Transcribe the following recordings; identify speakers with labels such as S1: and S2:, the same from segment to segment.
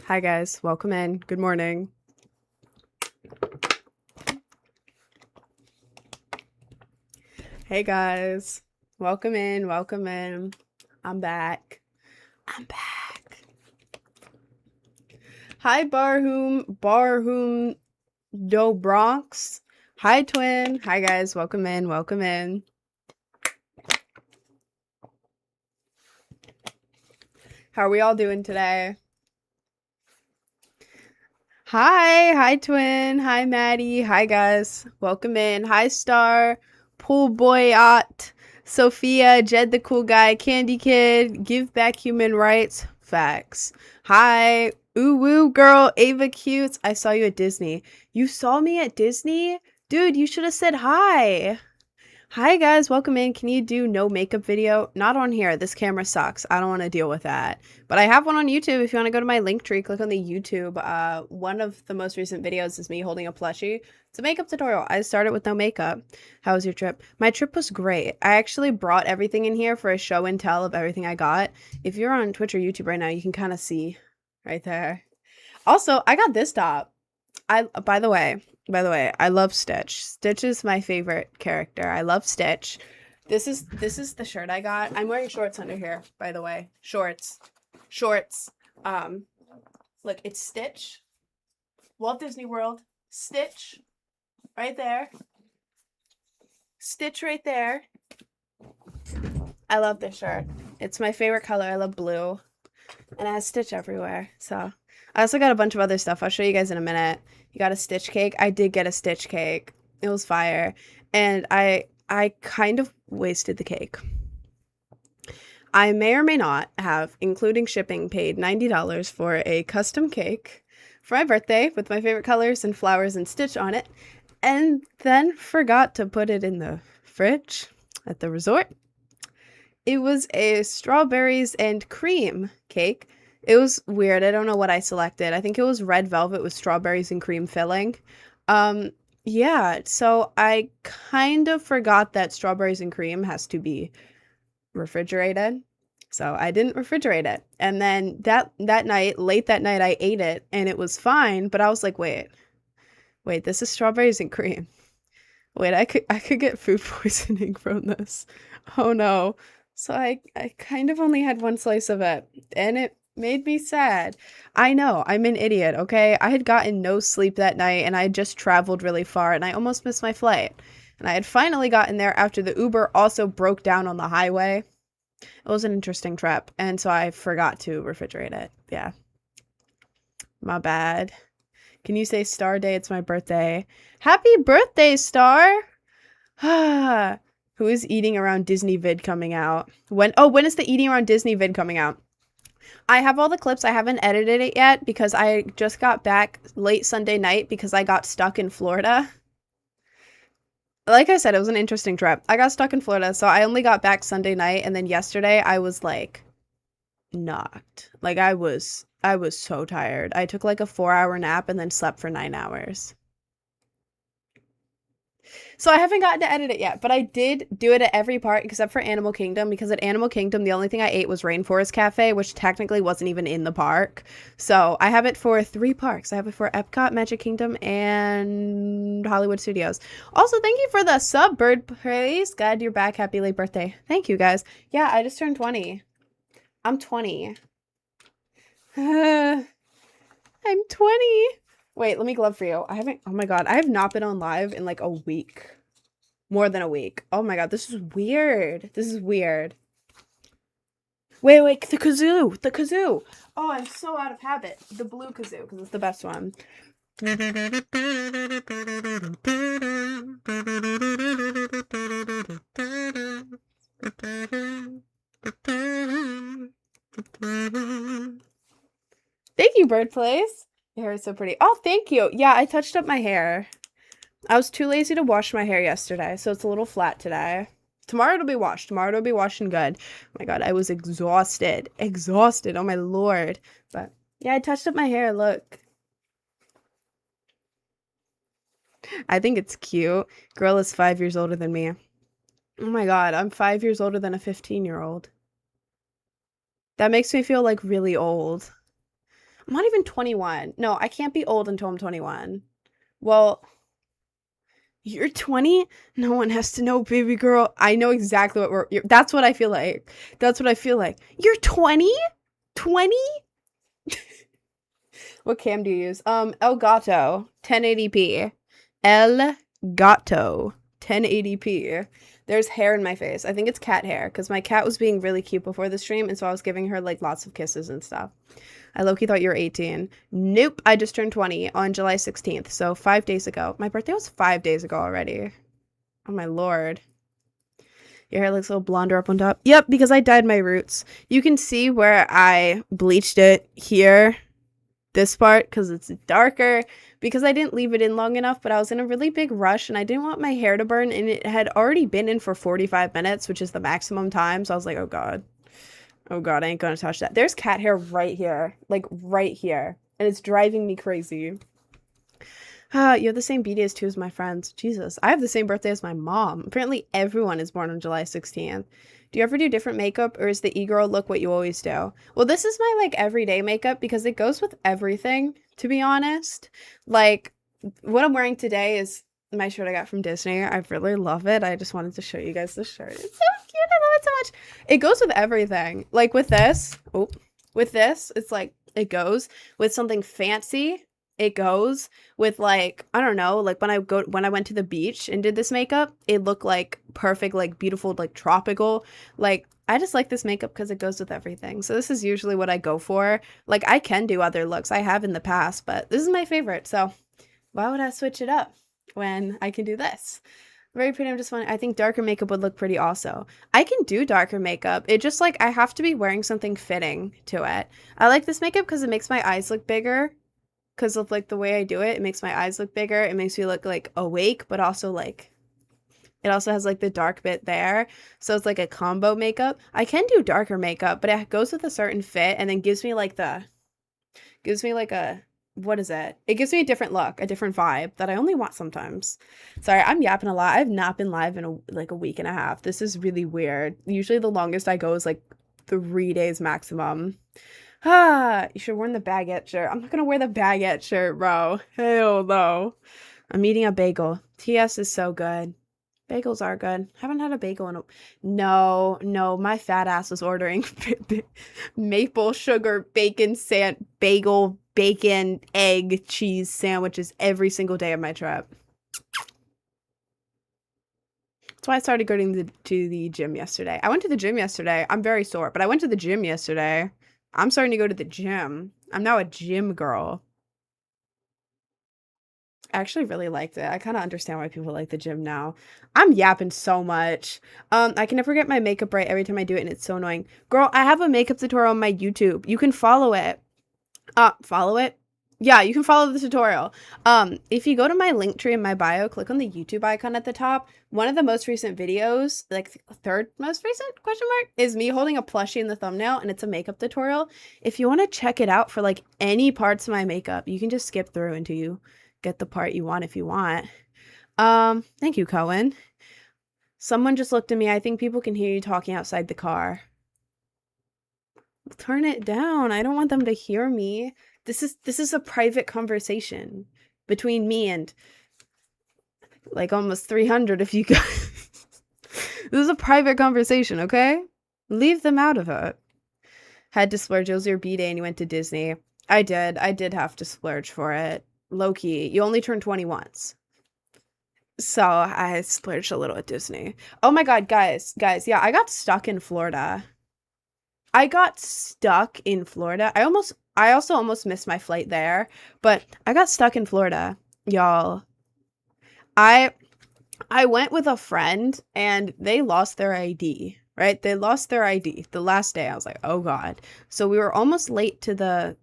S1: Hi guys, welcome in. Good morning. Hey guys, welcome in, welcome in. I'm back. I'm back. Hi Barhoom Do Bronx. Hi Twin. Hi guys, welcome in, welcome in. How are we all doing today? Hi Twin. Hi Maddie. Hi guys, welcome in. Hi Star. Pool Boyot. Sophia, Jed the Cool Guy, Candy Kid, Give Back Human Rights, Facts. Hi, Ooh Woo Girl, Ava Cutes. I saw you at Disney. You saw me at Disney? Dude, you should have said hi. Hi guys, welcome in. Can you do no makeup video? Not on here. This camera sucks. I don't want to deal with that. But I have one on YouTube. If you want to go to my link tree, click on the YouTube. One of the most recent videos is me holding a plushie. It's a makeup tutorial. I started with no makeup. How was your trip? My trip was great. I actually brought everything in here for a show and tell of everything I got. If you're on Twitch or YouTube right now, you can kind of see right there. Also, I got this top. By the way, I love Stitch. Stitch is my favorite character. I love Stitch. This is the shirt I got. I'm wearing shorts under here, by the way. Shorts. Um look, it's Stitch. Walt Disney World. Stitch right there. Stitch right there. I love this shirt. It's my favorite color. I love blue. And it has Stitch everywhere. So I also got a bunch of other stuff. I'll show you guys in a minute. You got a Stitch cake? I did get a Stitch cake. It was fire. And I kind of wasted the cake. I may or may not have, including shipping, paid $90 for a custom cake for my birthday with my favorite colors and flowers and Stitch on it, and then forgot to put it in the fridge at the resort. It was a strawberries and cream cake. It was weird. I don't know what I selected. I think it was red velvet with strawberries and cream filling. Yeah, so I kind of forgot that strawberries and cream has to be refrigerated. So I didn't refrigerate it. And then that night, late that night, I ate it and it was fine, but I was like, wait, this is strawberries and cream. Wait, I could get food poisoning from this. Oh no. So I kind of only had one slice of it, and it made me sad. I know, I'm an idiot, okay? I had gotten no sleep that night, and I had just traveled really far, and I almost missed my flight. And I had finally gotten there after the Uber also broke down on the highway. It was an interesting trip, and so I forgot to refrigerate it. Yeah. My bad. Can you say Star Day? It's my birthday. Happy birthday, Star! Who is eating around Disney vid coming out? When is the eating around Disney vid coming out? I have all the clips. I haven't edited it yet because I just got back late Sunday night because I got stuck in Florida. Like I said, it was an interesting trip. I got stuck in Florida, so I only got back Sunday night, and then yesterday I was like knocked. Like I was so tired. I took like a 4-hour nap and then slept for 9 hours. So I haven't gotten to edit it yet, but I did do it at every park except for Animal Kingdom, because at Animal Kingdom, the only thing I ate was Rainforest Cafe, which technically wasn't even in the park. So I have it for 3 parks. I have it for Epcot, Magic Kingdom, and Hollywood Studios. Also, thank you for the sub, Bird Praise. Glad you're back. Happy late birthday. Thank you, guys. Yeah, I just turned 20. I'm 20. I'm 20. Wait, let me glove for you. Oh my god, I have not been on live in like a week. More than a week. Oh my god, this is weird. Wait, the kazoo. Oh, I'm so out of habit. The blue kazoo, because it's the best one. Thank you, Bird Place. Your hair is so pretty. Oh, thank you. Yeah, I touched up my hair. I was too lazy to wash my hair yesterday, so it's a little flat today. Tomorrow it'll be washed. Tomorrow it'll be washed and good. Oh my god, I was exhausted. Oh my lord. But yeah, I touched up my hair. Look. I think it's cute. Girl is 5 years older than me. Oh my god, I'm 5 years older than a 15-year-old. That makes me feel like really old. I'm not even 21. No, I can't be old until I'm 21. Well, you're 20? No one has to know, baby girl. I know exactly what that's what I feel like. That's what I feel like. You're 20? 20? What cam do you use? El Gato, 1080p. El Gato, 1080p. There's hair in my face. I think it's cat hair because my cat was being really cute before the stream, and so I was giving her like lots of kisses and stuff. I low-key thought you were 18. Nope, I just turned 20 on July 16th, so 5 days ago. My birthday was 5 days ago already. Oh my lord. Your hair looks a little blonder up on top. Yep, because I dyed my roots. You can see where I bleached it here, this part, because it's darker, because I didn't leave it in long enough, but I was in a really big rush, and I didn't want my hair to burn, and it had already been in for 45 minutes, which is the maximum time, so I was like, oh god. Oh god, I ain't gonna touch that. There's cat hair right here. Like, right here. And it's driving me crazy. You have the same birthday as two of my friends. Jesus, I have the same birthday as my mom. Apparently everyone is born on July 16th. Do you ever do different makeup, or is the e-girl look what you always do? Well, this is my, like, everyday makeup because it goes with everything, to be honest. Like, what I'm wearing today is my shirt I got from Disney. I really love it. I just wanted to show you guys the shirt. It's so cute. I love it so much. It goes with everything. Like with this, it's like, it goes with something fancy. It goes with like, I don't know, like when I went to the beach and did this makeup, it looked like perfect, like beautiful, like tropical. Like, I just like this makeup because it goes with everything. So this is usually what I go for. Like, I can do other looks. I have in the past, but this is my favorite. So why would I switch it up when I can do this? Very pretty. I'm just wondering, I think darker makeup would look pretty also. I can do darker makeup. It just like, I have to be wearing something fitting to it. I like this makeup because it makes my eyes look bigger. Because of like the way I do it, it makes my eyes look bigger. It makes me look like awake, but also like, it also has like the dark bit there. So it's like a combo makeup. I can do darker makeup, but it goes with a certain fit and then gives me like a, what is it? It gives me a different look, a different vibe that I only want sometimes. Sorry, I'm yapping a lot. I've not been live in a week and a half. This is really weird. Usually the longest I go is like 3 days maximum. You should have worn the baguette shirt. I'm not gonna wear the baguette shirt, bro. Hell no. I'm eating a bagel. TS is so good. Bagels are good. Haven't had a bagel in a... No, my fat ass was ordering maple sugar bagel, bacon, egg, cheese sandwiches every single day of my trip. That's why I started going to the gym yesterday. I went to the gym yesterday. I'm very sore, but I went to the gym yesterday. I'm starting to go to the gym. I'm now a gym girl. I actually really liked it. I kind of understand why people like the gym now. I'm yapping so much. I can never get my makeup right every time I do it, and it's so annoying. Girl, I have a makeup tutorial on my YouTube. You can follow it. Follow it? Yeah, you can follow the tutorial. If you go to my link tree in my bio, click on the YouTube icon at the top. One of the most recent videos, like third most recent question mark, is me holding a plushie in the thumbnail, and it's a makeup tutorial. If you want to check it out for like any parts of my makeup, you can just skip through until you get the part you want if you want. Thank you, Cohen. Someone just looked at me. I think people can hear you talking outside the car. Turn it down. I don't want them to hear me. This is a private conversation between me and like almost 300 if you guys. This is a private conversation, okay? Leave them out of it. Had to splurge. It was your B-day and you went to Disney. I did have to splurge for it. Low-key. You only turn 20 once. So I splurged a little at Disney. Oh my god, guys, yeah, I got stuck in Florida. I also almost missed my flight there, but I got stuck in Florida, y'all. I went with a friend and they lost their ID, right? They lost their ID the last day. I was like, oh god. So we were almost late to the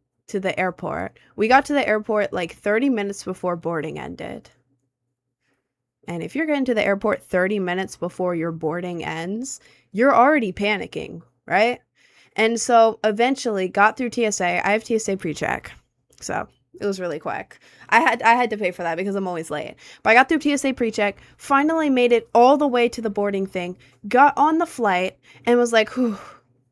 S1: airport. We got to the airport like 30 minutes before boarding ended. And if you're getting to the airport 30 minutes before your boarding ends, you're already panicking, right? And so eventually got through TSA. I have TSA pre-check. So it was really quick. I had to pay for that because I'm always late. But I got through TSA pre-check, finally made it all the way to the boarding thing, got on the flight, and was like, whew,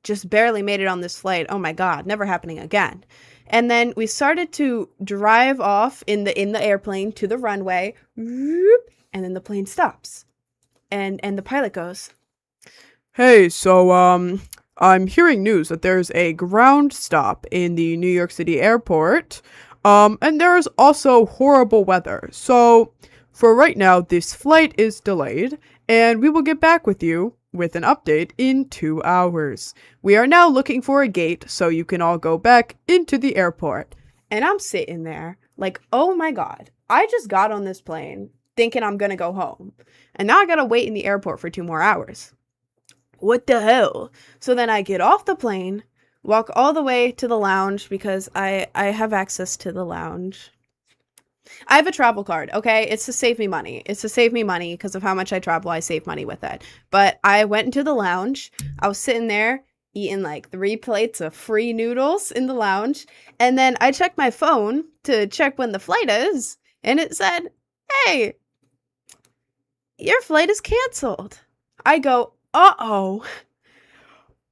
S1: just barely made it on this flight. Oh my God, never happening again. And then we started to drive off in the airplane to the runway, and then the plane stops, and the pilot goes, "Hey, so I'm hearing news that there's a ground stop in the New York City airport, and there's also horrible weather. So for right now, this flight is delayed, and we will get back with you with an update in 2 hours. We are now looking for a gate so you can all go back into the airport." And I'm sitting there like, oh my God, I just got on this plane thinking I'm gonna go home. And now I gotta wait in the airport for 2 more hours. What the hell? So then I get off the plane, walk all the way to the lounge because I have access to the lounge. I have a travel card, okay? It's to save me money. It's to save me money because of how much I travel. I save money with it. But I went into the lounge. I was sitting there eating like 3 plates of free noodles in the lounge. And then I checked my phone to check when the flight is. And it said, "Hey, your flight is canceled." I go, uh-oh.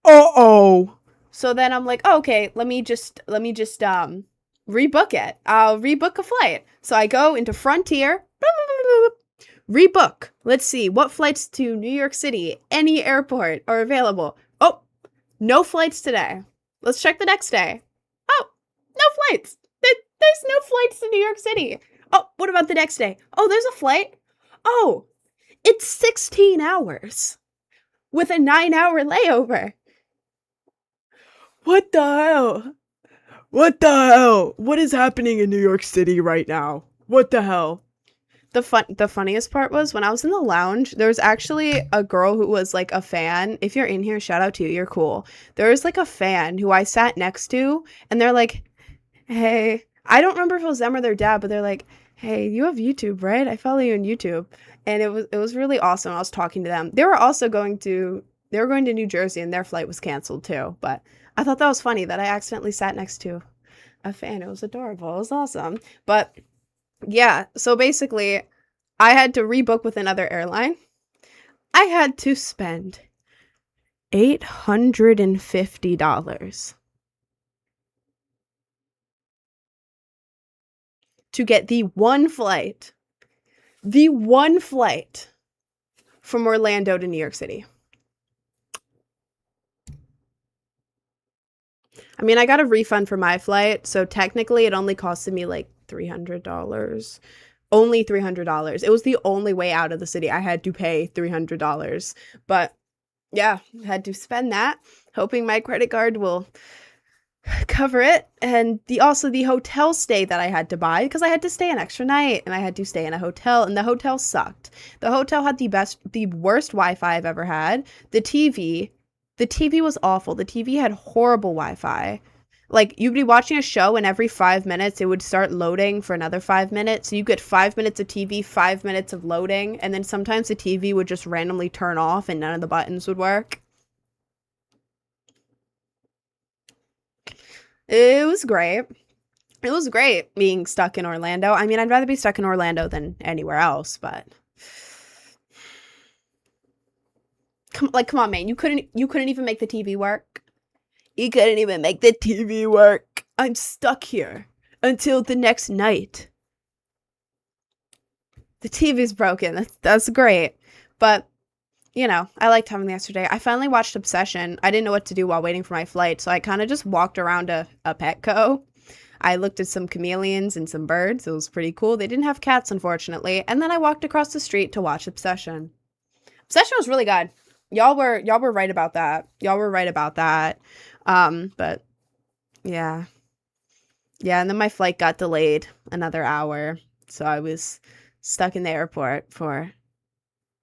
S1: Uh-oh. So then I'm like, oh, okay, let me just rebook it. I'll rebook a flight. So I go into Frontier, rebook. Let's see, what flights to New York City, any airport are available? Oh, no flights today. Let's check the next day. Oh, no flights. There's no flights to New York City. Oh, what about the next day? Oh, there's a flight. Oh, it's 16 hours with a 9-hour layover. What the hell? What the hell? What is happening in New York City right now? What the hell? The funniest part was when I was in the lounge, there was actually a girl who was like a fan. If you're in here, shout out to you. You're cool. There was like a fan who I sat next to, and they're like, "Hey," I don't remember if it was them or their dad, but they're like, "Hey, you have YouTube, right? I follow you on YouTube." And it was really awesome. I was talking to them. They were going to New Jersey, and their flight was canceled too. But I thought that was funny that I accidentally sat next to a fan. It was adorable. It was awesome. But yeah, so basically, I had to rebook with another airline. I had to spend $850 to get the one flight from Orlando to New York City. I mean, I got a refund for my flight, so technically it only costed me like $300. Only $300. It was the only way out of the city. I had to pay $300. But yeah, had to spend that, hoping my credit card will cover it. And the hotel stay that I had to buy, because I had to stay an extra night, and I had to stay in a hotel, and the hotel sucked. The hotel had the worst Wi-Fi I've ever had. The TV was awful. The TV had horrible Wi-Fi. Like, you'd be watching a show, and every 5 minutes it would start loading for another 5 minutes. So you get 5 minutes of TV, 5 minutes of loading, and then sometimes the TV would just randomly turn off and none of the buttons would work. It was great. It was great being stuck in Orlando. I mean, I'd rather be stuck in Orlando than anywhere else, but come on, man. You couldn't even make the TV work. You couldn't even make the TV work. I'm stuck here until the next night. The TV's broken. That's great. But, you know, I liked having the extra day. I finally watched Obsession. I didn't know what to do while waiting for my flight, so I kind of just walked around a Petco. I looked at some chameleons and some birds. It was pretty cool. They didn't have cats, unfortunately. And then I walked across the street to watch Obsession. Obsession was really good. Y'all were right about that. Y'all were right about that. But yeah. Yeah, and then my flight got delayed another hour. So I was stuck in the airport for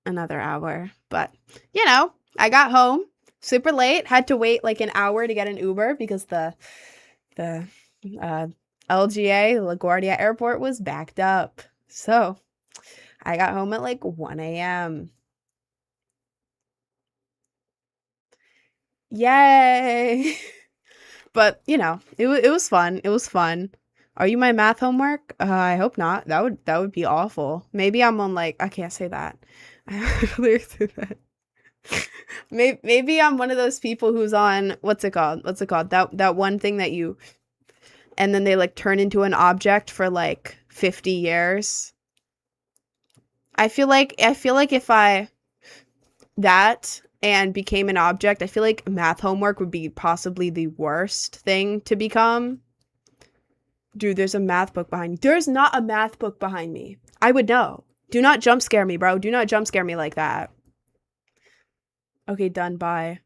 S1: another hour. But, you know, I got home super late, had to wait like an hour to get an Uber because the LGA, LaGuardia Airport was backed up. So I got home at like 1 a.m. Yay! But, you know, it was fun. It was fun. Are you my math homework? I hope not. That would be awful. Maybe I'm on like, I can't say that. Maybe I'm one of those people who's on, what's it called? That one thing that you and then they like turn into an object for like 50 years. I feel like if I that and became an object, I feel like math homework would be possibly the worst thing to become. Dude, there's a math book behind me. There's not a math book behind me. I would know. Do not jump scare me, bro. Do not jump scare me like that. Okay, done. Bye.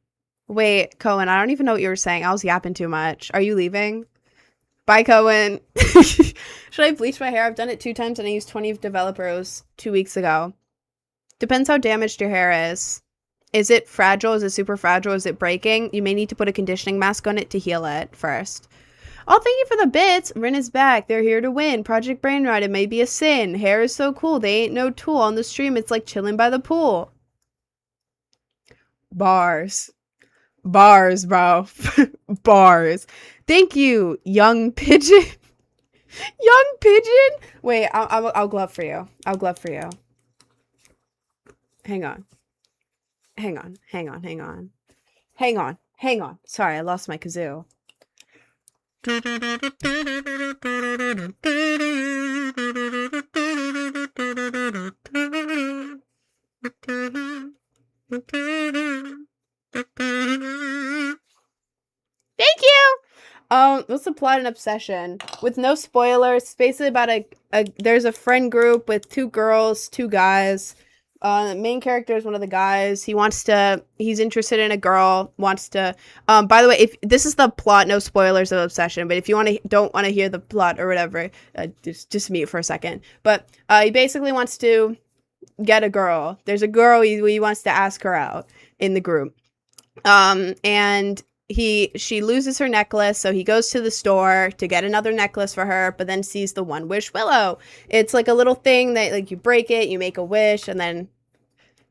S1: Wait, Cohen, I don't even know what you were saying. I was yapping too much. Are you leaving? Bye, Cohen. Should I bleach my hair? I've done it 2 times and I used 20 developers 2 weeks ago. Depends how damaged your hair is. Is it fragile? Is it super fragile? Is it breaking? You may need to put a conditioning mask on it to heal it first. Oh, thank you for the bits. Rin is back. They're here to win. Project Brainrot. It may be a sin. Hair is so cool. They ain't no tool. On the stream, it's like chilling by the pool. Bars. Bars, bro. Bars. Thank you, young pigeon. Young pigeon? Wait, I'll glove for you. I'll glove for you. Hang on. Hang on. Hang on. Hang on. Hang on. Hang on. Sorry, I lost my kazoo. Thank you. What's the plot and obsession? With no spoilers, it's basically about there's a friend group with 2 girls, 2 guys. The main character is one of the guys. He's interested in a girl, wants to, by the way, if this is the plot, no spoilers of Obsession, but if you don't want to hear the plot or whatever, just mute for a second. But, he basically wants to get a girl. There's a girl, he wants to ask her out in the group. And she loses her necklace, so he goes to the store to get another necklace for her, but then sees the One Wish Willow. It's like a little thing that like you break it, you make a wish, and then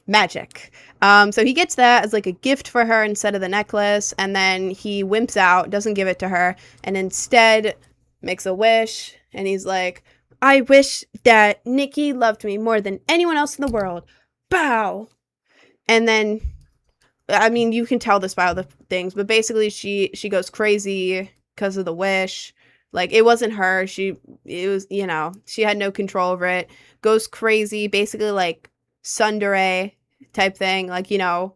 S1: magic. So he gets that as like a gift for her instead of the necklace, and then he wimps out, doesn't give it to her, and instead makes a wish, and he's like, I wish that Nikki loved me more than anyone else in the world. Bow! And then, I mean, you can tell this by all the things, but basically she goes crazy because of the wish. Like, it wasn't her. It was, you know, she had no control over it. Goes crazy, basically like tsundere type thing, like, you know.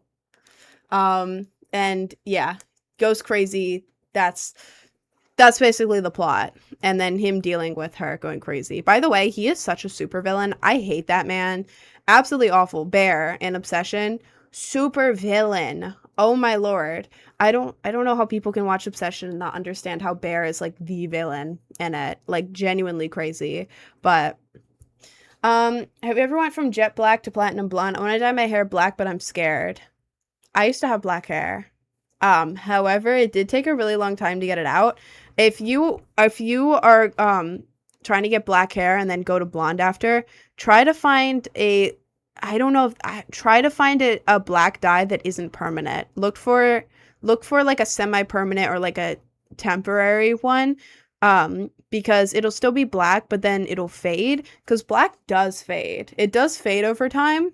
S1: And yeah, goes crazy. That's basically the plot. And then him dealing with her going crazy. By the way, he is such a supervillain. I hate that man. Absolutely awful. Bear in Obsession. Super villain. Oh my lord. I don't know how people can watch Obsession and not understand how Bear is like the villain in it. Like genuinely crazy. But have you ever went from jet black to platinum blonde? I want to dye my hair black, but I'm scared. I used to have black hair. However, it did take a really long time to get it out. If you are trying to get black hair and then go to blonde after, try to find a black dye that isn't permanent. Look for like a semi-permanent or like a temporary one. Because it'll still be black, but then it'll fade, because black does fade. It does fade over time.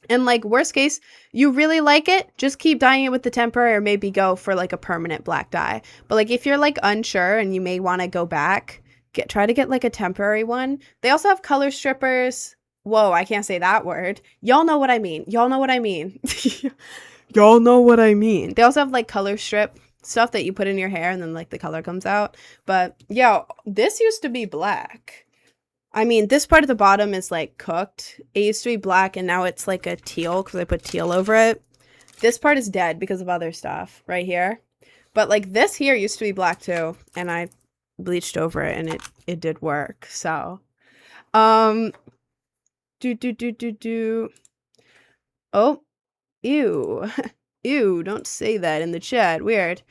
S1: And like worst case, you really like it, just keep dyeing it with the temporary, or maybe go for like a permanent black dye. But like if you're like unsure and you may want to go back, try to get like a temporary one. They also have color strippers. Whoa, I can't say that word. Y'all know what I mean. Y'all know what I mean. Y'all know what I mean. They also have like color strip stuff that you put in your hair and then like the color comes out. But yeah, this used to be black. I mean, this part of the bottom is like cooked. It used to be black and now it's like a teal because I put teal over it. This part is dead because of other stuff right here. But like this here used to be black too, and I bleached over it and it did work. So oh, ew. Ew, don't say that in the chat. Weird.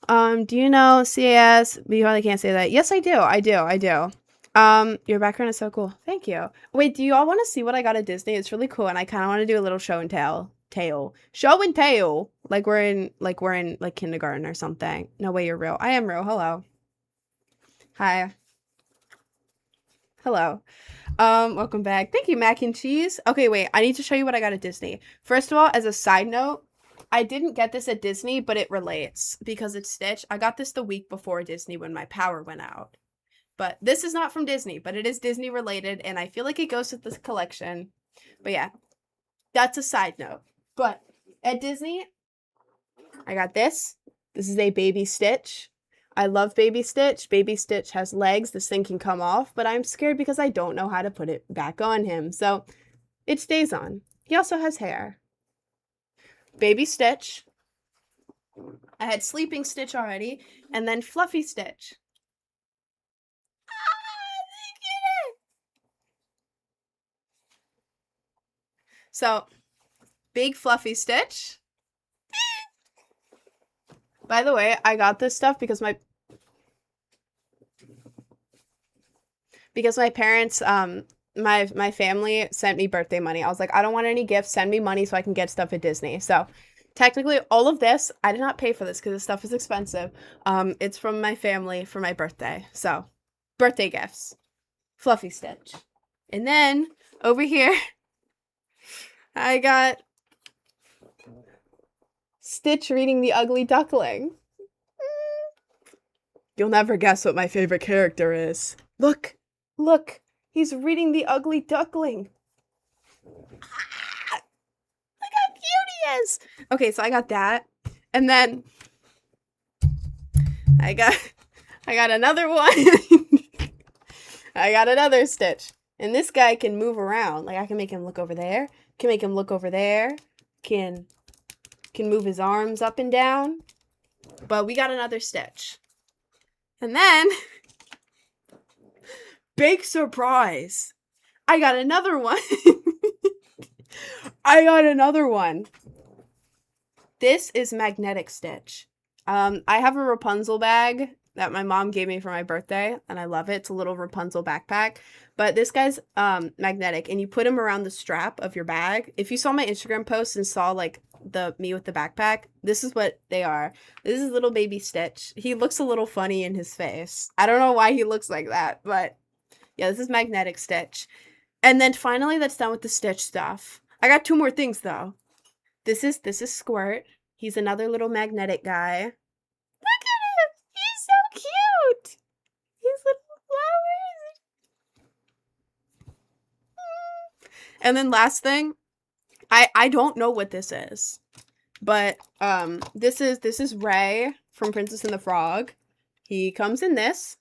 S1: Do you know CAS? But you probably can't say that. Yes, I do. I do. Your background is so cool. Thank you. Wait, do you all want to see what I got at Disney? It's really cool, and I kind of want to do a little show and tell. Show and tell. Like we're in kindergarten or something. No way, you're real. I am real. Hello. Hi. Hello. Welcome back. Thank you, mac and cheese. Okay, wait. I need to show you what I got at Disney. First of all, as a side note, I didn't get this at Disney, but it relates because it's Stitch. I got this the week before Disney when my power went out. But this is not from Disney, but it is Disney related, and I feel like it goes with this collection. But yeah, that's a side note. But at Disney, I got this. This is a baby Stitch. I love baby Stitch. Baby Stitch has legs. This thing can come off, but I'm scared because I don't know how to put it back on him. So it stays on. He also has hair. Baby Stitch. I had Sleeping Stitch already, and then Fluffy Stitch. So, big Fluffy Stitch. By the way, I got this stuff because my parents, my family sent me birthday money. I was like, I don't want any gifts. Send me money so I can get stuff at Disney. So, technically, all of this, I did not pay for this because this stuff is expensive. It's from my family for my birthday. So, birthday gifts. Fluffy Stitch. And then, over here, I got Stitch reading The Ugly Duckling. You'll never guess what my favorite character is. Look, he's reading The Ugly Duckling. Ah, look how cute he is. Okay, so I got that. And then I got another one. I got another Stitch. And this guy can move around. Like, I can make him look over there. Can make him look over there. Can move his arms up and down. But we got another Stitch. And then, big surprise. I got another one. This is Magnetic Stitch. I have a Rapunzel bag that my mom gave me for my birthday, and I love it. It's a little Rapunzel backpack. But this guy's magnetic, and you put him around the strap of your bag. If you saw my Instagram post and saw, like, me with the backpack, this is what they are. This is little baby Stitch. He looks a little funny in his face. I don't know why he looks like that, but yeah, this is Magnetic Stitch. And then finally, that's done with the Stitch stuff. I got 2 more things, though. This is Squirt. He's another little magnetic guy. Look at him! He's so cute! His little flowers. And then last thing, I don't know what this is, but this is Ray from Princess and the Frog. He comes in this.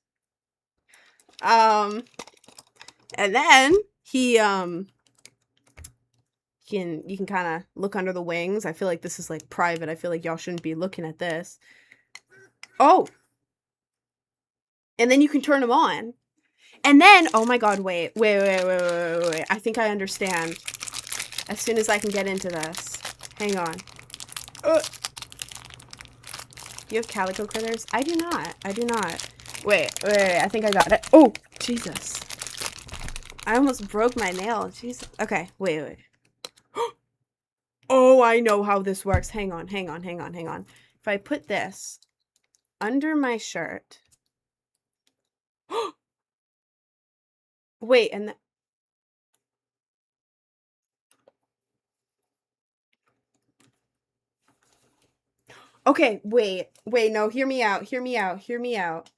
S1: And then he you can kind of look under the wings. I feel like this is like private. I feel like y'all shouldn't be looking at this. Oh. And then you can turn him on. And then, oh my god, wait. I think I understand. As soon as I can get into this. Hang on. You have calico critters? I do not. Wait. I think I got it. Oh, Jesus. I almost broke my nail. Jesus. Okay, wait. Oh, I know how this works. Hang on. If I put this under my shirt. Wait, and okay, wait, no, hear me out.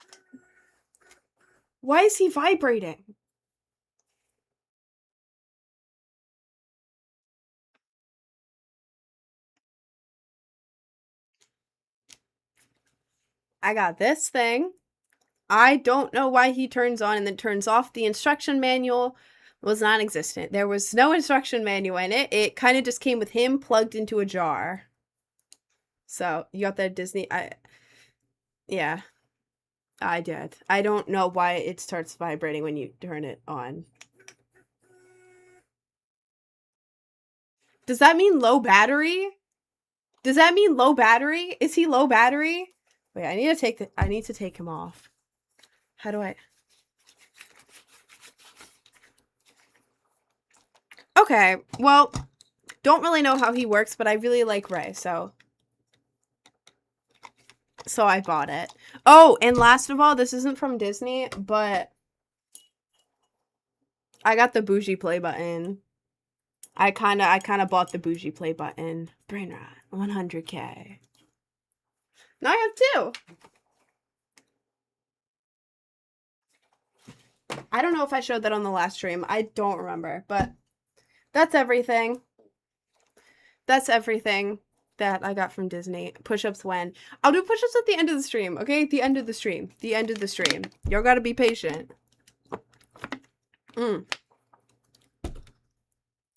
S1: Why is he vibrating? I got this thing. I don't know why he turns on and then turns off. The instruction manual was non-existent. There was no instruction manual in it. It kind of just came with him plugged into a jar. So, you got that Disney? Yeah, I did. I don't know why it starts vibrating when you turn it on. Does that mean low battery? Is he low battery? Wait, I need to take him off. How do I? Okay, well, don't really know how he works, but I really like Ray, so I bought it. Oh, and last of all, this isn't from Disney, but I got the bougie play button. I kind of bought the bougie play button. Brain rot, 100K. Now I have 2. I don't know if I showed that on the last stream. I don't remember, but that's everything. That's everything that I got from Disney. Push-ups when? I'll do push-ups at the end of the stream, okay? At the end of the stream. The end of the stream. Y'all gotta be patient.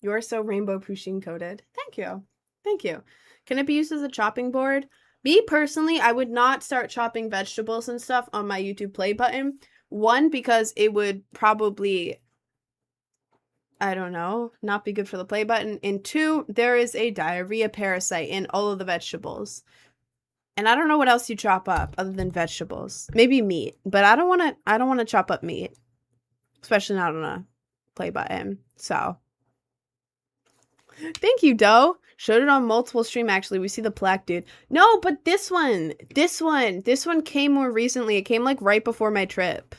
S1: You're so rainbow pushing coated. Thank you. Thank you. Can it be used as a chopping board? Me personally, I would not start chopping vegetables and stuff on my YouTube play button. 1, because it would probably, I don't know, not be good for the play button. And 2, there is a diarrhea parasite in all of the vegetables. And I don't know what else you chop up other than vegetables. Maybe meat, but I don't want to chop up meat, especially not on a play button. So, thank you, Doe. Showed it on multiple stream, actually. We see the plaque, dude. No, but this one came more recently. It came, like, right before my trip.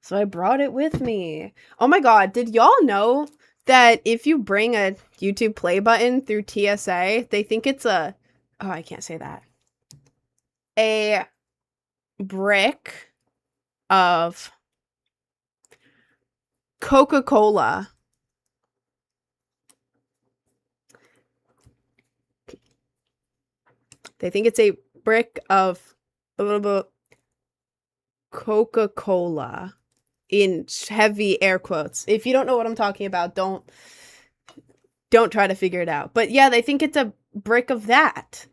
S1: So I brought it with me. Oh my god, did y'all know that if you bring a YouTube play button through TSA, they think it's a... Oh, I can't say that. A brick of Coca-Cola. They think it's a brick of a little bit Coca-Cola in heavy air quotes. If you don't know what I'm talking about, don't try to figure it out. But yeah, they think it's a brick of that.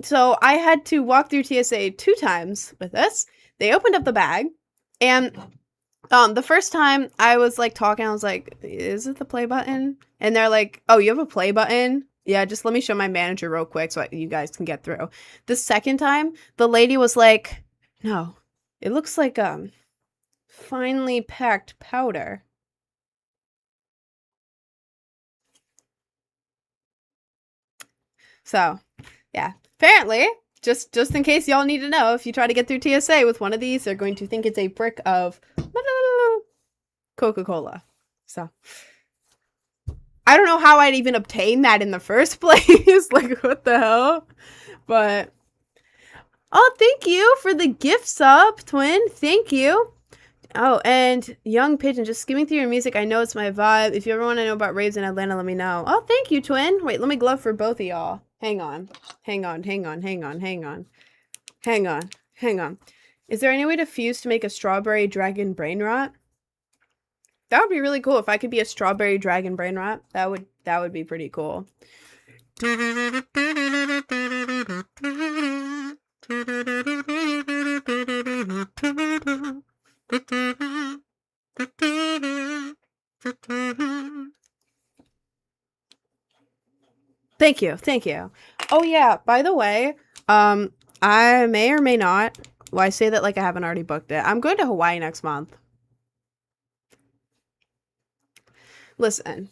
S1: So I had to walk through TSA 2 times with this. They opened up the bag, and the first time I was like talking, I was like, is it the play button? And they're like, oh, you have a play button? Yeah, just let me show my manager real quick so you guys can get through. The second time, the lady was like, no, it looks like finely packed powder. So, yeah. Apparently, just in case y'all need to know, if you try to get through TSA with one of these, they're going to think it's a brick of Coca-Cola. So, I don't know how I'd even obtain that in the first place. Like, what the hell? But, oh, thank you for the gift sub, Twin. Thank you. Oh, and Young Pigeon, just skimming through your music. I know it's my vibe. If you ever want to know about raves in Atlanta, let me know. Oh, thank you, Twin. Wait, let me glove for both of y'all. Hang on. Hang on. Is there any way to fuse to make a strawberry dragon brain rot? That would be really cool if I could be a strawberry dragon brain rot. That would be pretty cool. Thank you. Oh yeah, by the way, I may or may not, well, I say that like I haven't already booked it. I'm going to Hawaii next month. Listen.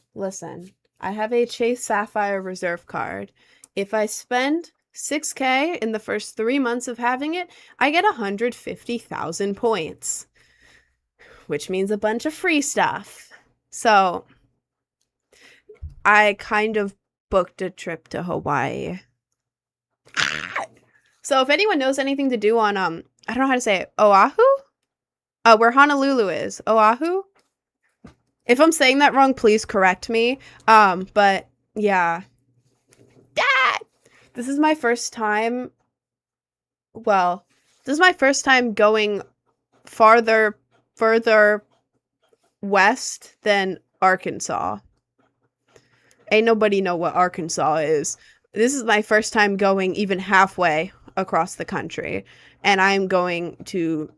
S1: I have a Chase Sapphire Reserve card. If I spend $6K in the first 3 months of having it, I get 150,000 points, which means a bunch of free stuff. So I kind of booked a trip to Hawaii. So if anyone knows anything to do on, I don't know how to say it, Oahu? Where Honolulu is. Oahu? If I'm saying that wrong, please correct me. But yeah. This is my first time. Well, this is my first time going further west than Arkansas. Ain't nobody know what Arkansas is. This is my first time going even halfway across the country. And I'm going to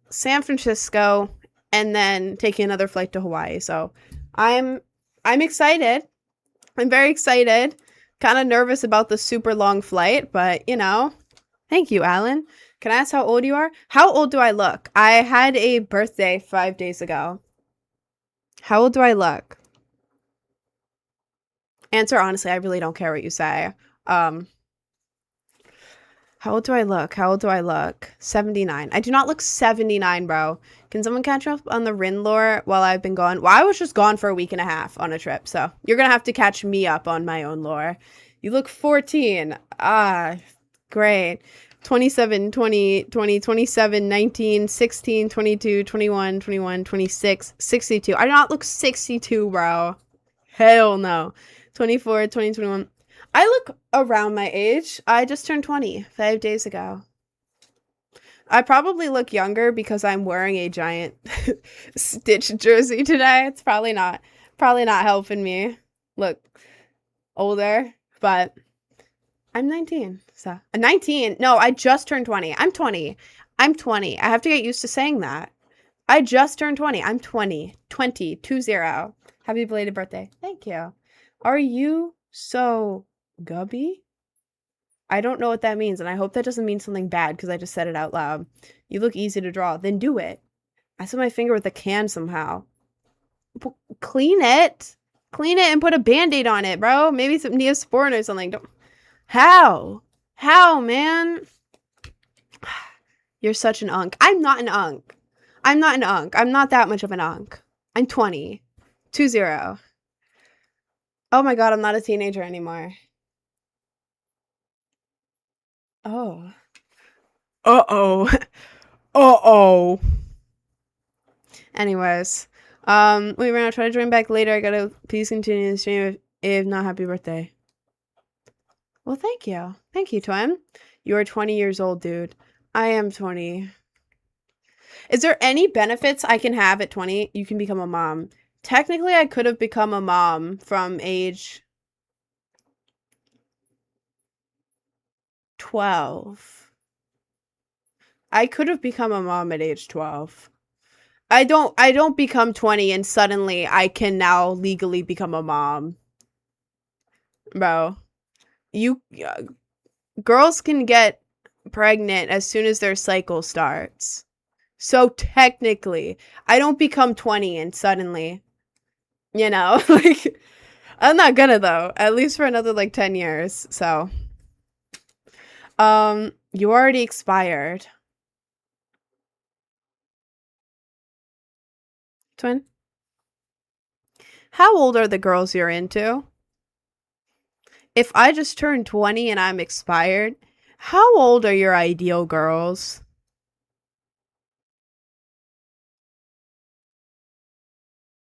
S1: San Francisco and then taking another flight to Hawaii. So I'm excited. I'm very excited. Kind of nervous about the super long flight, but you know. Thank you, Alan. Can I ask how old you are? How old do I look? I had a birthday 5 days ago. How old do I look? Answer honestly, I really don't care what you say. How How old do I look? How old do I look? 79. I do not look 79, bro. Can someone catch up on the Rin lore while I've been gone? Well, I was just gone for a week and a half on a trip, so you're gonna have to catch me up on my own lore. You look 14. Ah, great. 27, 20, 20, 27, 19, 16, 22, 21, 21, 26, 62. I do not look 62, bro. Hell no. 24, 20, 21. I look around my age. I just turned 20 5 days ago. I probably look younger because I'm wearing a giant Stitch jersey today. It's probably not helping me look older, but I'm 19. So 19. No, I just turned 20. I'm 20. I'm 20. I have to get used to saying that. I just turned 20. I'm 20. 20. 20. Happy belated birthday. Thank you. Are you so gubby? I don't know what that means, and I hope that doesn't mean something bad because I just said it out loud. You look easy to draw. Then do it. I set my finger with a can somehow. Clean it. Clean it and put a Band-Aid on it, bro. Maybe some Neosporin or something. Don't... How? How, man? You're such an unk. I'm not an unk. I'm not an unk. I'm not that much of an unk. I'm 20. 20. Oh my god, I'm not a teenager anymore. Oh. Uh-oh. Uh-oh. Anyways. Wait, we're gonna try to join back later. I gotta please continue the stream if not, happy birthday. Well, thank you. Thank you, Twin. You're 20 years old, dude. I am 20. Is there any benefits I can have at 20? You can become a mom. Technically, I could have become a mom from age 12. I could have become a mom at age 12. I don't become 20 and suddenly I can now legally become a mom. Bro. Girls can get pregnant as soon as their cycle starts. So technically, I don't become 20 and suddenly, you know, like, I'm not gonna though, at least for another like 10 years. So, you already expired. Twin? How old are the girls you're into? If I just turned 20 and I'm expired, how old are your ideal girls?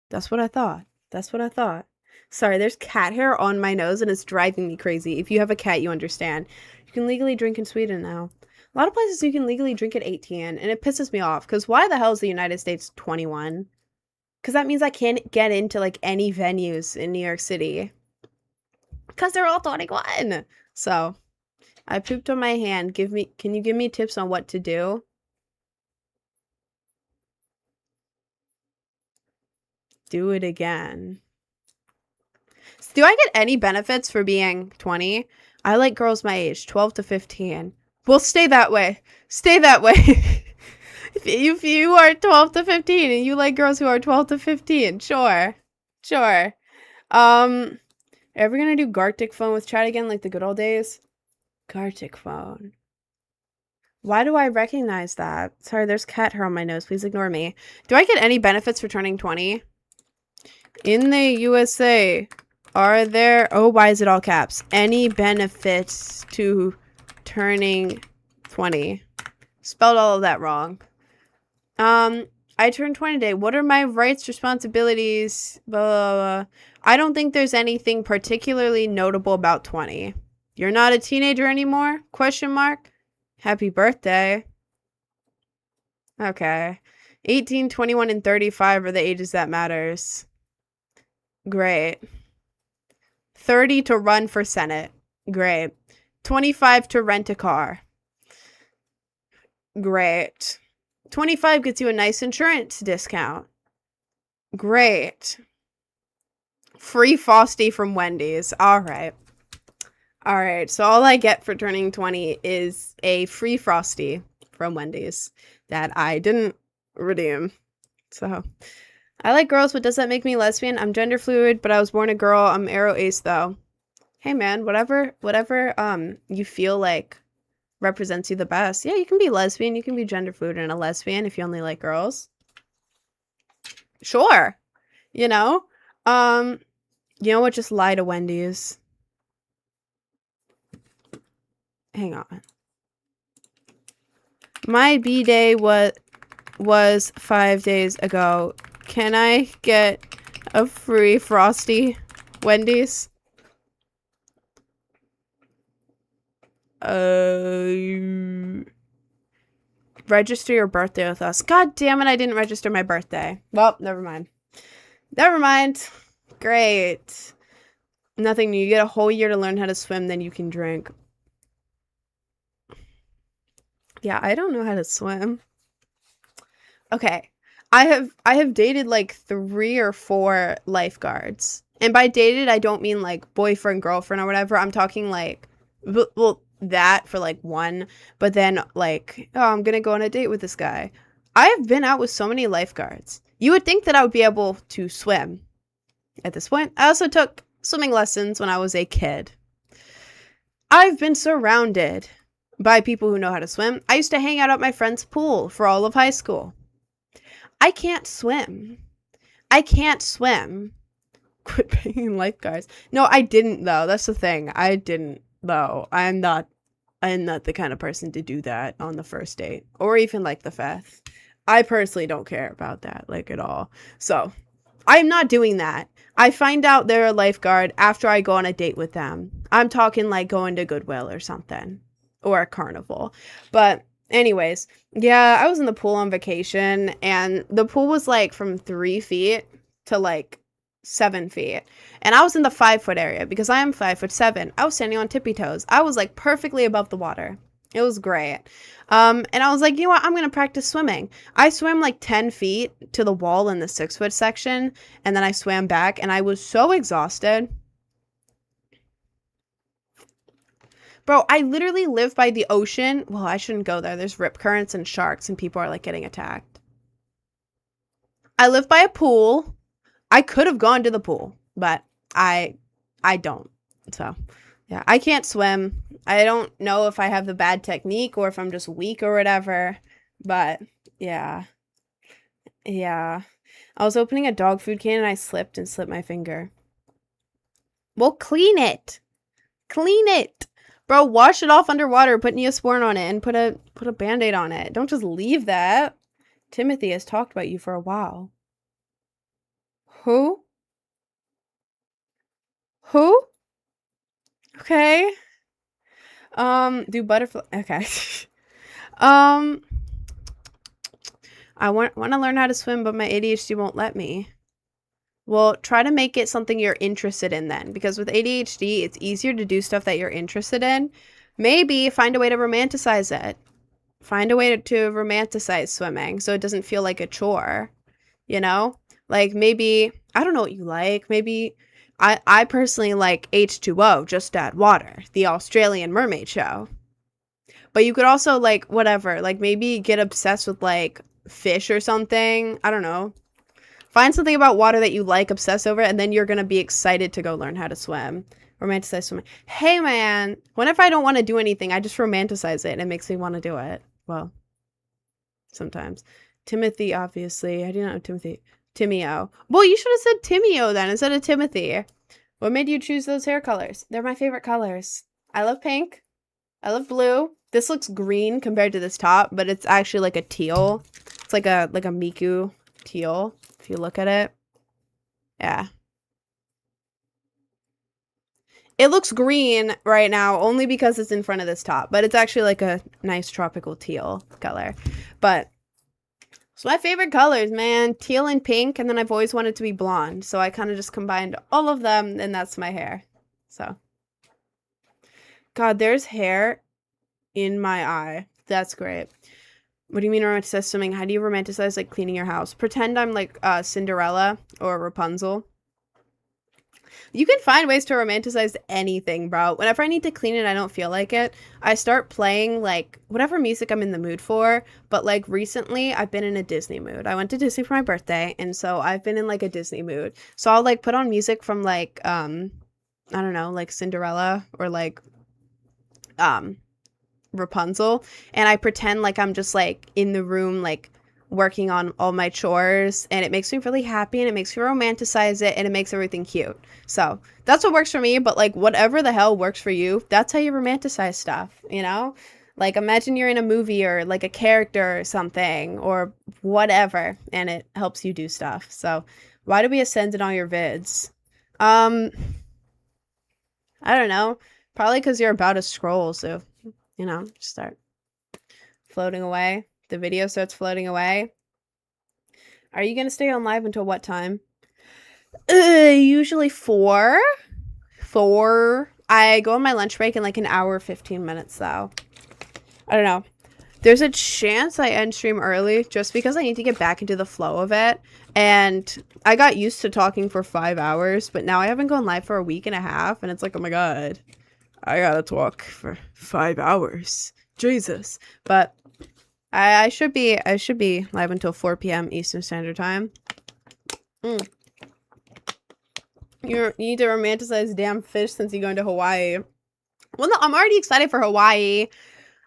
S1: That's what I thought. That's what I thought. Sorry, there's cat hair on my nose and it's driving me crazy. If you have a cat, you understand. You can legally drink in Sweden now. A lot of places you can legally drink at 18, and it pisses me off, because why the hell is the United States 21? Because that means I can't get into, like, any venues in New York City. Because they're all 21! So, I pooped on my hand. Can you give me tips on what to do? Do it again. Do I get any benefits for being 20? I like girls my age, 12 to 15. We'll stay that way. Stay that way. If you are 12 to 15 and you like girls who are 12 to 15, sure. Sure. Are we gonna do Gartic phone with chat again like the good old days? Gartic phone. Why do I recognize that? Sorry, there's cat hair on my nose. Please ignore me. Do I get any benefits for turning 20? In the USA, are there... Oh, why is it all caps? Any benefits to turning 20? Spelled all of that wrong. I turned 20 today. What are my rights, responsibilities? Blah, blah, blah. I don't think there's anything particularly notable about 20. You're not a teenager anymore? Question mark. Happy birthday. Okay. 18, 21, and 35 are the ages that matters. Great. 30 to run for Senate. Great. 25 to rent a car. Great. 25 gets you a nice insurance discount. Great. Free Frosty from Wendy's. All right. All right. So all I get for turning 20 is a free Frosty from Wendy's that I didn't redeem. So I like girls, but does that make me lesbian? I'm gender fluid, but I was born a girl. I'm aro ace though. Hey man, whatever you feel like represents you the best. Yeah, you can be lesbian. You can be gender fluid and a lesbian if you only like girls. Sure. You know? You know what? Just lie to Wendy's. Hang on. My B-day was 5 days ago. Can I get a free Frosty, Wendy's? Register your birthday with us. God damn it, I didn't register my birthday. Well, never mind. Never mind. Great. Nothing new. You get a whole year to learn how to swim, then you can drink. Yeah, I don't know how to swim. Okay. I have dated like 3 or 4 lifeguards. And by dated, I don't mean like boyfriend, girlfriend or whatever. I'm talking like, well, that for like 1, but then like, oh, I'm gonna go on a date with this guy. I have been out with so many lifeguards. You would think that I would be able to swim at this point. I also took swimming lessons when I was a kid. I've been surrounded by people who know how to swim. I used to hang out at my friend's pool for all of high school. I can't swim. I can't swim. Quit paying lifeguards. No, I didn't though. That's the thing. I didn't though. I'm not the kind of person to do that on the first date or even like the 5th. I personally don't care about that like at all. So I'm not doing that. I find out they're a lifeguard after I go on a date with them. I'm talking like going to Goodwill or something or a carnival. But anyways, yeah, I was in the pool on vacation and the pool was like from 3 feet to like 7 feet. And I was in the 5-foot area because I am 5'7". I was standing on tippy toes. I was like perfectly above the water. It was great. And I was like, you know what? I'm going to practice swimming. I swam like 10 feet to the wall in the 6-foot section. And then I swam back and I was so exhausted. Bro, I literally live by the ocean. Well, I shouldn't go there. There's rip currents and sharks and people are like getting attacked. I live by a pool. I could have gone to the pool, but I don't. So, yeah, I can't swim. I don't know if I have the bad technique or if I'm just weak or whatever, but yeah. Yeah. I was opening a dog food can and I slipped and slipped my finger. Well, clean it. Clean it. Bro, wash it off underwater, put Neosporin on it and put a Band-Aid on it. Don't just leave that. Timothy has talked about you for a while. Who? Who? Okay. Do butterfly. Okay. I want to learn how to swim, but my ADHD won't let me. Well, try to make it something you're interested in then, because with ADHD, it's easier to do stuff that you're interested in. Maybe find a way to romanticize it. Find a way to romanticize swimming so it doesn't feel like a chore, you know? Like maybe, I don't know what you like. Maybe I personally like H2O, Just Add Water, the Australian mermaid show. But you could also like whatever, like maybe get obsessed with like fish or something. I don't know. Find something about water that you like, obsess over it, and then you're going to be excited to go learn how to swim. Romanticize swimming. Hey, man, whenever I don't want to do anything, I just romanticize it, and it makes me want to do it. Well, sometimes. Timothy, obviously. I do not know Timothy. Timio. Well, you should have said Timio then instead of Timothy. What made you choose those hair colors? They're my favorite colors. I love pink. I love blue. This looks green compared to this top, but it's actually like a teal. It's like a Miku teal. If you look at it. Yeah. It looks green right now only because it's in front of this top, but it's actually like a nice tropical teal color. But it's my favorite colors, man. Teal and pink, and then I've always wanted to be blonde. So I kind of just combined all of them, and that's my hair. So. God, there's hair in my eye. That's great. What do you mean romanticize swimming? How do you romanticize like cleaning your house? Pretend I'm like Cinderella or Rapunzel. You can find ways to romanticize anything, bro. Whenever I need to clean it, I don't feel like it. I start playing like whatever music I'm in the mood for. But like recently, I've been in a Disney mood. I went to Disney for my birthday, and so I've been in like a Disney mood. So I'll like put on music from like I don't know, like Cinderella or like Rapunzel, and I pretend like I'm just like in the room like working on all my chores, and it makes me really happy, and it makes me romanticize it, and it makes everything cute. So that's what works for me, but like whatever the hell works for you, that's how you romanticize stuff, you know? Like imagine you're in a movie or like a character or something or whatever, and it helps you do stuff. So why do we ascend in all your vids? Um, I don't know. Probably because you're about to scroll, so you know, start floating away. The video starts floating away. Are you gonna stay on live until what time? Usually 4. 4. I go on my lunch break in like an hour, 15 minutes though. I don't know. There's a chance I end stream early just because I need to get back into the flow of it. And I got used to talking for 5 hours, but now I haven't gone live for a week and a half, and it's like, oh my god, I gotta talk for 5 hours. Jesus. But I should be live until 4 p.m. Eastern Standard Time. You need to romanticize damn fish since you're going to Hawaii. Well, no, I'm already excited for Hawaii.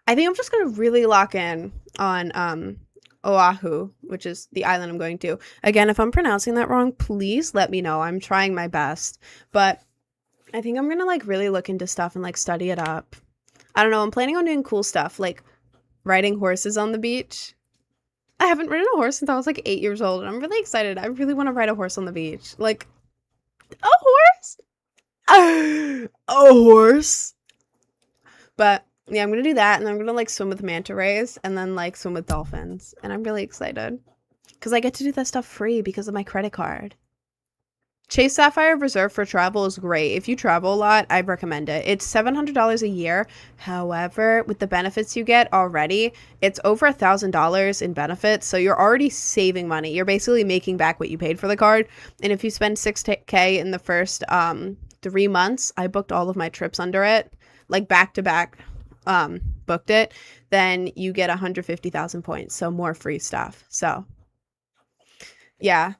S1: I think I'm just gonna really lock in on Oahu, which is the island I'm going to. Again, if I'm pronouncing that wrong, please let me know. I'm trying my best. But I think I'm gonna like really look into stuff and like study it up. I don't know, I'm planning on doing cool stuff, like riding horses on the beach. I haven't ridden a horse since I was like 8 years old, and I'm really excited. I really want to ride a horse on the beach. Like, a horse? A horse? But yeah, I'm gonna do that, and I'm gonna like swim with manta rays and then like swim with dolphins, and I'm really excited because I get to do that stuff free because of my credit card. Chase Sapphire Reserve for travel is great. If you travel a lot, I'd recommend it. It's $700 a year. However, with the benefits you get already, it's over $1,000 in benefits. So you're already saving money. You're basically making back what you paid for the card. And if you spend $6K in the first 3 months, I booked all of my trips under it, like back to back, booked it, then you get 150,000 points. So more free stuff. So yeah.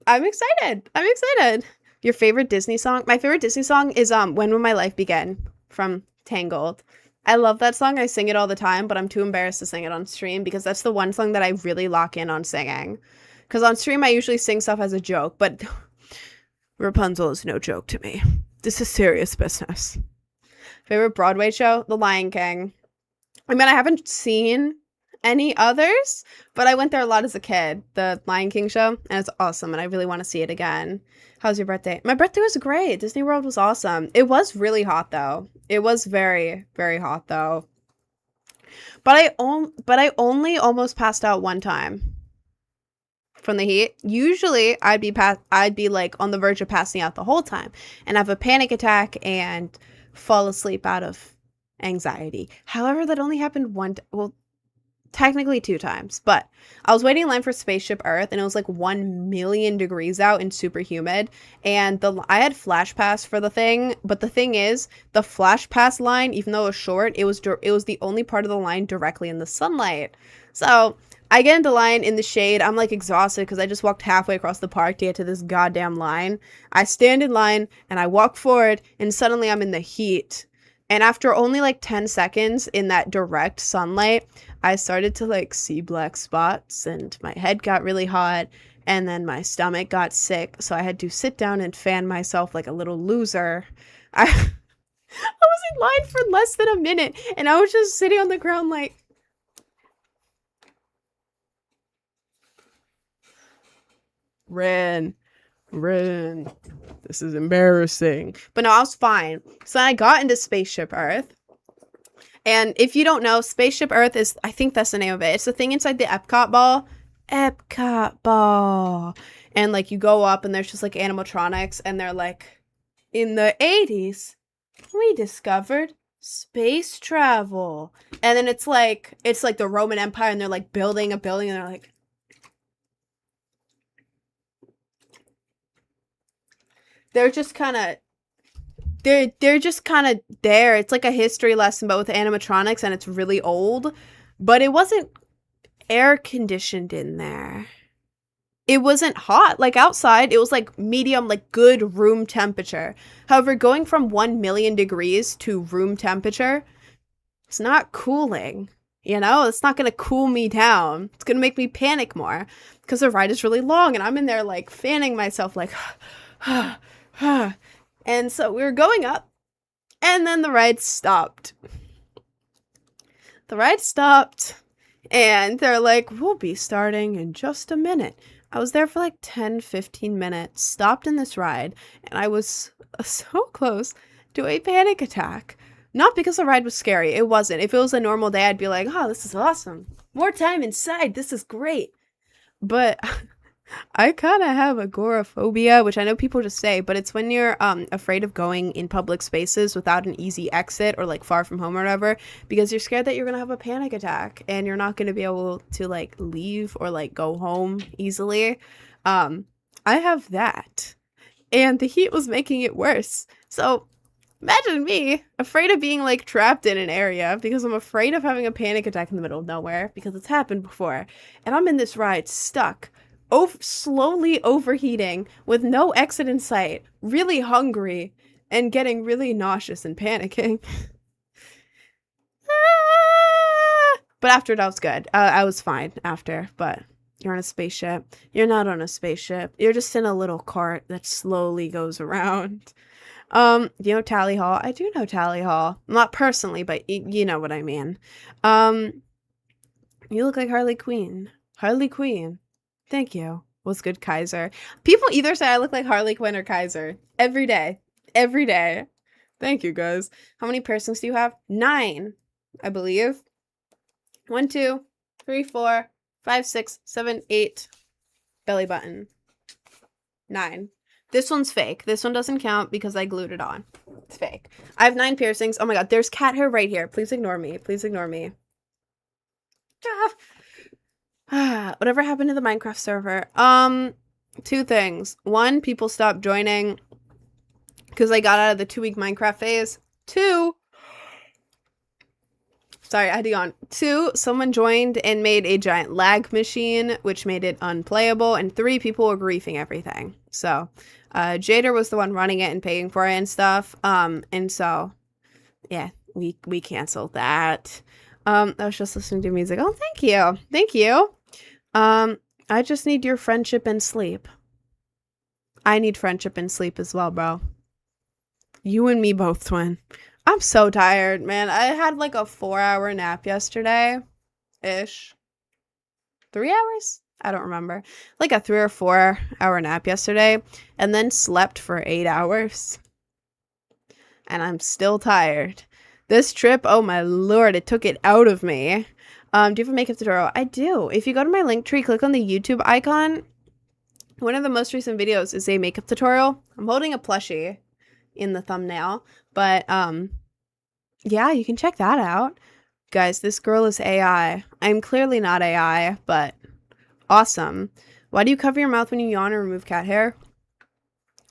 S1: I'm excited. I'm excited. Your favorite Disney song? My favorite Disney song is When Will My Life Begin from Tangled. I love that song. I sing it all the time, but I'm too embarrassed to sing it on stream because that's the one song that I really lock in on singing. Because on stream, I usually sing stuff as a joke, but Rapunzel is no joke to me. This is serious business. Favorite Broadway show? The Lion King. I mean, I haven't seen any others, but I went there a lot as a kid, the Lion King show, and it's awesome, and I really want to see it again. How's your birthday? My birthday was great. Disney World was awesome. It was really hot though. It was very, very hot though. But I only almost passed out one time from the heat. Usually I'd be like on the verge of passing out the whole time and have a panic attack and fall asleep out of anxiety. However, that only happened technically 2 times, but I was waiting in line for Spaceship Earth, and it was like 1 million degrees out and super humid, and I had Flash Pass for the thing, but the thing is, the Flash Pass line, even though it was short, it was the only part of the line directly in the sunlight. So I get into line in the shade. I'm like exhausted because I just walked halfway across the park to get to this goddamn line. I stand in line and I walk forward, and suddenly I'm in the heat. And after only like 10 seconds in that direct sunlight, I started to like see black spots, and my head got really hot, and then my stomach got sick. So I had to sit down and fan myself like a little loser. I was in line for less than a minute, and I was just sitting on the ground like, Rin, this is embarrassing. But no, I was fine. So I got into Spaceship Earth. And if you don't know, Spaceship Earth is, I think that's the name of it. It's the thing inside the Epcot ball. Epcot ball. And like you go up and there's just like animatronics, and they're like, in the 80s, we discovered space travel. And then it's like the Roman Empire, and they're like building a building, and they're like, they're just kind of there. It's like a history lesson, but with animatronics, and it's really old. But it wasn't air conditioned in there. It wasn't hot. Like outside, it was like medium, like good room temperature. However, going from 1 million degrees to room temperature, It's not cooling. You know, it's not going to cool me down. It's going to make me panic more because the ride is really long and I'm in there like fanning myself like, and so we were going up and then the ride stopped. The ride stopped and they're like, we'll be starting in just a minute. I was there for like 10-15 minutes, stopped in this ride, and I was so close to a panic attack. Not because the ride was scary. It wasn't. If it was a normal day, I'd be like, oh, this is awesome. More time inside. This is great. But I kind of have agoraphobia, which I know people just say, but it's when you're afraid of going in public spaces without an easy exit or like far from home or whatever, because you're scared that you're going to have a panic attack and you're not going to be able to like leave or like go home easily. I have that. And the heat was making it worse. So imagine me afraid of being like trapped in an area because I'm afraid of having a panic attack in the middle of nowhere because it's happened before. And I'm in this ride stuck, slowly overheating with no exit in sight, really hungry and getting really nauseous and panicking. But after that was good. I was fine after, but you're on a spaceship. You're not on a spaceship. You're just in a little cart that slowly goes around. Do you know Tally Hall? I do know Tally Hall. Not personally, but you know what I mean. You look like Harley Quinn. Harley Quinn. Thank you. What's good, Kaiser? People either say I look like Harley Quinn or Kaiser. Every day. Every day. Thank you, guys. How many piercings do you have? 9, I believe. 1, 2, 3, 4, 5, 6, 7, 8. Belly button. 9. This one's fake. This one doesn't count because I glued it on. It's fake. I have 9 piercings. Oh my god, there's cat hair right here. Please ignore me. Please ignore me. Whatever happened to the Minecraft server? 2 things. 1, people stopped joining because I got out of the 2-week Minecraft phase. 2, sorry, I had to yawn. 2, someone joined and made a giant lag machine, which made it unplayable. And 3, people were griefing everything. So, Jader was the one running it and paying for it and stuff. And so, yeah, we canceled that. I was just listening to music. Oh, thank you. Thank you. I just need your friendship and sleep. I need friendship and sleep as well, bro. You and me both, twin. I'm so tired, man. I had like a 4-hour nap yesterday-ish. 3 hours? I don't remember. Like a 3 or 4 hour nap yesterday, and then slept for 8 hours. And I'm still tired. This trip, oh my lord, it took it out of me. Do you have a makeup tutorial? I do. If you go to my link tree, click on the YouTube icon. One of the most recent videos is a makeup tutorial. I'm holding a plushie in the thumbnail, but yeah, you can check that out. Guys, this girl is AI. I'm clearly not AI, but awesome. Why do you cover your mouth when you yawn or remove cat hair?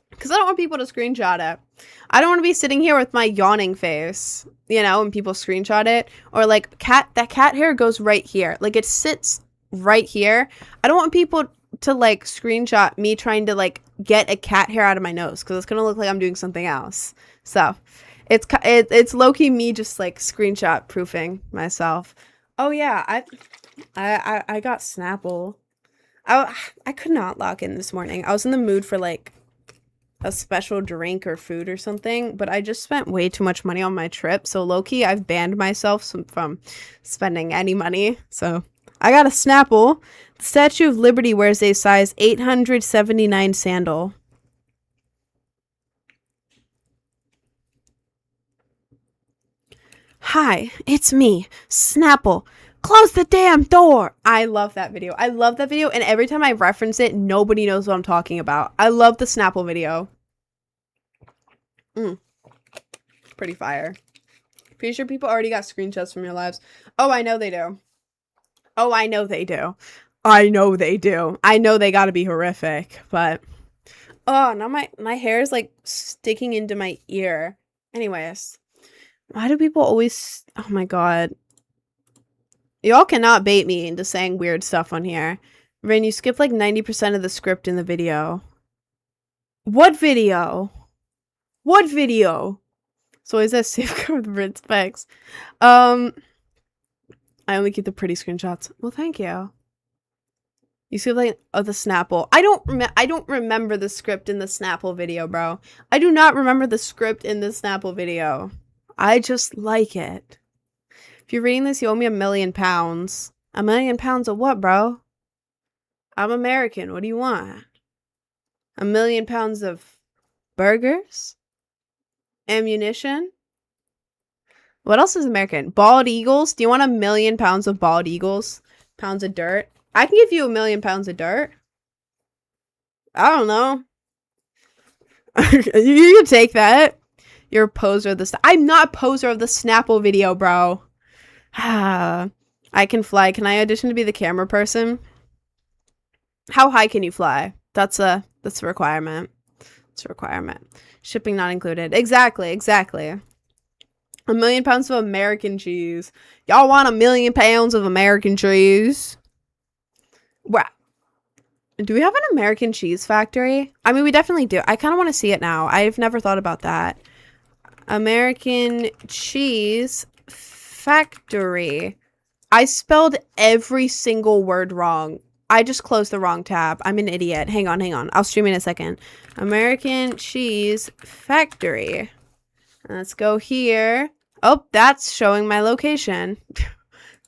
S1: Because I don't want people to screenshot it. I don't want to be sitting here with my yawning face, you know, and people screenshot it. Or like that cat hair goes right here. Like it sits right here. I don't want people to like screenshot me trying to like get a cat hair out of my nose because it's going to look like I'm doing something else. So it's low-key me just like screenshot proofing myself. Oh yeah, I got Snapple. I could not log in this morning. I was in the mood for like a special drink or food or something, but I just spent way too much money on my trip. So low-key, I've banned myself from spending any money. So I got a Snapple. The Statue of Liberty wears a size 879 sandal. Hi, it's me, Snapple. Close the damn door. I love that video. I love that video. And every time I reference it, nobody knows what I'm talking about. I love the Snapple video. Pretty fire. Pretty sure people already got screenshots from your lives. Oh, I know they do. Oh, I know they do. I know they do. I know they gotta be horrific, but oh, now my hair is like sticking into my ear. Anyways, why do people always, oh my god. Y'all cannot bait me into saying weird stuff on here. Rin, you skipped like 90% of the script in the video. What video? What video? So is that safeguard with Rin specs? I only keep the pretty screenshots. Well, thank you. You see, like, oh, the Snapple. I don't remember the script in the Snapple video, bro. I do not remember the script in the Snapple video. I just like it. If you're reading this, you owe me £1 million. £1 million of what, bro? I'm American. What do you want? £1 million of burgers? Ammunition? What else is American? Bald eagles? Do you want £1 million of bald eagles? Pounds of dirt? I can give you £1 million of dirt. I don't know. You can take that. You're a poser of the I'm not a poser of the Snapple video, bro. I can fly. Can I audition to be the camera person? How high can you fly? That's a requirement. It's a requirement. Shipping not included. Exactly. £1 million of American cheese. Y'all want £1 million of American cheese? Wow. Do we have an American cheese factory? I mean, we definitely do. I kind of want to see it now. I've never thought about that. American cheese factory. I spelled every single word wrong. I just closed the wrong tab. I'm an idiot. Hang on. I'll stream in a second. American cheese factory. Let's go here. Oh, that's showing my location.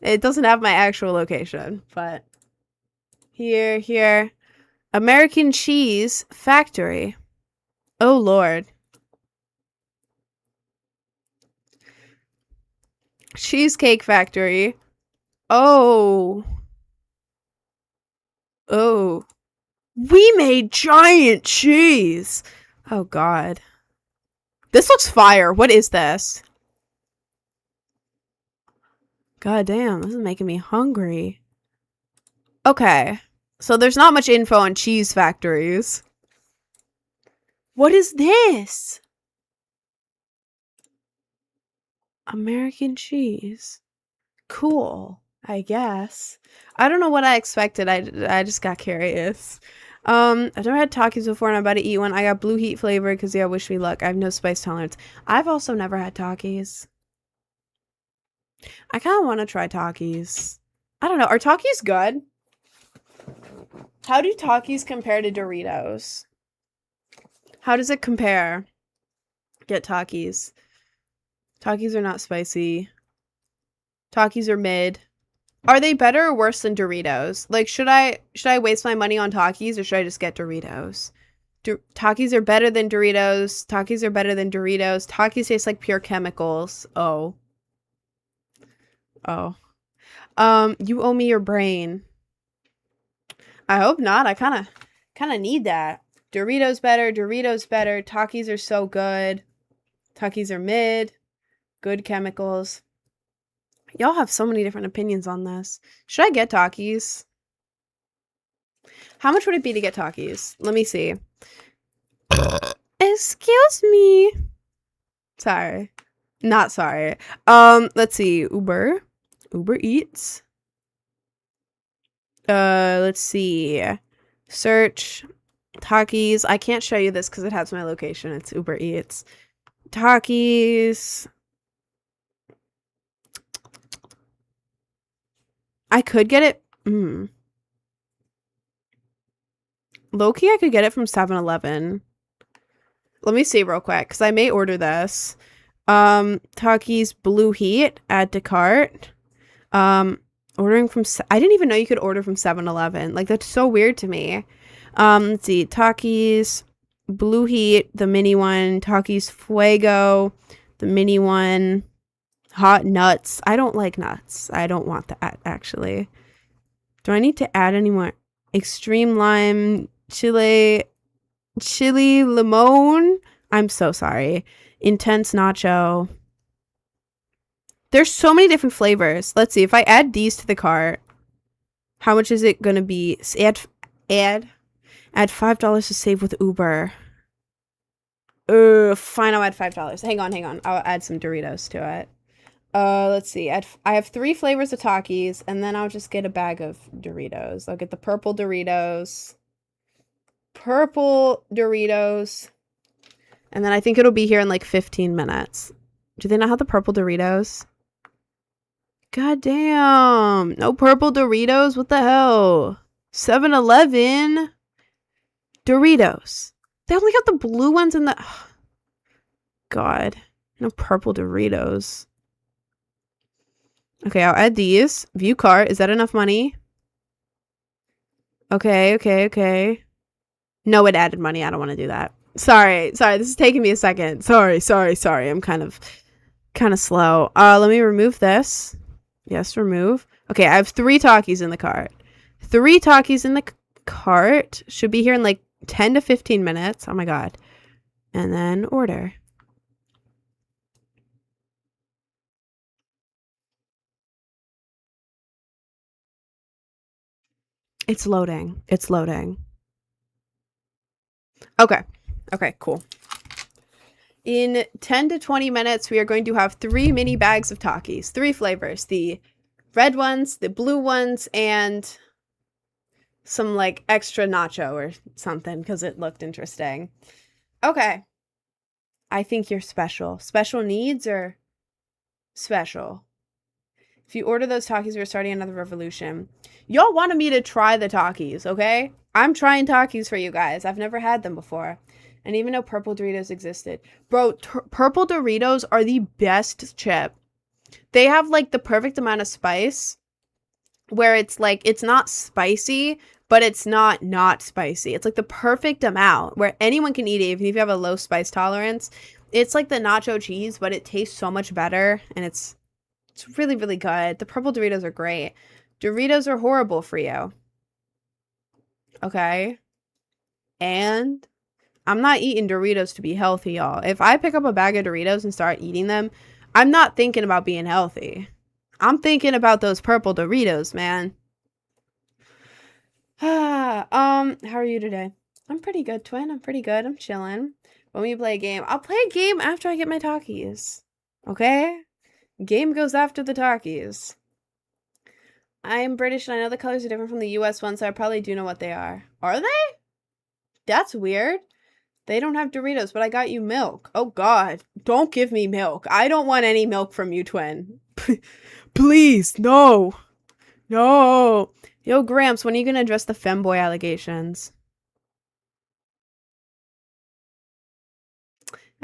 S1: It doesn't have my actual location, but here. American cheese factory. Oh, Lord. Cheesecake factory. Oh. We made giant cheese. Oh, God. This looks fire. What is this? God damn, this is making me hungry. Okay. So there's not much info on cheese factories. What is this? American cheese. Cool, I guess. I don't know what I expected. I just got curious. I've never had Takis before and I'm about to eat one. I got blue heat flavor because, yeah, wish me luck. I have no spice tolerance. I've also never had Takis. I kind of want to try Takis. I don't know. Are Takis good? How do Takis compare to Doritos? How does it compare? Get Takis. Takis are not spicy. Takis are mid. Are they better or worse than Doritos? Like, should I waste my money on Takis or should I just get Doritos? Takis are better than Doritos. Takis are better than Doritos. Takis taste like pure chemicals. Oh. You owe me your brain. I hope not. I kind of need that. Doritos better. Takis are so good. Takis are mid. Good chemicals. Y'all have so many different opinions on this. Should I get Takis? How much would it be to get Takis? Let me see. Excuse me. Sorry. Not sorry. Let's see. Uber Eats. Let's see. Search Takis. I can't show you this because it has my location. It's Uber Eats. Takis. I could get it. Low-key, I could get it from 7-Eleven. Let me see real quick, because I may order this. Takis Blue Heat, add to cart. Ordering from... I didn't even know you could order from 7-Eleven. Like, that's so weird to me. Let's see. Takis Blue Heat, the mini one. Takis Fuego, the mini one. Hot nuts. I don't like nuts. I don't want that, actually. Do I need to add any more? Extreme lime, chili limon. I'm so sorry. Intense nacho. There's so many different flavors. Let's see. If I add these to the cart, how much is it going to be? Add $5 to save with Uber. Fine. I'll add $5. Hang on. I'll add some Doritos to it. Let's see. I have 3 flavors of Takis, and then I'll just get a bag of Doritos. I'll get the purple Doritos. And then I think it'll be here in like 15 minutes. Do they not have the purple Doritos? God damn. No purple Doritos? What the hell? 7-Eleven Doritos. They only got the blue ones in the... God. No purple Doritos. Okay, I'll add these. View cart. Is that enough money? Okay. No, it added money. I don't want to do that. Sorry. This is taking me a second. Sorry. I'm kind of slow. Let me remove this. Yes, remove. Okay, I have 3 Takis in the cart. 3 Takis in the cart. Should be here in like 10 to 15 minutes. Oh my god. And then order. It's loading. Okay, cool. In 10 to 20 minutes, we are going to have 3 mini bags of Takis. 3 flavors. The red ones, the blue ones, and some like extra nacho or something because it looked interesting. Okay. I think you're special. Special needs or special? If you order those Takis, we're starting another revolution. Y'all wanted me to try the Takis, okay? I'm trying Takis for you guys. I've never had them before. And even though purple Doritos existed. Bro, purple Doritos are the best chip. They have like the perfect amount of spice where it's like, it's not spicy, but it's not spicy. It's like the perfect amount where anyone can eat it, even if you have a low spice tolerance. It's like the nacho cheese, but it tastes so much better, and it's really, really good. The purple Doritos are great. Doritos are horrible for you. Okay. And I'm not eating Doritos to be healthy, y'all. If I pick up a bag of Doritos and start eating them, I'm not thinking about being healthy. I'm thinking about those purple Doritos, man. How are you today? I'm pretty good, twin. I'm pretty good. I'm chilling. When we play a game, I'll play a game after I get my Takis. Okay? Game goes after the Takis. I'm British and I know the colors are different from the US ones, so I probably do know what they are. Are they? That's weird. They don't have Doritos, but I got you milk. Oh god. Don't give me milk. I don't want any milk from you, twin. Please, no. No. Yo, Gramps, when are you gonna address the femboy allegations?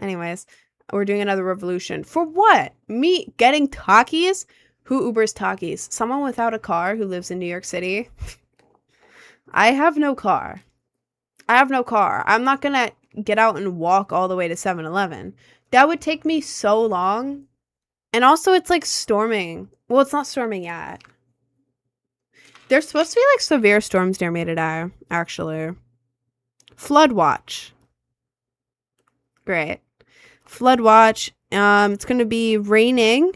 S1: Anyways, we're doing another revolution. For what? Me getting Takis? Who Ubers Takis? Someone without a car who lives in New York City? I have no car. I'm not gonna get out and walk all the way to 7-Eleven. That would take me so long. And also, it's like storming. Well, it's not storming yet. There's supposed to be like severe storms near me today, actually. Flood watch. Great. Flood watch. It's gonna be raining.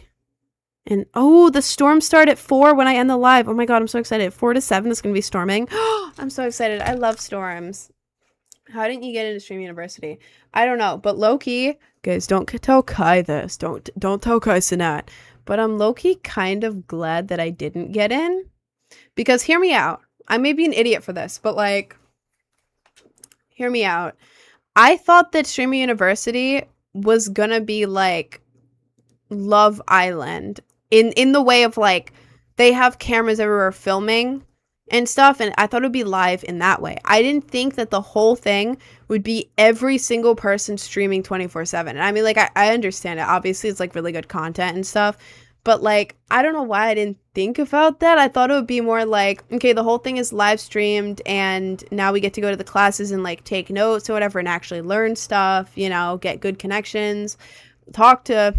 S1: And oh, the storm start at 4 when I end the live. Oh my god, I'm so excited. 4 to 7 is gonna be storming. I'm so excited. I love storms. How didn't you get into Stream University? I don't know, but low-key, guys, don't tell Kai this. Don't tell Kai Sinat. But I'm low-key kind of glad that I didn't get in. Because hear me out. I may be an idiot for this, but like, hear me out. I thought that Stream University was gonna be like Love Island in the way of like they have cameras everywhere filming and stuff, and I thought it would be live in that way. I didn't think that the whole thing would be every single person streaming 24/7. And I mean, like, I understand it. Obviously, it's like really good content and stuff, but like, I don't know why I didn't think about that. I thought it would be more like, okay, the whole thing is live streamed, and now we get to go to the classes and like take notes or whatever and actually learn stuff, you know, get good connections, talk to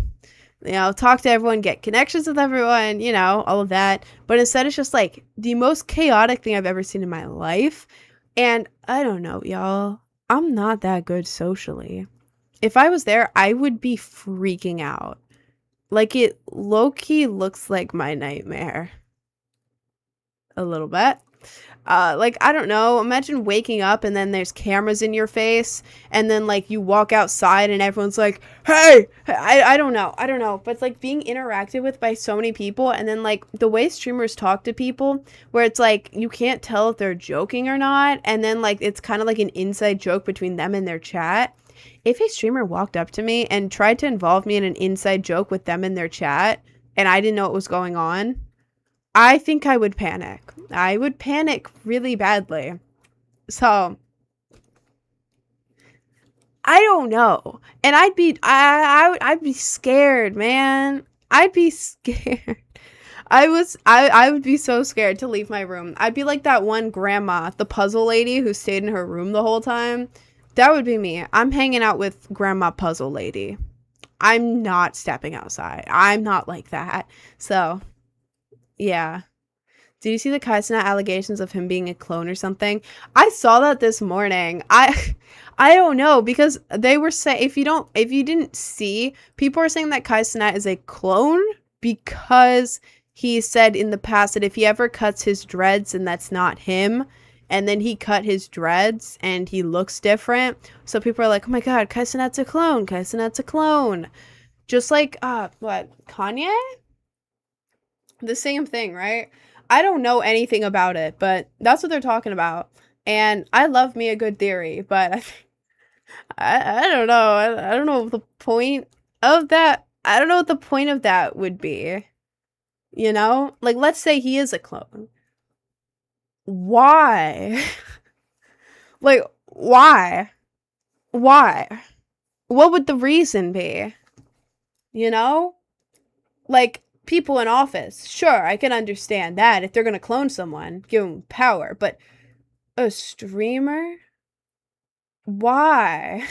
S1: everyone, get connections with everyone, you know, all of that. But instead, it's just like the most chaotic thing I've ever seen in my life. And I don't know, y'all. I'm not that good socially. If I was there, I would be freaking out. Like, it low-key looks like my nightmare. A little bit. Like, I don't know, imagine waking up and then there's cameras in your face, and then like you walk outside and everyone's like, hey, I don't know, but it's like being interacted with by so many people, and then like the way streamers talk to people, where it's like you can't tell if they're joking or not, and then like it's kind of like an inside joke between them and their chat. If a streamer walked up to me and tried to involve me in an inside joke with them in their chat, and I didn't know what was going on, I think I would panic. I would panic really badly. So, I don't know. And I'd be scared, man. I'd be scared. I would be so scared to leave my room. I'd be like that one grandma, the puzzle lady who stayed in her room the whole time. That would be me. I'm hanging out with grandma puzzle lady. I'm not stepping outside. I'm not like that. So, yeah. Did you see the Kaisana allegations of him being a clone or something? I saw that this morning. I don't know, because they were saying, if you didn't see, people are saying that Kaisana is a clone because he said in the past that if he ever cuts his dreads and that's not him, and then he cut his dreads and he looks different. So people are like, oh my god, Kaisanat's a clone. Kaisanat's a clone. Just like, what, Kanye? The same thing, right? I don't know anything about it, but that's what they're talking about. And I love me a good theory, but I don't know. I don't know what the point of that. I don't know what the point of that would be. You know? Like, let's say he is a clone. Why? Like, why? Why? What would the reason be? You know? Like, people in office. Sure, I can understand that. If they're gonna clone someone, give them power. But a streamer? Why?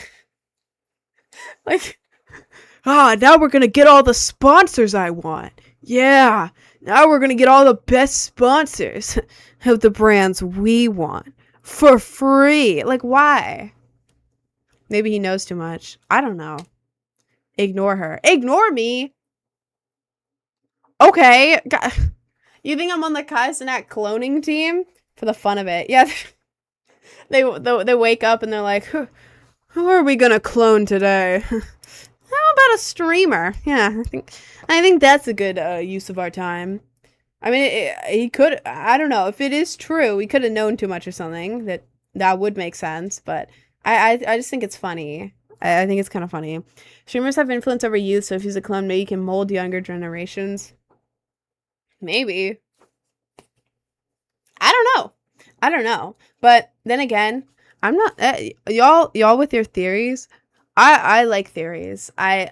S1: Like, now we're gonna get all the sponsors I want. Yeah, now we're gonna get all the best sponsors of the brands we want for free. Like, why? Maybe he knows too much. I don't know. Ignore her. Ignore me? Okay. You think I'm on the Kaizenat cloning team? For the fun of it. Yeah. They wake up and they're like, who are we gonna clone today? How about a streamer? Yeah, I think that's a good use of our time. I mean, he could, I don't know, if it is true, he could have known too much or something. That would make sense, but I just think it's funny. I think it's kind of funny. Streamers have influence over youth, so if he's a clone, maybe he can mold younger generations. Maybe. I don't know. But then again, I'm not y'all with your theories. I like theories. I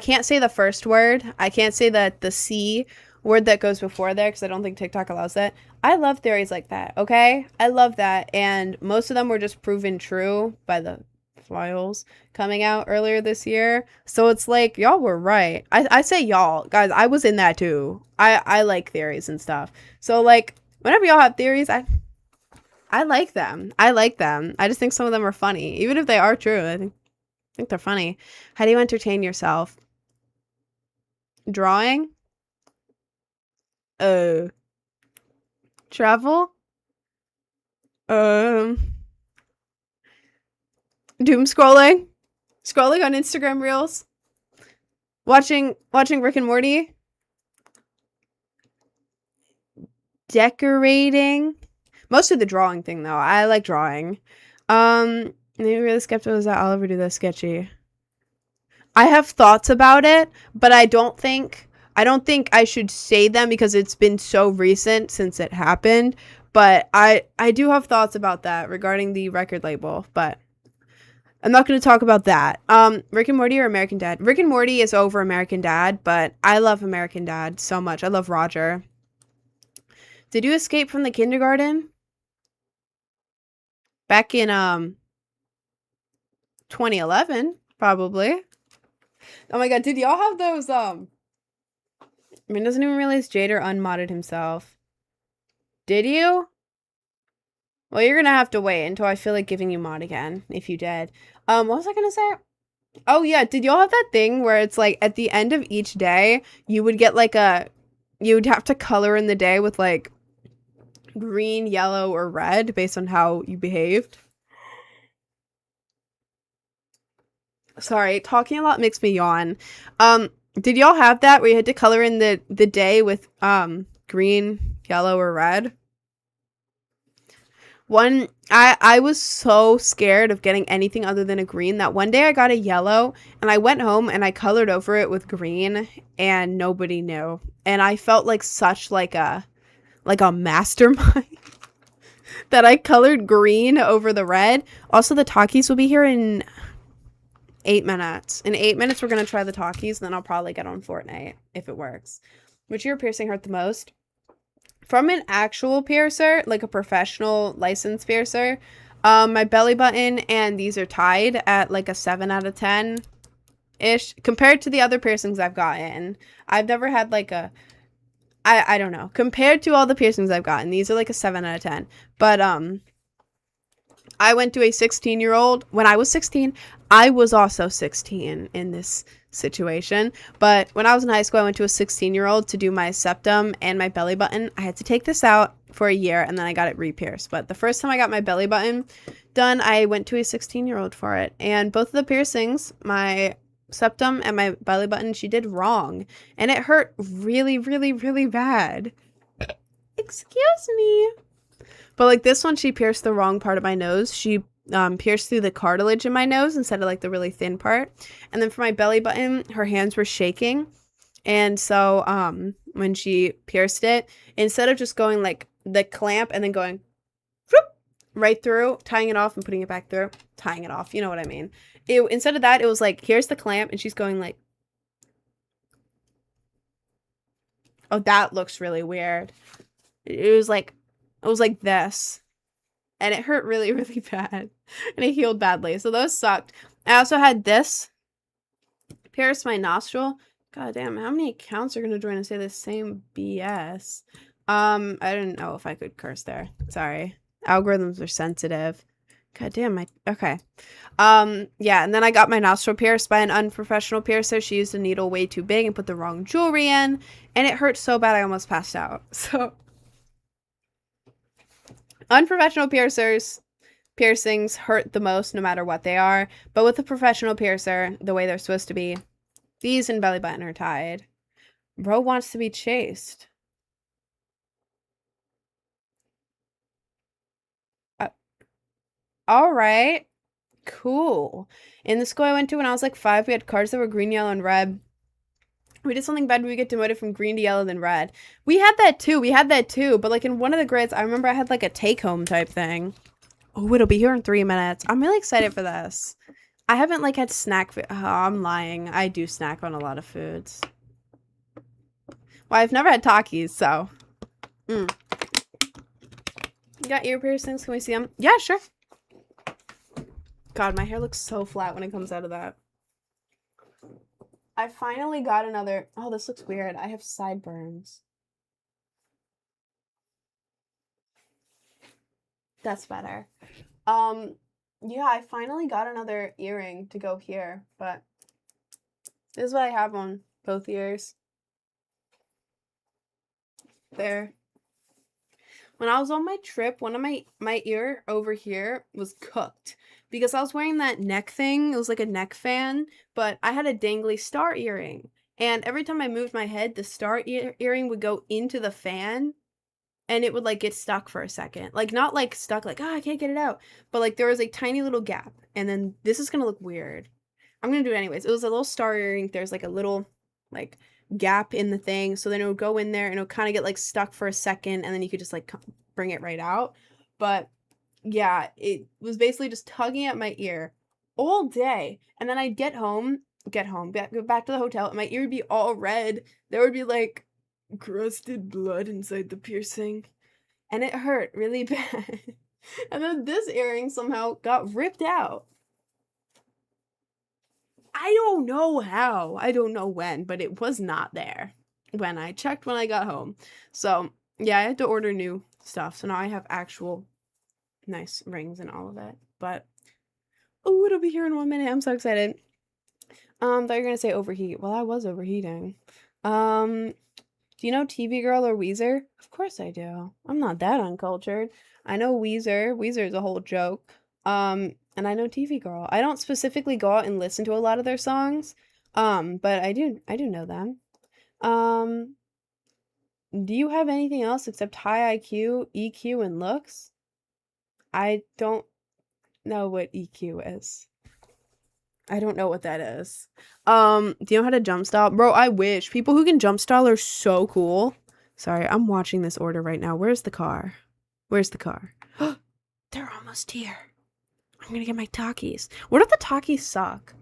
S1: can't say the first word. I can't say the C word that goes before there because I don't think TikTok allows that. I love theories like that, okay? I love that, and most of them were just proven true by the files coming out earlier this year. So it's like, y'all were right. I say y'all. Guys, I was in that too. I like theories and stuff. So like, whenever y'all have theories, I like them. I like them. I just think some of them are funny. Even if they are true, I think they're funny. How do you entertain yourself? Drawing? Travel? Doom scrolling? Scrolling on Instagram Reels? Watching Rick and Morty? Decorating? Mostly the drawing thing, though. I like drawing. Maybe really skeptical is that I'll ever do that sketchy. I have thoughts about it, but I don't think I should say them because it's been so recent since it happened. But I do have thoughts about that regarding the record label, but I'm not going to talk about that. Rick and Morty or American Dad? Rick and Morty is over American Dad, but I love American Dad so much. I love Roger. Did you escape from the kindergarten? Back in 2011, probably. Oh my god, did y'all have those I mean, doesn't even realize Jader unmodded himself. Did you? Well, you're gonna have to wait until I feel like giving you mod again, if you did. What was I gonna say? Oh yeah, did y'all have that thing where it's like at the end of each day, you would get like you would have to color in the day with like green, yellow, or red based on how you behaved. Sorry, talking a lot makes me yawn. Did y'all have that where you had to color in the day with green, yellow, or red? I was so scared of getting anything other than a green that one day I got a yellow and I went home and I colored over it with green and nobody knew. And I felt like such like a mastermind that I colored green over the red. Also, the Takis will be here in 8 minutes. In 8 minutes, we're going to try the Takis, and then I'll probably get on Fortnite if it works. Which ear piercing hurt the most? From an actual piercer, like a professional licensed piercer, my belly button and these are tied at like a 7 out of 10 ish compared to the other piercings I've gotten. I've never had like a I don't know. Compared to all the piercings I've gotten, these are like a 7 out of 10. But I went to a 16-year-old. When I was 16, I was also 16 in this situation. But when I was in high school, I went to a 16-year-old to do my septum and my belly button. I had to take this out for a year, and then I got it re-pierced. But the first time I got my belly button done, I went to a 16-year-old for it. And both of the piercings, my septum and my belly button, she did wrong. And it hurt really, really, really bad. Excuse me. But like this one, she pierced the wrong part of my nose. She pierced through the cartilage in my nose instead of like the really thin part. And then for my belly button, her hands were shaking. And so when she pierced it, instead of just going like the clamp and then going whoop, right through, tying it off and putting it back through, tying it off, you know what I mean. Instead of that, it was like, here's the clamp, and she's going like, oh, that looks really weird. It was like this. And it hurt really, really bad. And it healed badly. So those sucked. I also had this pierce my nostril. God damn, how many accounts are gonna join and say the same BS? I didn't know if I could curse there. Sorry. Algorithms are sensitive. God damn, okay. Yeah, and then I got my nostril pierced by an unprofessional piercer. She used a needle way too big and put the wrong jewelry in. And it hurt so bad I almost passed out. So unprofessional piercings hurt the most no matter what they are. But with a professional piercer, the way they're supposed to be, these and belly button are tied. Bro wants to be chased. All right. Cool. In the school I went to when I was like 5, we had cards that were green, yellow, and red. We did something bad, we get demoted from green to yellow then red. We had that too. But like in one of the grades, I remember I had like a take-home type thing. Oh, it'll be here in 3 minutes. I'm really excited for this. I haven't like had snack food. Oh, I'm lying. I do snack on a lot of foods. Well, I've never had Takis, so. You got ear piercings? Can we see them? Yeah, sure. God, my hair looks so flat when it comes out of that. I finally got another. Oh, this looks weird. I have sideburns. That's better. Yeah, I finally got another earring to go here, but this is what I have on both ears. There. When I was on my trip, one of my ear over here was cooked because I was wearing that neck thing. It was like a neck fan, but I had a dangly star earring. And every time I moved my head, the star earring would go into the fan and it would like get stuck for a second. Like not like stuck like, I can't get it out. But like there was a tiny little gap. And then this is going to look weird. I'm going to do it anyways. It was a little star earring. There's like a little like gap in the thing, so then it would go in there and it would kind of get like stuck for a second and then you could just like bring it right out. But yeah, it was basically just tugging at my ear all day, and then I'd get home, go back to the hotel, and my ear would be all red. There would be like crusted blood inside the piercing, and it hurt really bad. And then this earring somehow got ripped out. I don't know how. I don't know when, but it was not there when I checked when I got home. So, yeah, I had to order new stuff. So now I have actual nice rings and all of it. But, oh, it'll be here in 1 minute. I'm so excited. Thought you were going to say overheat. Well, I was overheating. Do you know TV Girl or Weezer? Of course I do. I'm not that uncultured. I know Weezer. Weezer is a whole joke. And I know TV Girl. I don't specifically go out and listen to a lot of their songs. But I do know them. Um, do you have anything else except high IQ, EQ, and looks? I don't know what EQ is. I don't know what that is. Do you know how to jump style? Bro, I wish. People who can jump style are so cool. Sorry, I'm watching this order right now. Where's the car? Where's the car? They're almost here. I'm gonna get my Takis. What if the Takis suck?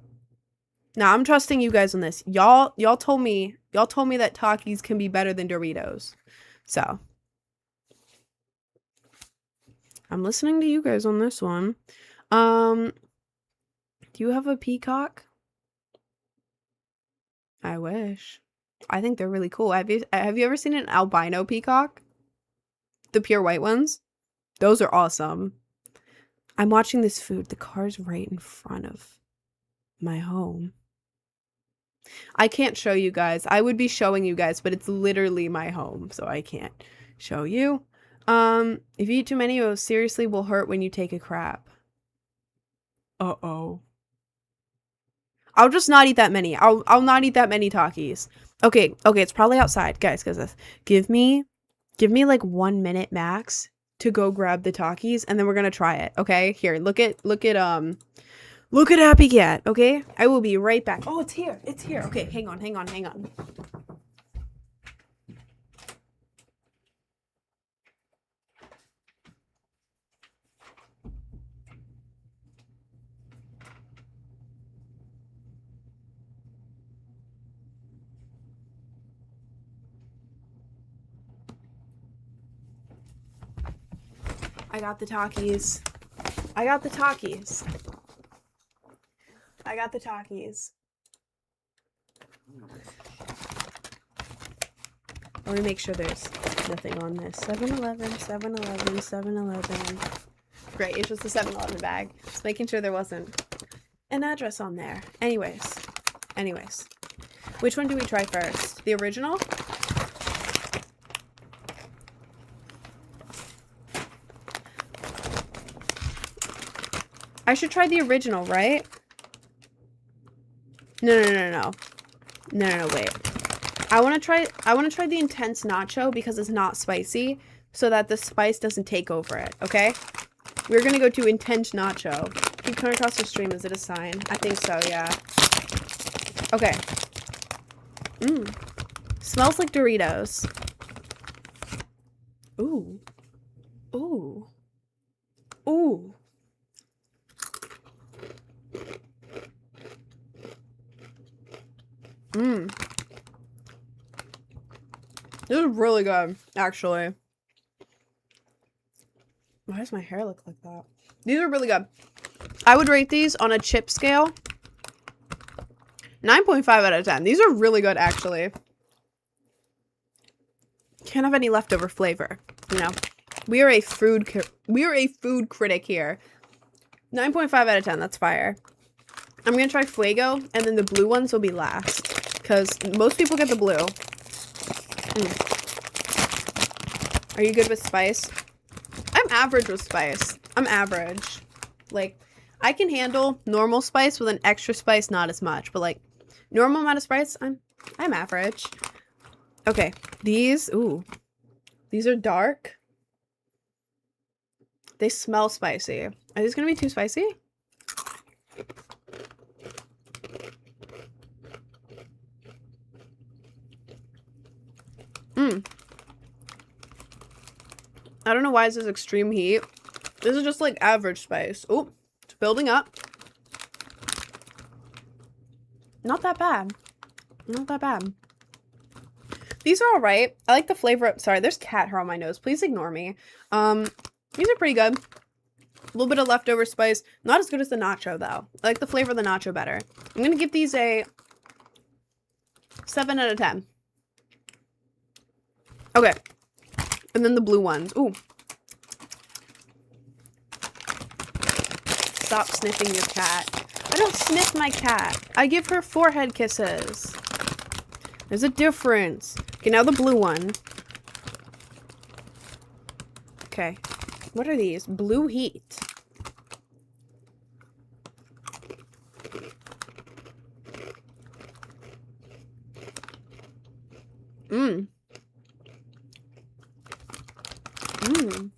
S1: Now, I'm trusting you guys on this. Y'all told me that Takis can be better than Doritos. So, I'm listening to you guys on this one. Do you have a peacock? I wish. I think they're really cool. Have you ever seen an albino peacock? The pure white ones? Those are awesome. I'm watching this food. The car's right in front of my home. I can't show you guys. I would be showing you guys, but it's literally my home, so I can't show you. If you eat too many, it seriously will hurt when you take a crap. Uh-oh. I'll just not eat that many. I'll not eat that many Takis. Okay, it's probably outside. Guys, give me like 1 minute max to go grab the Takis, and then we're gonna try it. Okay? Here, look at Happy Cat, okay? I will be right back. Oh, it's here. It's here. Okay, hang on. I got the Takis. Let me make sure there's nothing on this. 7-Eleven. Great, it's just a 7-Eleven bag. Just making sure there wasn't an address on there. Anyways. Which one do we try first? The original? I should try the original, right? No, wait. I want to try the intense nacho because it's not spicy, so that the spice doesn't take over it, okay? We're gonna go to intense nacho. Keep coming across the stream, is it a sign? I think so, yeah. Okay. Smells like Doritos. Ooh. This is really good, actually. Why does my hair look like that? These are really good. I would rate these on a chip scale 9.5 out of 10. These are really good, actually. Can't have any leftover flavor, you know. We are a food critic here. 9.5 out of 10. That's fire. I'm gonna try Fuego, and then the blue ones will be last, because most people get the blue. Are you good with spice? I'm average with spice. I'm average. Like, I can handle normal spice with an extra spice, not as much, but like normal amount of spice, I'm average. Okay, these are dark. They smell spicy. Are these gonna be too spicy? I don't know why this is extreme heat. This is just like average spice. Oh, it's building up. Not that bad. These are all right. I like the flavor. Sorry, there's cat hair on my nose. Please ignore me. These are pretty good. A little bit of leftover spice. Not as good as the nacho, though. I like the flavor of the nacho better. I'm going to give these a 7 out of 10. Okay. And then the blue ones. Ooh. Stop sniffing your cat. I don't sniff my cat. I give her forehead kisses. There's a difference. Okay, now the blue one. Okay. What are these? Blue Heat. Mmm. Mmm.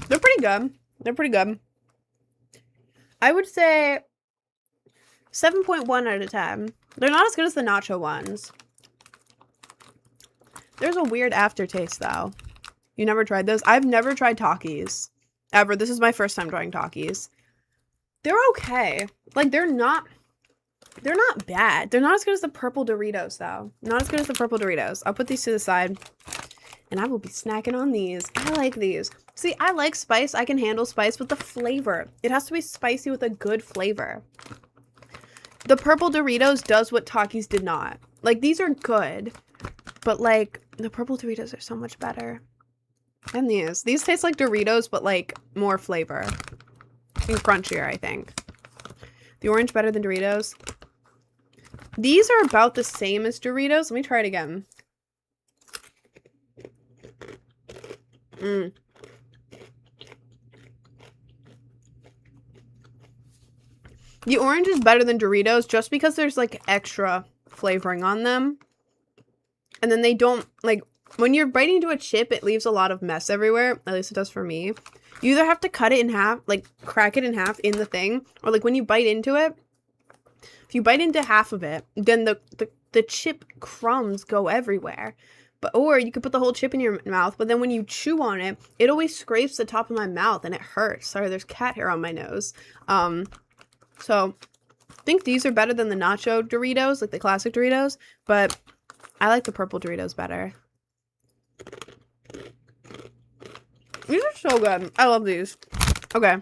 S1: They're pretty good. They're pretty good. I would say 7.1 out of 10. They're not as good as the nacho ones. There's a weird aftertaste, though. You never tried those? I've never tried Takis. Ever. This is my first time trying Takis. They're okay. Like, they're not bad. They're not as good as the purple Doritos, though. Not as good as the purple Doritos. I'll put these to the side. And I will be snacking on these. I like these. See, I like spice. I can handle spice, but the flavor. It has to be spicy with a good flavor. The purple Doritos does what Takis did not. Like, these are good. But, like, the purple Doritos are so much better. And these. These taste like Doritos, but, like, more flavor. And crunchier, I think. The orange better than Doritos. These are about the same as Doritos. Let me try it again. Mmm. The orange is better than Doritos just because there's, like, extra flavoring on them. And then they don't, like, when you're biting into a chip, it leaves a lot of mess everywhere. At least it does for me. You either have to cut it in half, like, crack it in half in the thing. Or, like, when you bite into it, if you bite into half of it, then the chip crumbs go everywhere. Or you could put the whole chip in your mouth, but then when you chew on it, it always scrapes the top of my mouth and it hurts. Sorry, there's cat hair on my nose. So I think these are better than the nacho Doritos, like the classic Doritos, but I like the purple Doritos better. These are so good. I love these. Okay.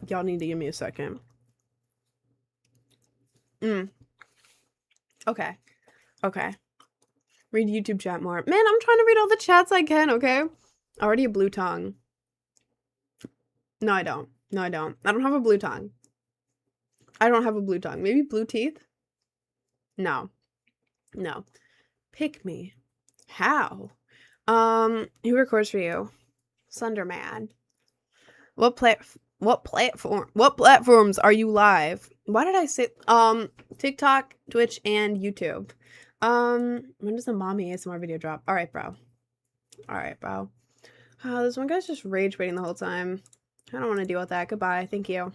S1: Y'all need to give me a second. Okay. Okay. Read YouTube chat more. Man, I'm trying to read all the chats I can, okay? Already a blue tongue. No, I don't. No, I don't. I don't have a blue tongue. I don't have a blue tongue. Maybe blue teeth? No. No. Pick me. How? Who records for you? Slenderman. What platforms are you live? Why did I say TikTok, Twitch, and YouTube? When does the mommy ASMR video drop? Alright, bro. Alright, bro. This one guy's just rage baiting the whole time. I don't want to deal with that. Goodbye. Thank you.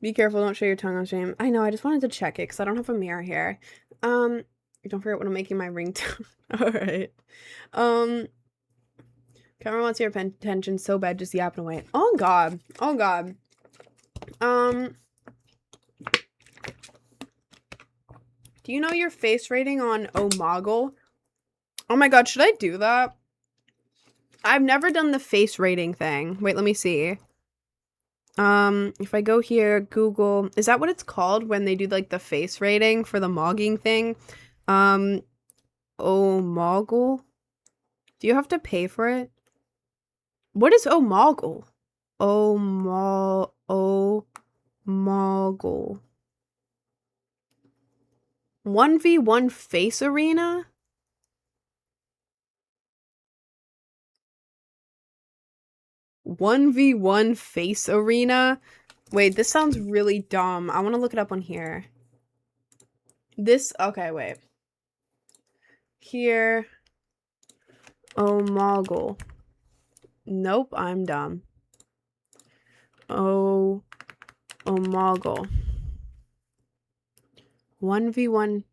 S1: Be careful. Don't show your tongue on stream. I know. I just wanted to check it because I don't have a mirror here. Don't forget when I'm making my ringtone. Alright. Cameron wants your attention so bad, just yapping away. Oh god. Oh god. Do you know your face rating on Omegle? Oh my god, should I do that? I've never done the face rating thing. Wait, let me see. If I go here, Google, is that what it's called when they do like the face rating for the mogging thing? Omegle? Do you have to pay for it? What is Omegle? Omegle. 1v1 face arena? "1v1 face arena"? Wait, this sounds really dumb. I want to look it up on here. Okay, wait. Here. Omegle. Nope, I'm dumb. Omegle. 1v1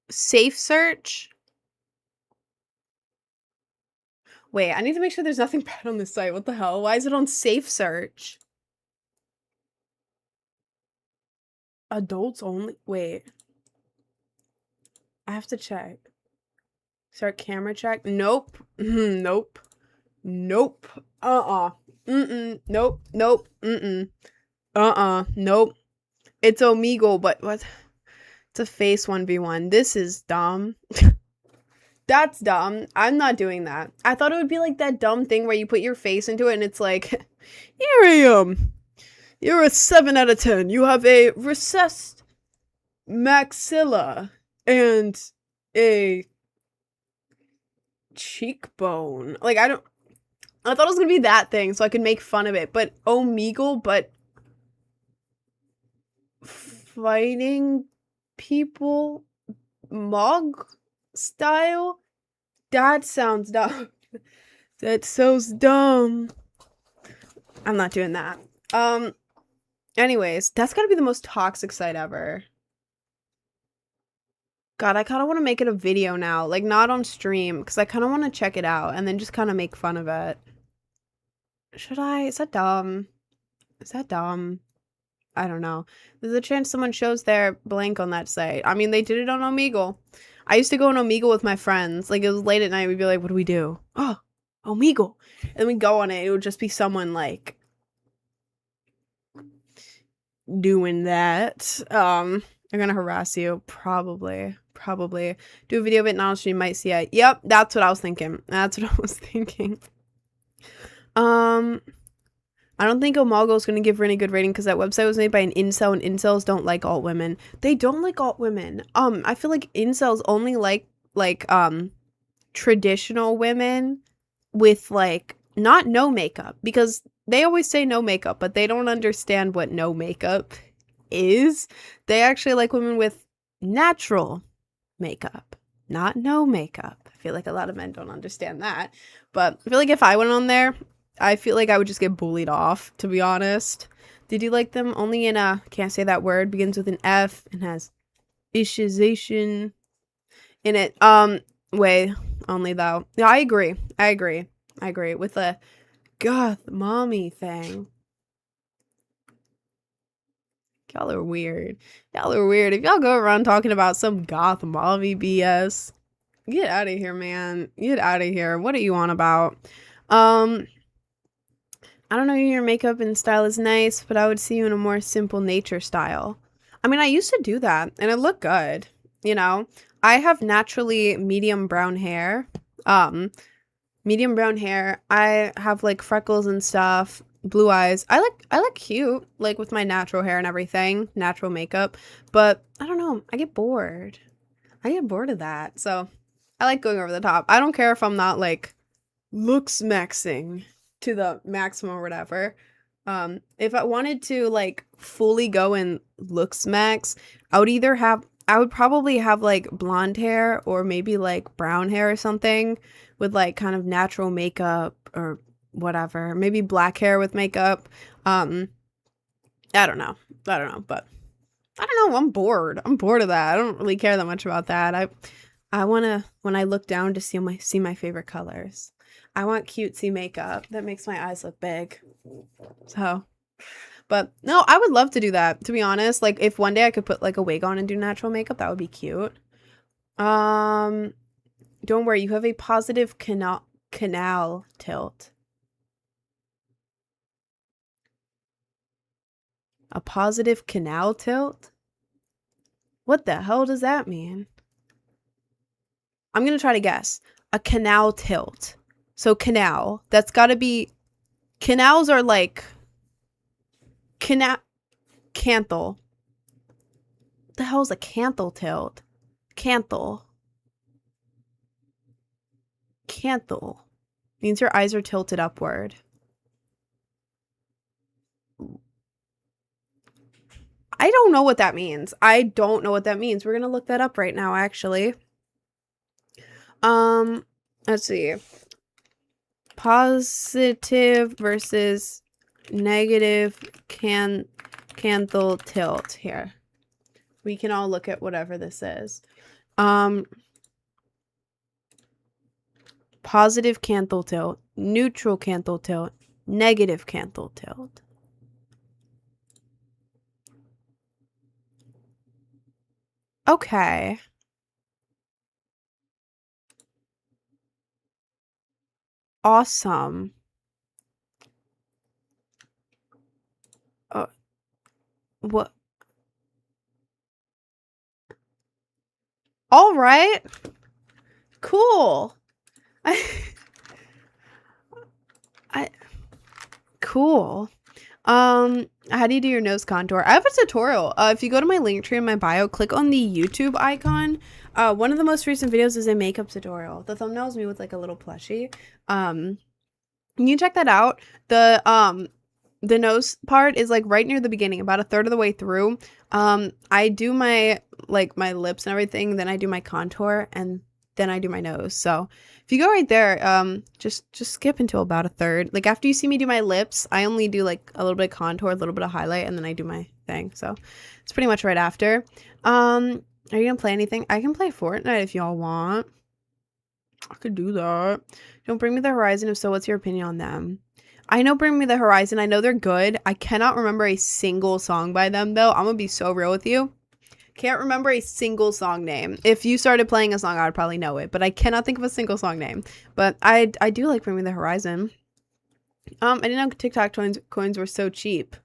S1: safe search? Wait, I need to make sure there's nothing bad on this site. What the hell? Why is it on safe search? Adults only? Wait. I have to check. Start camera check? Nope. Nope. Nope. Nope. Nope. Nope. Nope. It's Omegle, but what? It's a face 1v1. This is dumb. That's dumb. I'm not doing that. I thought it would be like that dumb thing where you put your face into it and it's like, here I am. You're a 7 out of 10. You have a recessed maxilla and a cheekbone. Like, I thought it was gonna be that thing so I could make fun of it. But Omegle, but fighting people Mog style? That sounds dumb. That's so dumb. I'm not doing that. Anyways, that's gotta be the most toxic site ever. God, I kind of want to make it a video now. Like, not on stream, because I kind of want to check it out and then just kind of make fun of it. Should I? Is that dumb? Is that dumb? I don't know. There's a chance someone shows their blank on that site. I mean, they did it on Omegle. I used to go on Omegle with my friends. Like, it was late at night. We'd be like, what do we do? Oh, Omegle. And we'd go on it. It would just be someone, like, doing that. They're gonna harass you. Probably. Do a video of it, not on stream, might see it. Yep, that's what I was thinking. I don't think Omegle is going to give Rin a good rating because that website was made by an incel, and incels don't like alt women. They don't like alt women. I feel like incels only like traditional women with, like, not no makeup, because they always say no makeup, but they don't understand what no makeup is. They actually like women with natural makeup, not no makeup. I feel like a lot of men don't understand that, but I feel like if I went on there, I feel like I would just get bullied off, to be honest. Did you like them? Only in a, can't say that word, begins with an F and has ishization in it. Way only though. Yeah, I agree with the goth mommy thing. Y'all are weird. If y'all go around talking about some goth mommy BS, get out of here, man. Get out of here. What are you on about? I don't know, your makeup and style is nice, but I would see you in a more simple nature style. I mean, I used to do that, and it looked good, you know? I have naturally medium brown hair. I have, like, freckles and stuff, blue eyes. I look cute, like, with my natural hair and everything, natural makeup, but I don't know, I get bored. Of that, so I like going over the top. I don't care if I'm not, like, looks maxing to the maximum or whatever. If I wanted to, like, fully go in looks max, I would probably have, like, blonde hair or maybe, like, brown hair or something with, like, kind of natural makeup or whatever. Maybe black hair with makeup. I don't know, but I don't know, I'm bored of that. I don't really care that much about that. I want to, when I look down, to see my favorite colors. I want cutesy makeup that makes my eyes look big. So, but no, I would love to do that, to be honest. Like, if one day I could put, like, a wig on and do natural makeup, that would be cute. Don't worry, you have a positive canal tilt. A positive canal tilt? What the hell does that mean? I'm gonna try to guess. A canal tilt. So canal, that's gotta be, canals are like, canthal. What the hell is a canthal tilt? Canthal means your eyes are tilted upward. I don't know what that means. We're gonna look that up right now, actually. Let's see. Positive versus negative canthal tilt here. We can all look at whatever this is. Positive canthal tilt, neutral canthal tilt, negative canthal tilt. Okay. Awesome. What? All right. Cool. I cool. How do you do your nose contour? I have a tutorial. If you go to my link tree in my bio, click on the YouTube icon. One of the most recent videos is a makeup tutorial. The thumbnail is me with like a little plushie. You can check that out. The nose part is like right near the beginning, about a third of the way through. I do my lips and everything, then I do my contour, and then I do my nose. So if you go right there, just skip until about a third. Like after you see me do my lips, I only do like a little bit of contour, a little bit of highlight, and then I do my thing. So it's pretty much right after. Are you gonna play anything? I can play Fortnite if y'all want. I could do that. Don't Bring Me the Horizon. If so, what's your opinion on them? I know Bring Me the Horizon. I know they're good. I cannot remember a single song by them, though. I'm going to be so real with you. Can't remember a single song name. If you started playing a song, I would probably know it. But I cannot think of a single song name. But I do like Bring Me the Horizon. I didn't know TikTok coins were so cheap.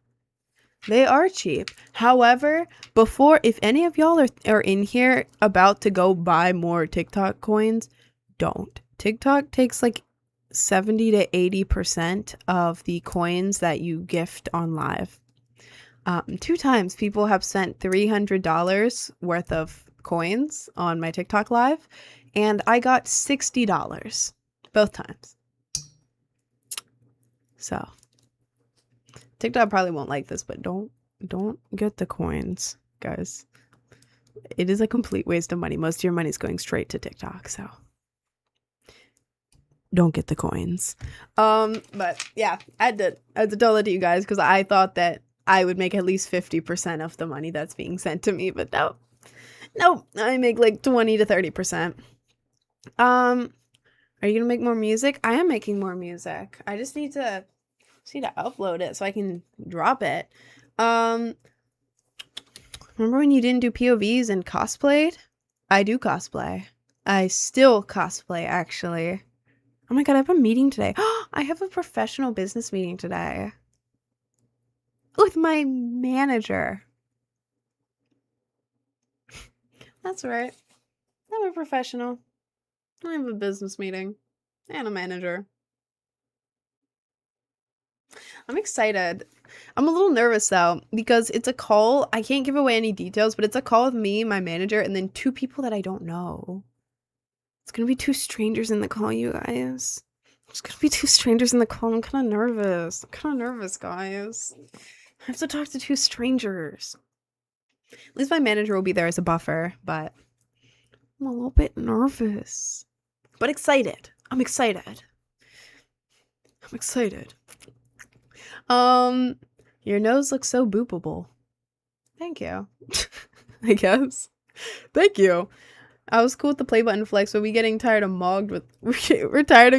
S1: They are cheap. However, if any of y'all are in here about to go buy more TikTok coins, don't. TikTok takes like 70 to 80% of the coins that you gift on live. 2 times people have sent $300 worth of coins on my TikTok live, and I got $60 both times. So TikTok probably won't like this, but don't get the coins, guys. It is a complete waste of money. Most of your money's going straight to TikTok, so don't get the coins. But yeah, I had to tell that to you guys because I thought that I would make at least 50% of the money that's being sent to me, but no, I make like 20 to 30%. Are you gonna make more music? I am making more music. I just need to upload it so I can drop it. Remember when you didn't do POVs and cosplayed? I do cosplay. I still cosplay, actually. Oh my god, I have a meeting today. I have a professional business meeting today. With my manager. That's right. I'm a professional. I have a business meeting. And a manager. I'm excited. I'm a little nervous though, because it's a call. I can't give away any details, but it's a call with me, my manager, and then 2 people that I don't know. It's gonna be 2 strangers in the call, you guys. It's gonna be 2 strangers in the call. I'm kind of nervous. Guys. I have to talk to 2 strangers. At least my manager will be there as a buffer, but I'm a little bit nervous. But excited. I'm excited. Your nose looks so boopable. Thank you. I guess. Thank you. I was cool with the play button flex, but we're tired of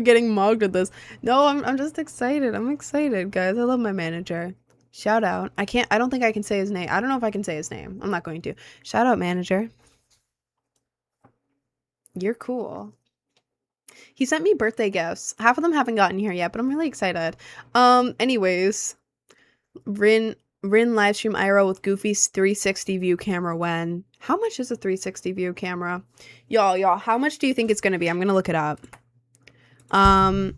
S1: getting mogged with this. No, I'm just excited. I'm excited, guys. I love my manager. Shout out. I don't think I can say his name. I don't know if I can say his name. I'm not going to. Shout out, manager. You're cool. He sent me birthday gifts. Half of them haven't gotten here yet, but I'm really excited. Anyways, Rin livestream IRL with Goofy's 360 view camera when? How much is a 360 view camera? Y'all, how much do you think it's gonna be? I'm gonna look it up. Oh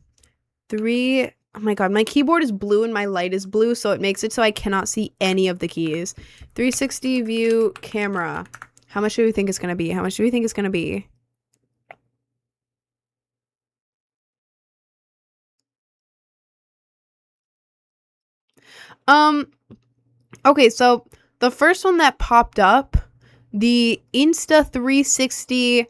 S1: my god, my keyboard is blue and my light is blue, so it makes it so I cannot see any of the keys. 360 view camera. How much do we think it's gonna be? Okay, so the first one that popped up, the Insta360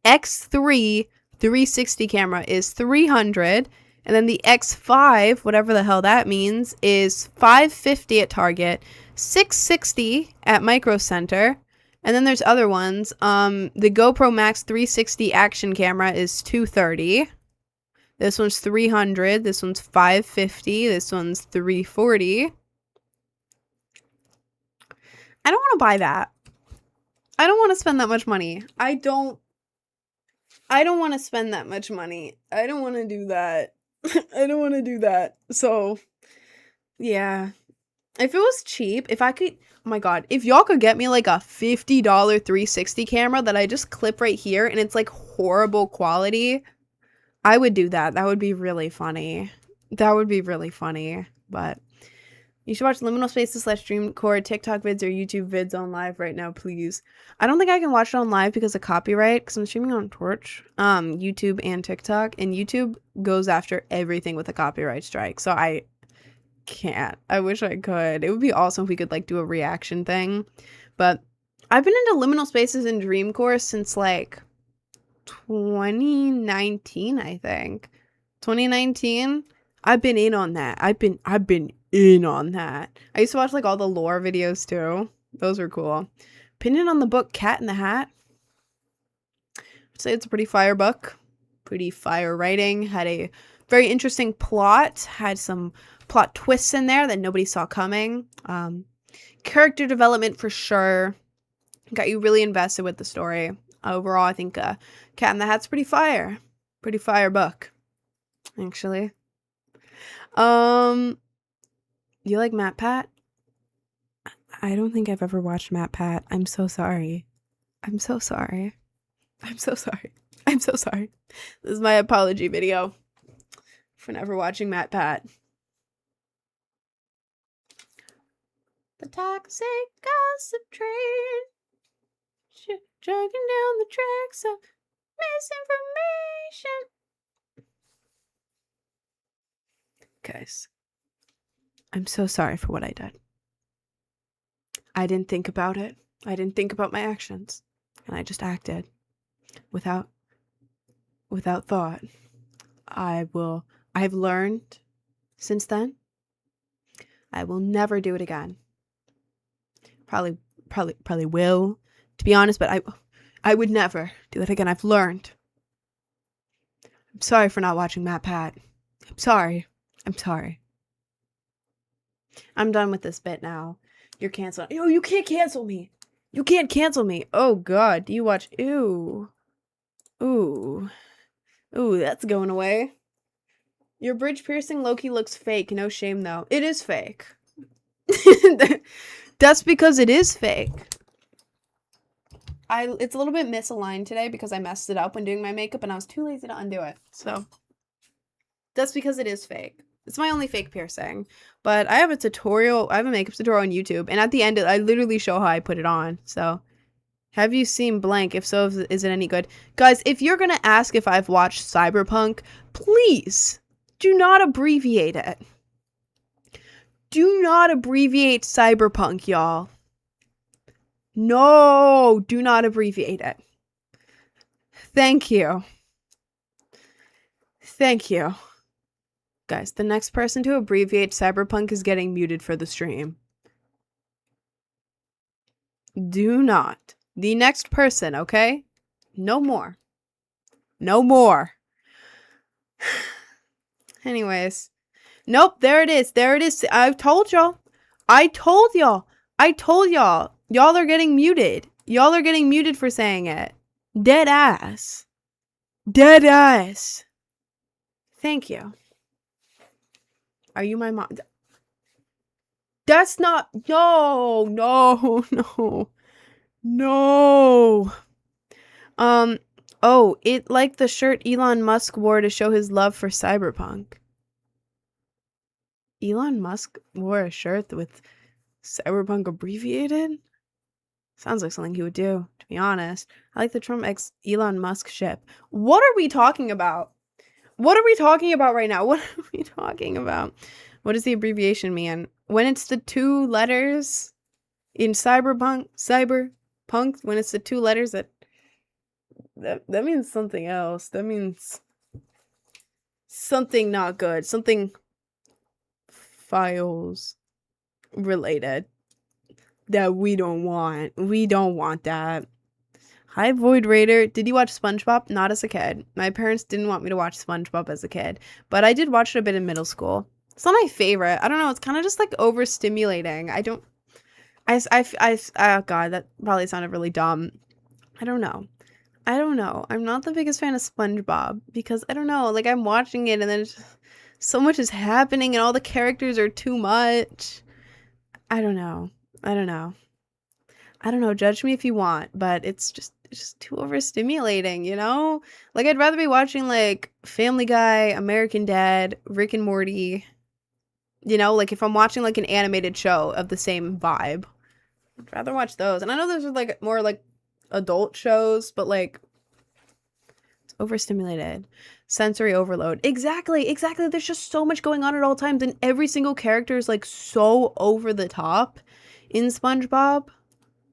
S1: X3 360 camera is $300, and then the X5, whatever the hell that means, is $550 at Target, $660 at Micro Center, and then there's other ones. The GoPro Max 360 action camera is $230. This one's $300. This one's $550. This one's $340. I don't want to buy that. I don't want to spend that much money. I don't want to spend that much money. I don't want to do that. So, yeah. If it was cheap, if I could, oh my god, if y'all could get me like a $50 360 camera that I just clip right here and it's like horrible quality, I would do that. That would be really funny. That would be really funny. But you should watch Liminal Spaces / Dreamcore TikTok vids or YouTube vids on live right now, please. I don't think I can watch it on live because of copyright, because I'm streaming on Twitch, YouTube and TikTok, and YouTube goes after everything with a copyright strike. So I can't. I wish I could. It would be awesome if we could like do a reaction thing. But I've been into Liminal Spaces and Dreamcore since like 2019, I think. 2019. I've been in on that. I've been in on that. I used to watch like all the lore videos too. Those were cool. Opinion on the book Cat in the Hat. I'd say it's a pretty fire book. Pretty fire writing. Had a very interesting plot. Had some plot twists in there that nobody saw coming. Character development for sure. Got you really invested with the story. Overall, I think Cat in the Hat's pretty fire. Pretty fire book, actually. You like Matt Pat? I don't think I've ever watched Matt Pat. I'm so sorry. I'm so sorry. I'm so sorry. I'm so sorry. This is my apology video for never watching Matt Pat. The toxic gossip train, jogging down the tracks of misinformation. Guys, I'm so sorry for what I did. I didn't think about it. I didn't think about my actions. And I just acted without thought. I've learned since then. I will never do it again. Probably will, to be honest, but I would never do that again. I've learned. I'm sorry for not watching Matt Pat. I'm sorry. I'm sorry. I'm done with this bit now. You're canceled. Oh, you can't cancel me. You can't cancel me. Oh, God. Do you watch? Ew. Ooh. Ooh, that's going away. Your bridge piercing Loki looks fake. No shame, though. It is fake. That's because it is fake. It's a little bit misaligned today because I messed it up when doing my makeup and I was too lazy to undo it. So that's because it is fake. It's my only fake piercing. But I have a tutorial. I have a makeup tutorial on YouTube. And at the end, I literally show how I put it on. So have you seen blank? If so, is it any good? Guys, if you're going to ask if I've watched Cyberpunk, please do not abbreviate it. Do not abbreviate Cyberpunk, y'all. No, do not abbreviate it. Thank you. Thank you. Guys, the next person to abbreviate Cyberpunk is getting muted for the stream. Do not. The next person, okay? No more. No more. Anyways. Nope, there it is. There it is. I told y'all. I told y'all. I told y'all. Y'all are getting muted. Y'all are getting muted for saying it. Dead ass. Dead ass. Thank you. Are you my mom? That's not. No. No. No. No. Oh, it like the shirt Elon Musk wore to show his love for Cyberpunk. Elon Musk wore a shirt with Cyberpunk abbreviated? Sounds like something he would do, to be honest. I like the Trump X Elon Musk ship. What are we talking about? What are we talking about right now? What are we talking about? What does the abbreviation mean? When it's the two letters in cyberpunk, when it's the two letters that means something else. That means something not good. Something files related that we don't want. We don't want that. Hi, Void Raider. Did you watch SpongeBob? Not as a kid. My parents didn't want me to watch SpongeBob as a kid, but I did watch it a bit in middle school. It's not my favorite. I don't know. It's kind of just like overstimulating. Oh God, that probably sounded really dumb. I don't know. I'm not the biggest fan of SpongeBob because I don't know. Like I'm watching it and then so much is happening and all the characters are too much. I don't know. I don't know. I don't know, judge me if you want, but it's just too overstimulating, you know? Like, I'd rather be watching, like, Family Guy, American Dad, Rick and Morty, you know? Like, if I'm watching, like, an animated show of the same vibe, I'd rather watch those. And I know those are, like, more, like, adult shows, but, like, it's overstimulated. Sensory overload. Exactly, exactly. There's just so much going on at all times, and every single character is, like, so over the top in SpongeBob.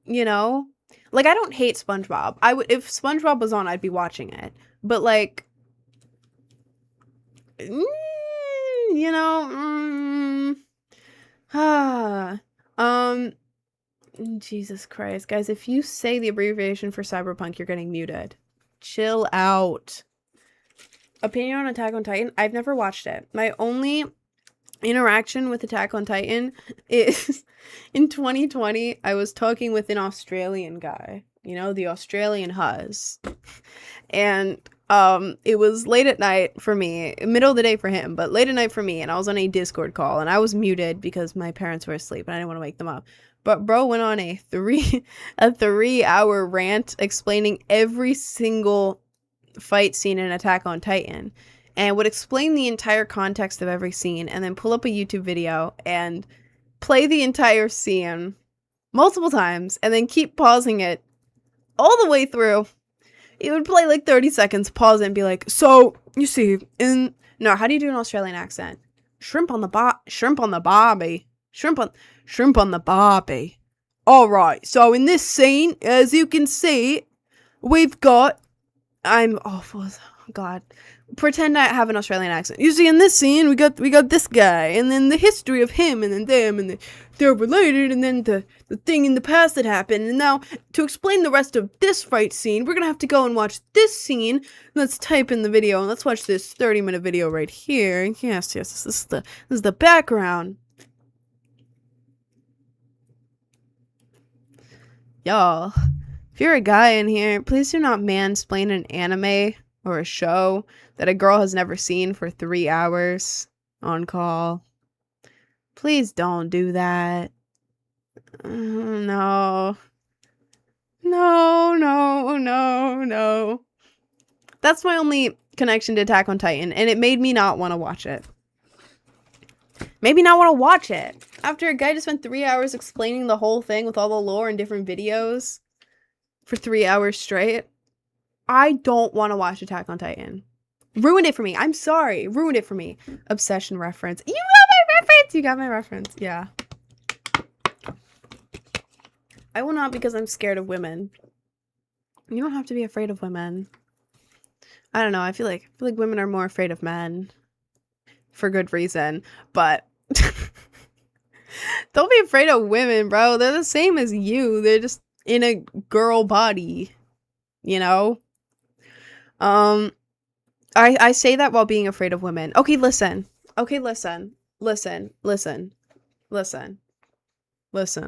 S1: You know? Like, I don't hate SpongeBob. I would, if SpongeBob was on, I'd be watching it. But, like, you know, um, Jesus Christ. Guys, if you say the abbreviation for Cyberpunk, you're getting muted. Chill out. Opinion on Attack on Titan? I've never watched it. My only interaction with Attack on Titan is in 2020, I was talking with an Australian guy, you know, the Australian huzz. And it was late at night for me, middle of the day for him, but late at night for me, and I was on a Discord call and I was muted because my parents were asleep and I didn't want to wake them up. But bro went on a 3-hour rant explaining every single fight scene in Attack on Titan, and would explain the entire context of every scene and then pull up a YouTube video and play the entire scene multiple times and then keep pausing it all the way through. He would play like 30 seconds, pause it, and be like, so, you see, no, how do you do an Australian accent? Shrimp on the barbie. Shrimp on the barbie. Alright, so in this scene, as you can see, we've got, I'm awful as, oh god. Pretend I have an Australian accent. You see, in this scene, we got this guy, and then the history of him, and then them, and they're related, and then the thing in the past that happened, and now, to explain the rest of this fight scene, we're gonna have to go and watch this scene. Let's type in the video, and let's watch this 30-minute video right here. Yes, this is the background. Y'all, if you're a guy in here, please do not mansplain an anime or a show that a girl has never seen for 3 hours on call. Please don't do that. No. No. That's my only connection to Attack on Titan, and it made me not want to watch it. Maybe not want to watch it. After a guy just spent 3 hours explaining the whole thing with all the lore and different videos for 3 hours straight, I don't want to watch Attack on Titan. Ruined it for me. I'm sorry. Ruined it for me. Obsession reference. You got my reference! You got my reference. Yeah. I will not, because I'm scared of women. You don't have to be afraid of women. I don't know. I feel like women are more afraid of men. For good reason. But don't be afraid of women, bro. They're the same as you. They're just in a girl body. You know? I say that while being afraid of women. Okay, listen. Listen.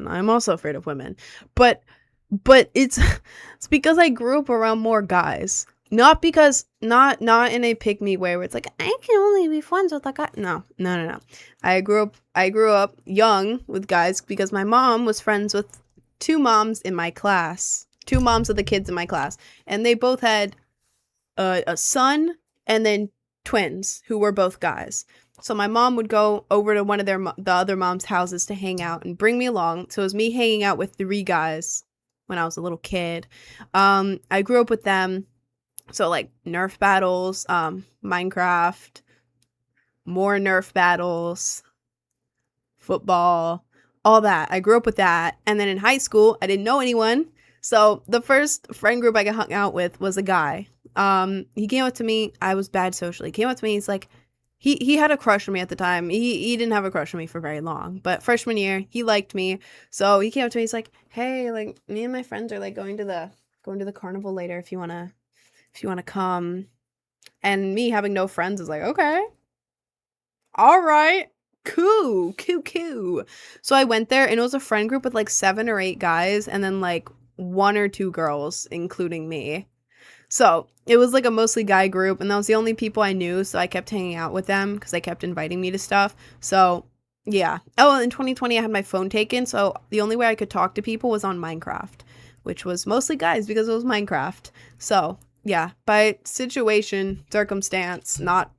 S1: I'm also afraid of women. But it's because I grew up around more guys. Not because, not in a pick me way where it's like, I can only be friends with a guy. No. I grew up young with guys because my mom was friends with 2 moms in my class. 2 moms of the kids in my class. And they both had a son and then twins who were both guys. So my mom would go over to one of the other mom's houses to hang out and bring me along. So it was me hanging out with 3 guys when I was a little kid. I grew up with them. So like Nerf battles, Minecraft, more Nerf battles, football, all that. I grew up with that. And then in high school, I didn't know anyone. So the first friend group I got hung out with was a guy. He came up to me. I was bad socially. He came up to me. He's like, he had a crush on me at the time. He didn't have a crush on me for very long, but freshman year he liked me. So he came up to me. He's like, hey, like me and my friends are like going to the carnival later. If you wanna come. And me having no friends is like, okay, all right, cool. So I went there, and it was a friend group with like 7 or 8 guys, and then like 1 or 2 girls, including me. So it was like a mostly guy group, and that was the only people I knew, so I kept hanging out with them because they kept inviting me to stuff. So Yeah. Oh, in 2020, I had my phone taken, so the only way I could talk to people was on Minecraft, which was mostly guys because it was Minecraft. So, yeah, by situation, circumstance, not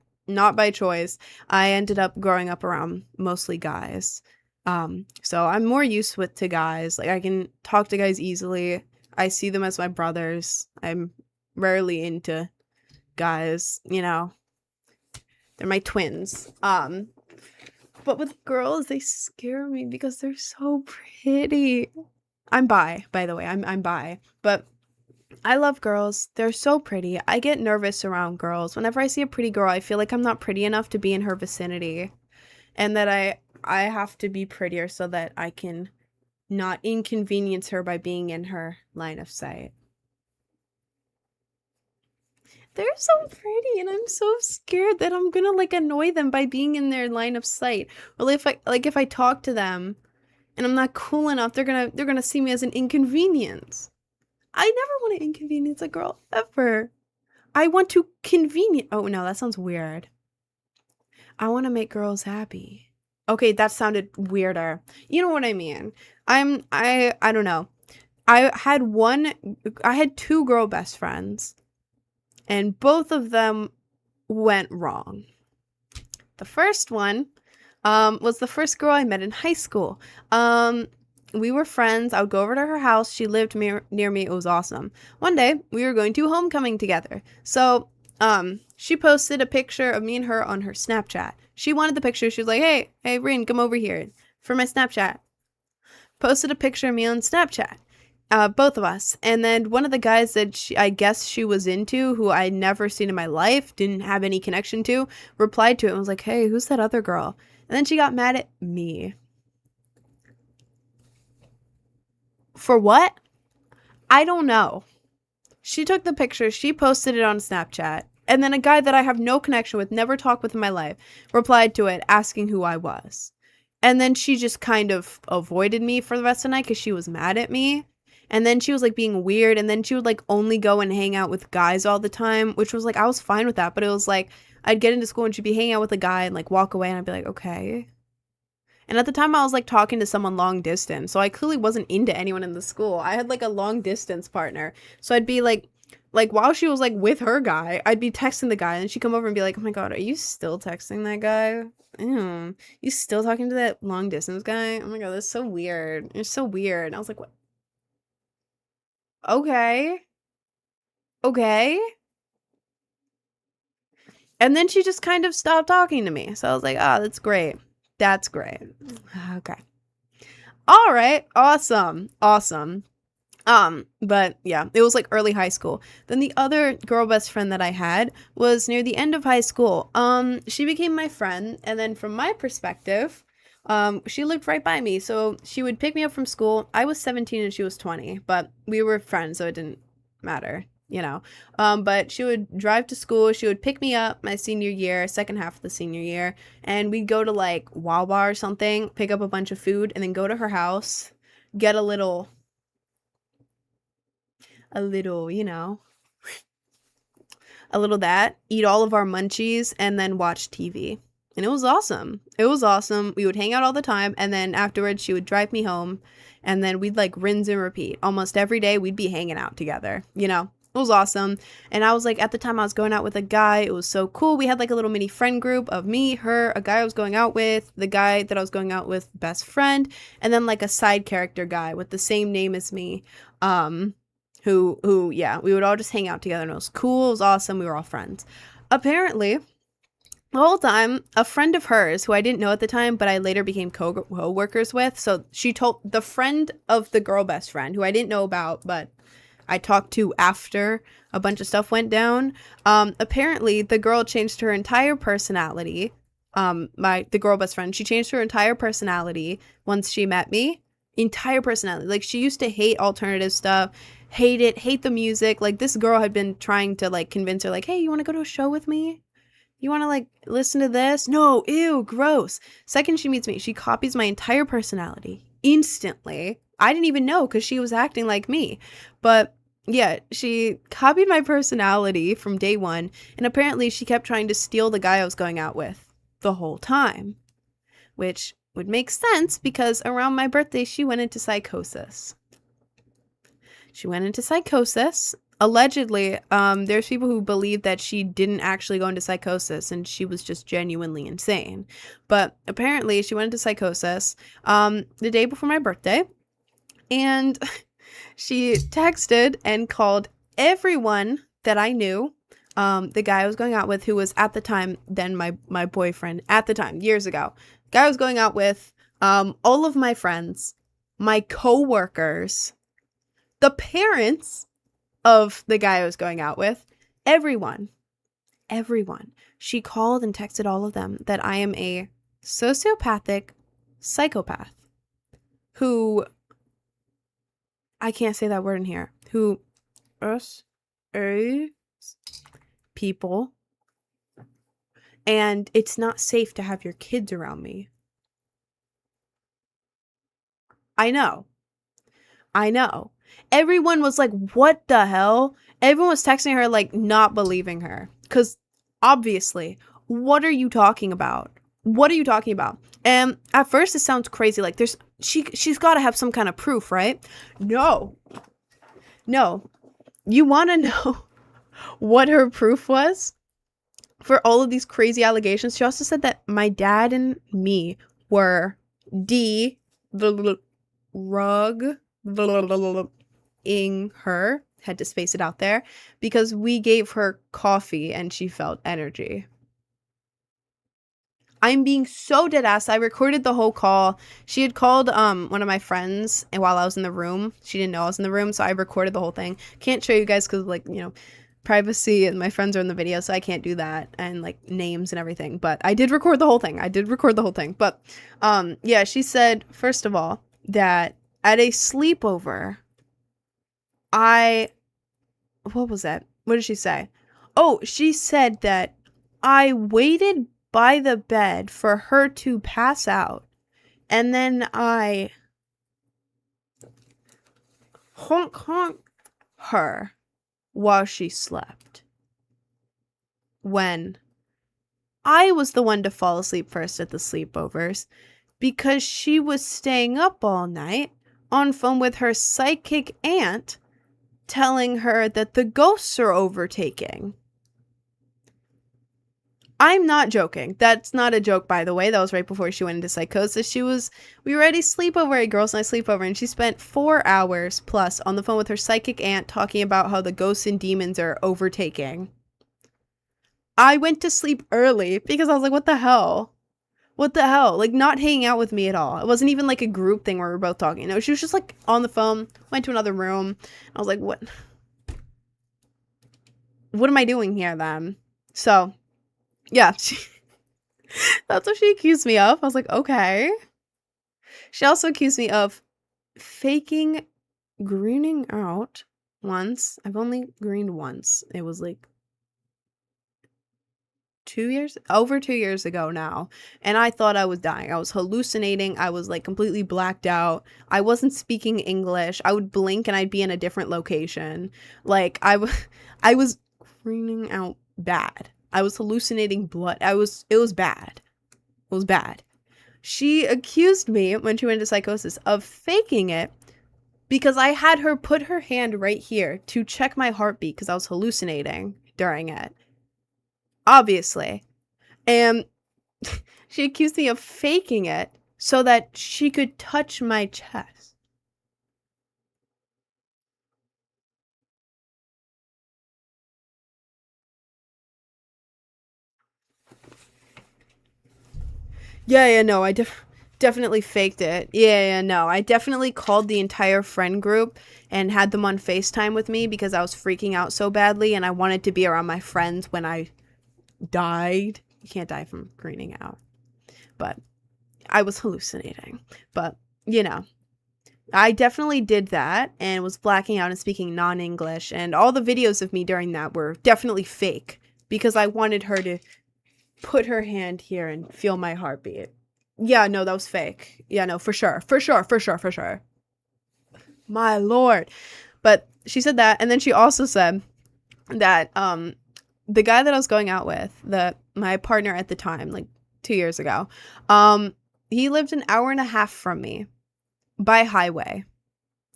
S1: by choice, I ended up growing up around mostly guys. So I'm more used to guys. Like I can talk to guys easily. I see them as my brothers. I'm rarely into guys, you know. They're my twins. But with girls, they scare me because they're so pretty. I'm bi, by the way. I'm bi. But I love girls. They're so pretty. I get nervous around girls. Whenever I see a pretty girl, I feel like I'm not pretty enough to be in her vicinity. And that I have to be prettier so that I can not inconvenience her by being in her line of sight. They're so pretty and I'm so scared that I'm gonna like annoy them by being in their line of sight. Well, if I talk to them and I'm not cool enough, they're gonna see me as an inconvenience. I never want to inconvenience a girl ever. I want to convenient. Oh no, that sounds weird. I want to make girls happy. Okay, that sounded weirder. You know what I mean? I don't know. I had one I had two girl best friends and both of them went wrong. The first one was the first girl I met in high school. We were friends. I would go over to her house. She lived near me. It was awesome. One day, we were going to homecoming together. So, she posted a picture of me and her on her Snapchat. She wanted the picture. She was like, hey, Rin, come over here for my Snapchat. Posted a picture of me on Snapchat. Both of us. And then one of the guys that I guess she was into, who I'd never seen in my life, didn't have any connection to, replied to it and was like, hey, who's that other girl? And then she got mad at me. For what? I don't know. She took the picture, she posted it on Snapchat, and then a guy that I have no connection with, never talked with in my life, replied to it asking who I was. And then she just kind of avoided me for the rest of the night because she was mad at me. And then she was like being weird, and then she would like only go and hang out with guys all the time, which was like, I was fine with that, but it was like, I'd get into school and she'd be hanging out with a guy and like walk away, and I'd be like, okay. And at the time, I was like talking to someone long distance, so I clearly wasn't into anyone in the school. I had like a long distance partner, so I'd be like while she was like with her guy, I'd be texting the guy, and she'd come over and be like, "Oh my god, are you still texting that guy? Ew, you still talking to that long distance guy? Oh my god, that's so weird. It's so weird." And I was like, "What? Okay, okay." And then she just kind of stopped talking to me, so I was like, "Ah, that's great. That's great. Okay." All right. Awesome. Awesome. But yeah, it was like early high school. Then the other girl best friend that I had was near the end of high school. She became my friend, and then from my perspective, she lived right by me. So she would pick me up from school. I was 17 and she was 20, but we were friends, so it didn't matter, you know. But she would drive to school, she would pick me up my senior year, second half of the senior year, and we'd go to like Wawa or something, pick up a bunch of food, and then go to her house, get a little, you know, a little that, eat all of our munchies, and then watch TV. And it was awesome. It was awesome. We would hang out all the time, and then afterwards she would drive me home, and then we'd like rinse and repeat. Almost every day we'd be hanging out together, you know. It was awesome. And I was like, at the time I was going out with a guy. It was so cool. We had like a little mini friend group of me, her, a guy I was going out with, the guy that I was going out with, best friend, and then like a side character guy with the same name as me. Who, yeah, we would all just hang out together, and it was cool, it was awesome, we were all friends. Apparently, the whole time, a friend of hers, who I didn't know at the time, but I later became co-workers with, so she told the friend of the girl best friend, who I didn't know about, but I talked to after a bunch of stuff went down. Apparently, the girl changed her entire personality. The girl best friend, she changed her entire personality once she met me. Entire personality. Like, she used to hate alternative stuff, hate the music. Like, this girl had been trying to like convince her, like, hey, you want to go to a show with me? You want to like listen to this? No, ew, gross. Second she meets me, she copies my entire personality instantly. I didn't even know because she was acting like me. But yeah, she copied my personality from day one, and apparently she kept trying to steal the guy I was going out with the whole time, which would make sense because around my birthday, she went into psychosis. Allegedly, there's people who believe that she didn't actually go into psychosis and she was just genuinely insane. But apparently, she went into psychosis the day before my birthday. And she texted and called everyone that I knew. The guy I was going out with, who was at the time then my boyfriend at the time, years ago. The guy I was going out with, all of my friends, my co-workers, the parents of the guy I was going out with, everyone. She called and texted all of them that I am a sociopathic psychopath who, I can't say that word in here, who people, and it's not safe to have your kids around me. I know. Everyone was like, what the hell? Everyone was texting her, like, not believing her. Because, obviously, what are you talking about? And at first, it sounds crazy. Like, she's got to have some kind of proof, right? No. You want to know what her proof was for all of these crazy allegations? She also said that my dad and me were ing her, had to space it out there, because we gave her coffee and she felt energy. I'm being so dead ass. I recorded the whole call. She had called one of my friends, and while I was in the room, she didn't know I was in the room, so I recorded the whole thing. Can't show you guys because, like, you know, privacy, and my friends are in the video, so I can't do that, and like names and everything. But I did record the whole thing. But yeah, she said, first of all, that at a sleepover, what was that? What did she say? Oh, she said that I waited by the bed for her to pass out, and then I honk her while she slept, when I was the one to fall asleep first at the sleepovers because she was staying up all night on phone with her psychic aunt telling her that the ghosts are overtaking. I'm not joking. That's not a joke, by the way. That was right before she went into psychosis. We were at a sleepover, a girls' night sleepover, and she spent 4 hours plus on the phone with her psychic aunt talking about how the ghosts and demons are overtaking. I went to sleep early because I was like, what the hell? Like, not hanging out with me at all. It wasn't even like a group thing where we were both talking. No, she was just like on the phone, went to another room. I was like, what am I doing here then? So, yeah, that's what she accused me of. I was like, okay. She also accused me of faking greening out once. I've only greened once. It was like over 2 years ago now, and I thought I was dying. I was hallucinating. I was like completely blacked out. I wasn't speaking English. I would blink and I'd be in a different location. Like, I was greening out bad. I was hallucinating blood. It was bad. She accused me, when she went into psychosis, of faking it because I had her put her hand right here to check my heartbeat because I was hallucinating during it. Obviously. And she accused me of faking it so that she could touch my chest. Yeah, no, I definitely faked it. Yeah, no, I definitely called the entire friend group and had them on FaceTime with me because I was freaking out so badly and I wanted to be around my friends when I died. You can't die from greening out. But I was hallucinating. But, you know, I definitely did that and was blacking out and speaking non-English. And all the videos of me during that were definitely fake because I wanted her to put her hand here and feel my heartbeat. Yeah, no, that was fake. Yeah, no, for sure. My Lord. But she said that. And then she also said that the guy that I was going out with, my partner at the time, like 2 years ago, He lived an hour and a half from me by highway.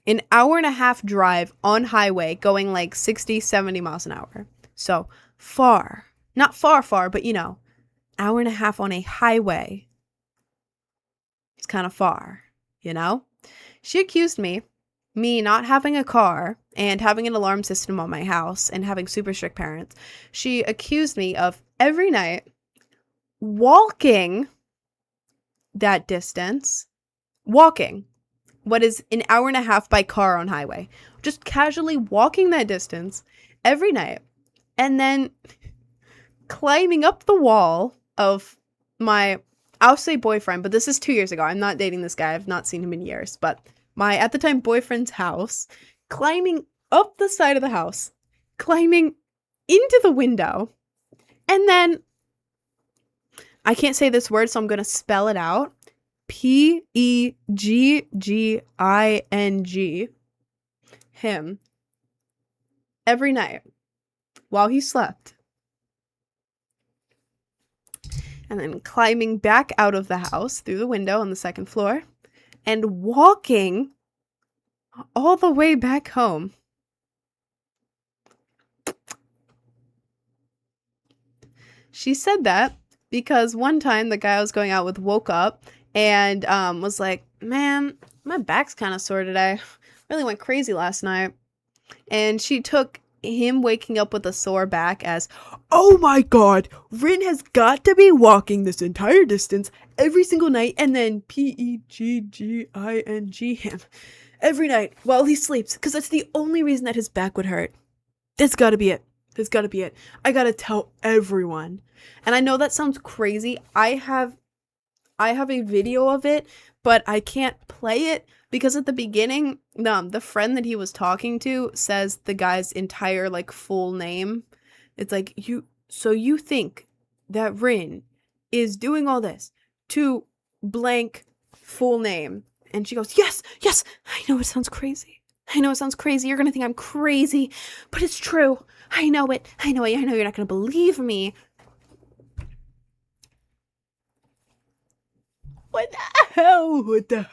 S1: An hour and a half drive on highway going like 60, 70 miles an hour. So far. Not far, but hour and a half on a highway. It's kind of far, She accused me not having a car and having an alarm system on my house and having super strict parents. She accused me of every night walking that distance, walking what is an hour and a half by car on highway, just casually walking that distance every night, and then climbing up the wall of my, I'll say boyfriend, but this is 2 years ago. I'm not dating this guy. I've not seen him in years, but my, at the time, boyfriend's house, climbing up the side of the house, climbing into the window, and then, I can't say this word, so I'm going to spell it out. Pegging him every night while he slept. And then climbing back out of the house through the window on the second floor and walking all the way back home. She said that because one time the guy I was going out with woke up and was like, man, my back's kind of sore today. Really went crazy last night. And she took him waking up with a sore back as, oh my god, Rin has got to be walking this entire distance every single night and then pegging him every night while he sleeps, because that's the only reason that his back would hurt. That's gotta be it. That's gotta be it. I gotta tell everyone. And I know that sounds crazy. I have a video of it, but I can't play it because at the beginning, the friend that he was talking to says the guy's entire full name. It's like, you think that Rin is doing all this to blank full name? And she goes, yes, I know it sounds crazy. You're going to think I'm crazy, but it's true. I know it. I know you're not going to believe me. What the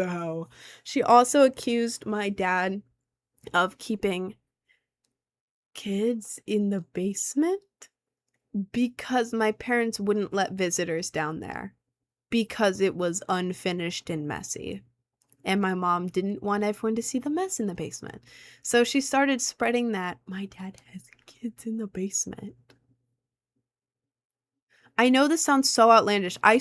S1: hell? She also accused my dad of keeping kids in the basement because my parents wouldn't let visitors down there because it was unfinished and messy. And my mom didn't want everyone to see the mess in the basement. So she started spreading that my dad has kids in the basement. I know this sounds so outlandish. I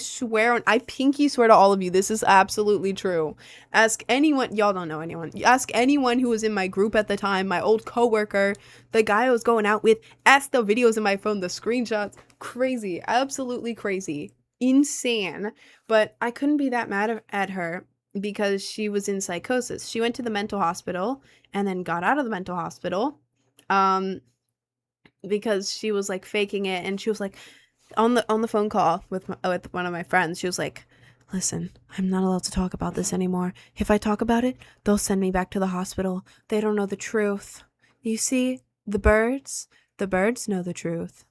S1: pinky swear to all of you, this is absolutely true. Ask anyone, y'all don't know anyone. Ask anyone who was in my group at the time, my old coworker, the guy I was going out with. Ask the videos in my phone, the screenshots. Crazy, absolutely crazy, insane. But I couldn't be that mad at her because she was in psychosis. She went to the mental hospital and then got out of the mental hospital, because she was faking it, and she was on the phone call with one of my friends, she was like, listen, I'm not allowed to talk about this anymore. If I talk about it, they'll send me back to the hospital. They don't know the truth. You see, the birds know the truth.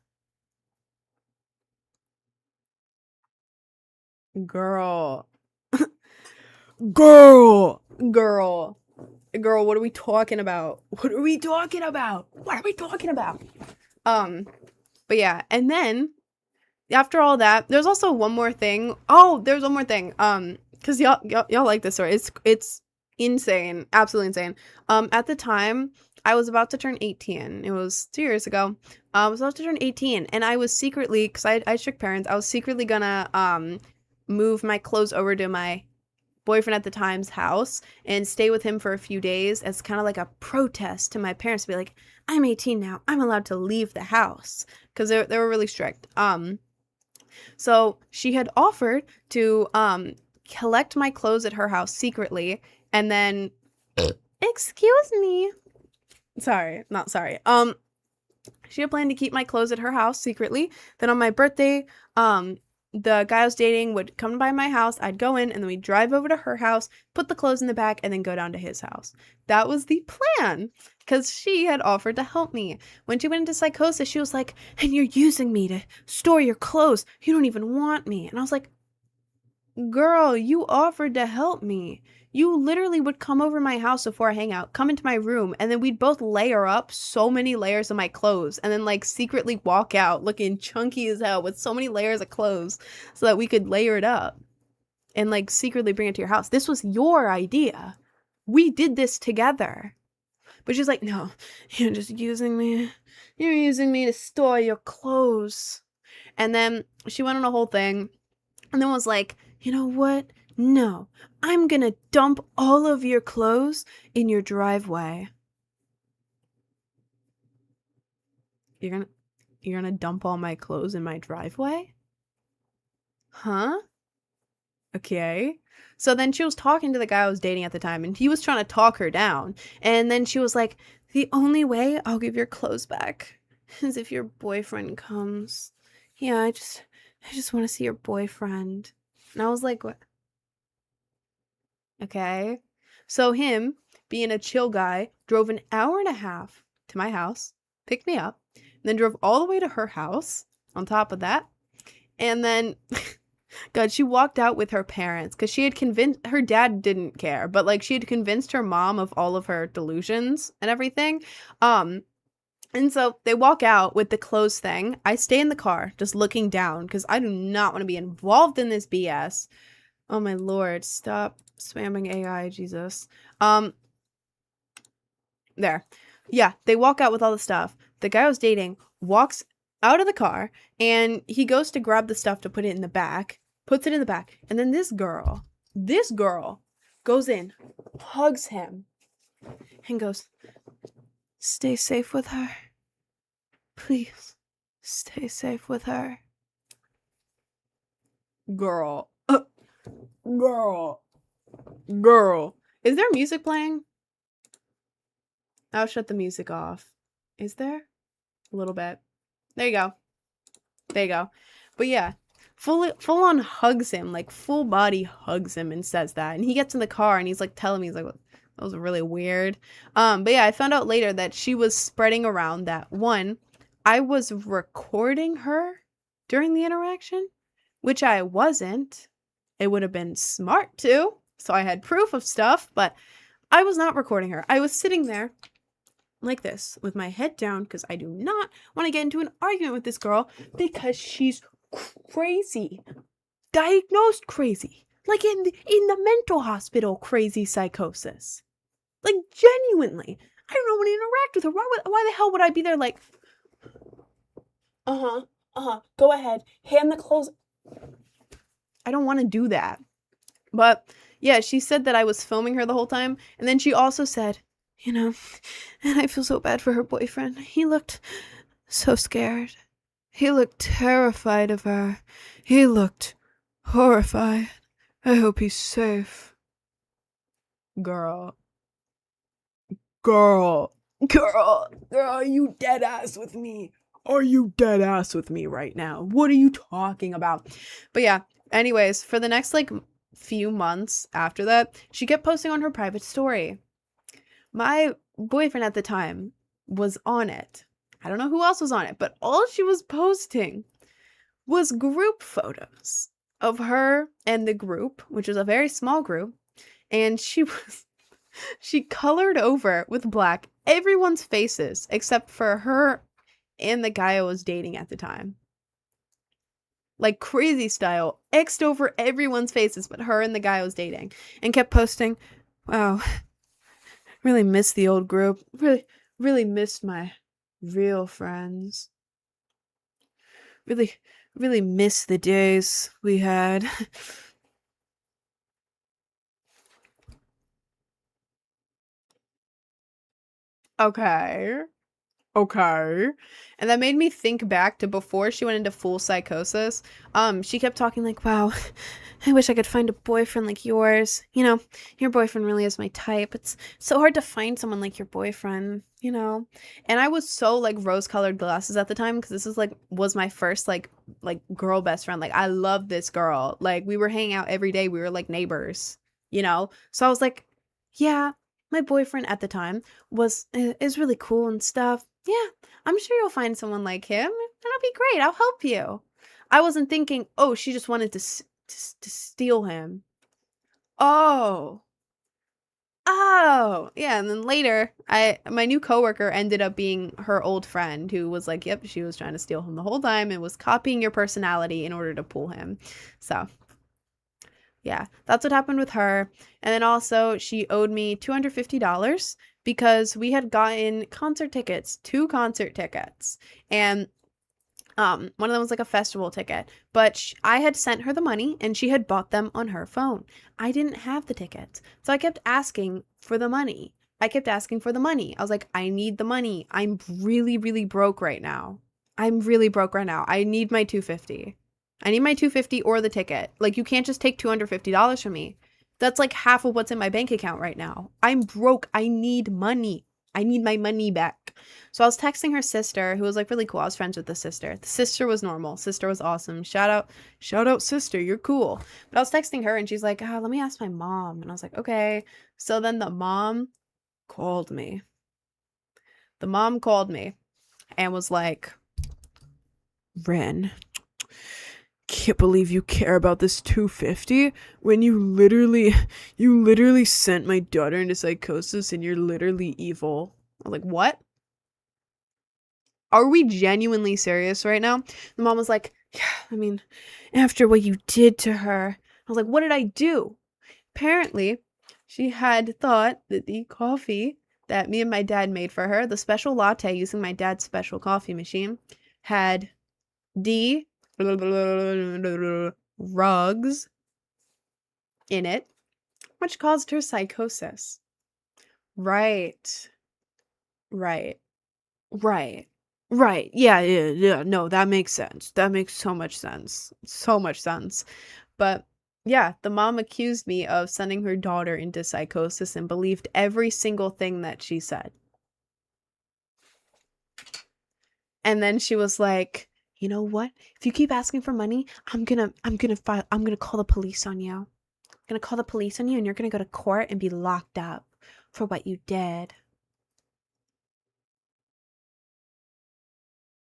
S1: Girl, what are we talking about? But yeah, and then after all that, there's also one more thing. Oh, there's one more thing. Because y'all like this story. It's insane, absolutely insane. At the time, I was about to turn 18. It was 2 years ago. I was about to turn 18, and I was secretly, because I had strict parents, I was secretly gonna move my clothes over to my boyfriend at the time's house and stay with him for a few days as kind of like a protest to my parents, to be like, I'm 18 now, I'm allowed to leave the house, because they were really strict. So she had offered to collect my clothes at her house secretly, and then excuse me, not sorry, she had planned to keep my clothes at her house secretly. Then on my birthday, the guy I was dating would come by my house, I'd go in, and then we'd drive over to her house, put the clothes in the back, and then go down to his house. That was the plan, because she had offered to help me. When she went into psychosis, she was like, and you're using me to store your clothes. You don't even want me. And I was like, Girl, you offered to help me. You literally would come over my house before a hangout, come into my room, and then we'd both layer up so many layers of my clothes and then like secretly walk out looking chunky as hell with so many layers of clothes so that we could layer it up and like secretly bring it to your house. This was your idea. We did this together. But she's like, no, you're just using me. You're using me to store your clothes. And then she went on a whole thing and then was like, you know what? No, I'm gonna dump all of your clothes in your driveway. You're gonna dump all my clothes in my driveway? Huh? Okay. So then she was talking to the guy I was dating at the time, and he was trying to talk her down. And then she was like, the only way I'll give your clothes back is if your boyfriend comes. Yeah, I just want to see your boyfriend. And I was like, what? Okay. So him, being a chill guy, drove an hour and a half to my house, picked me up, and then drove all the way to her house on top of that. And then God, she walked out with her parents because she had convinced her dad didn't care, but like she had convinced her mom of all of her delusions and everything. And so they walk out with the clothes thing. I stay in the car just looking down because I do not want to be involved in this BS. Oh my lord, stop spamming AI, Jesus. There. Yeah, they walk out with all the stuff. The guy I was dating walks out of the car and he goes to grab the stuff to put it in the back, puts it in the back, and then this girl goes in, hugs him, and goes, stay safe with her. Please, stay safe with her. Girl. Girl. Is there music playing? I'll shut the music off. Is there? A little bit. There you go. There you go. But yeah, full on hugs him, like full body hugs him and says that. And he gets in the car and he's like telling me, he's like, that was really weird. But yeah, I found out later that she was spreading around that one, I was recording her during the interaction, which I wasn't. It would have been smart to, so I had proof of stuff, but I was not recording her. I was sitting there like this with my head down because I do not want to get into an argument with this girl because she's crazy. Diagnosed crazy. Like in the mental hospital crazy psychosis. Like genuinely. I don't know when to interact with her. Why the hell would I be there like, go ahead. Hand the clothes. I don't want to do that. But yeah, she said that I was filming her the whole time. And then she also said, you know, and I feel so bad for her boyfriend. He looked so scared. He looked terrified of her. He looked horrified. I hope he's safe. Girl, are you dead ass with me? Are you dead ass with me right now? What are you talking about? But yeah, anyways, for the next like few months after that, she kept posting on her private story. My boyfriend at the time was on it. I don't know who else was on it, but all she was posting was group photos of her and the group, which was a very small group, and she colored over with black everyone's faces except for her and the guy I was dating at the time. Like crazy style, X'd over everyone's faces but her and the guy I was dating, and kept posting, wow, really missed the old group. Really missed my real friends. Really missed the days we had. Okay. And that made me think back to before she went into full psychosis. She kept talking like, wow, I wish I could find a boyfriend like yours. You know, your boyfriend really is my type. It's so hard to find someone like your boyfriend, you know? And I was so like rose-colored glasses at the time because this is like was my first like girl best friend. Like I love this girl. Like we were hanging out every day. We were like neighbors, you know? So I was like, yeah, my boyfriend at the time is really cool and stuff. Yeah, I'm sure you'll find someone like him. That'll be great. I'll help you. I wasn't thinking, oh, she just wanted to steal him. Oh. Oh, yeah, and then later, my new coworker ended up being her old friend who was like, "Yep, she was trying to steal him the whole time and was copying your personality in order to pull him." So, yeah, that's what happened with her. And then also, she owed me $250 because we had gotten concert tickets, 2 concert tickets. And one of them was like a festival ticket, but I had sent her the money and she had bought them on her phone. I didn't have the tickets. So I kept asking for the money. I was like, I need the money. I'm really, really broke right now. I need my 250. I need my 250 or the ticket. Like, you can't just take $250 from me. That's like half of what's in my bank account right now. I'm broke. I need money. I need my money back. So I was texting her sister, who was like really cool. I was friends with the sister. The sister was normal. Sister was awesome. Shout out, sister. You're cool. But I was texting her and she's like, let me ask my mom. And I was like, okay. So then the mom called me. And was like, Rin, can't believe you care about this 250 when you literally sent my daughter into psychosis and you're literally evil. I was like, what? Are we genuinely serious right now? The mom was like, yeah, I mean, after what you did to her. I was like, what did I do? Apparently, she had thought that the coffee that me and my dad made for her, the special latte using my dad's special coffee machine, had D rugs in it, which caused her psychosis. Right. Yeah. No, that makes sense. That makes so much sense. But yeah, the mom accused me of sending her daughter into psychosis and believed every single thing that she said. And then she was like, you know what? If you keep asking for money, I'm gonna call the police on you. I'm gonna call the police on you and you're gonna go to court and be locked up for what you did.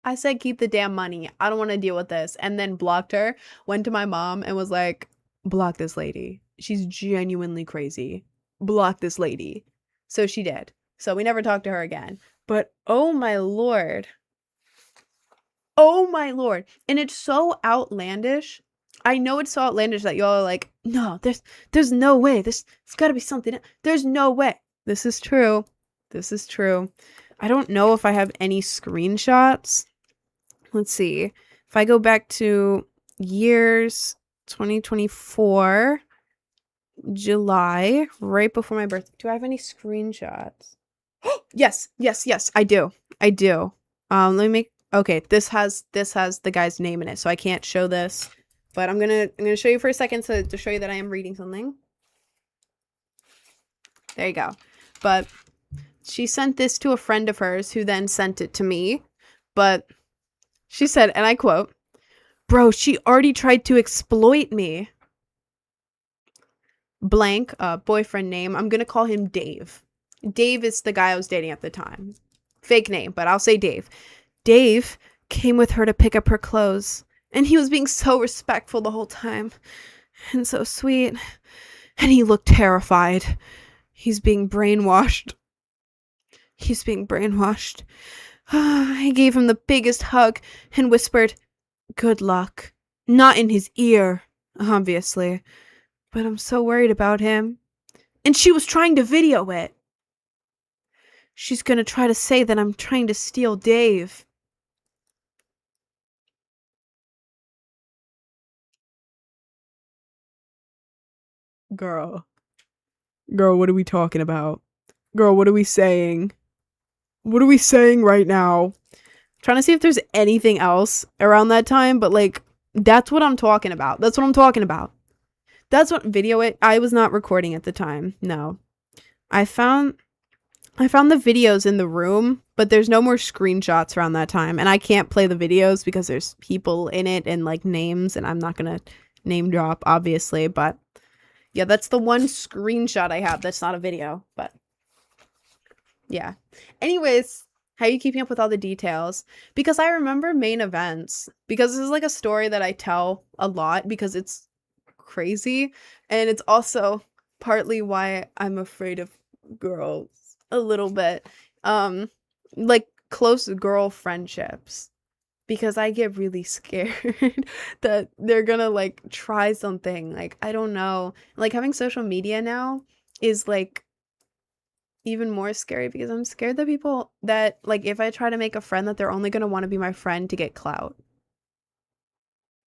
S1: I said, keep the damn money. I don't want to deal with this. And then blocked her, went to my mom and was like, block this lady. She's genuinely crazy. Block this lady. So she did. So we never talked to her again. But oh my lord. Oh my lord. And it's so outlandish. I know it's so outlandish that y'all are like, no, there's no way. There's gotta be something. There's no way. This is true. I don't know if I have any screenshots. Let's see. If I go back to years 2024, July, right before my birthday, do I have any screenshots? Yes, I do. Let me make, okay, this has the guy's name in it, so I can't show this, but I'm gonna show you for a second to show you that I am reading something. There you go. But she sent this to a friend of hers who then sent it to me, but she said, and I quote, bro, she already tried to exploit me. Blank, boyfriend name. I'm gonna call him Dave. Dave is the guy I was dating at the time. Fake name, but I'll say Dave. Dave came with her to pick up her clothes, and he was being so respectful the whole time, and so sweet, and he looked terrified. He's being brainwashed. I gave him the biggest hug and whispered, good luck. Not in his ear, obviously. But I'm so worried about him. And she was trying to video it. She's gonna try to say that I'm trying to steal Dave. Girl, what are we talking about? Girl, what are we saying? What are we saying right now? Trying to see if there's anything else around that time, but like, that's what I'm talking about. That's what video it. I was not recording at the time. No. I found the videos in the room, but there's no more screenshots around that time, and I can't play the videos because there's people in it and like names, and I'm not gonna name drop, obviously, but yeah, that's the one screenshot I have that's not a video, but yeah. Anyways, how are you keeping up with all the details? Because I remember main events, because this is like a story that I tell a lot because it's crazy. And it's also partly why I'm afraid of girls a little bit. Um, like close girl friendships. Because I get really scared that they're gonna like try something. Like, I don't know. Like having social media now is like even more scary because I'm scared that people that like if I try to make a friend that they're only gonna want to be my friend to get clout.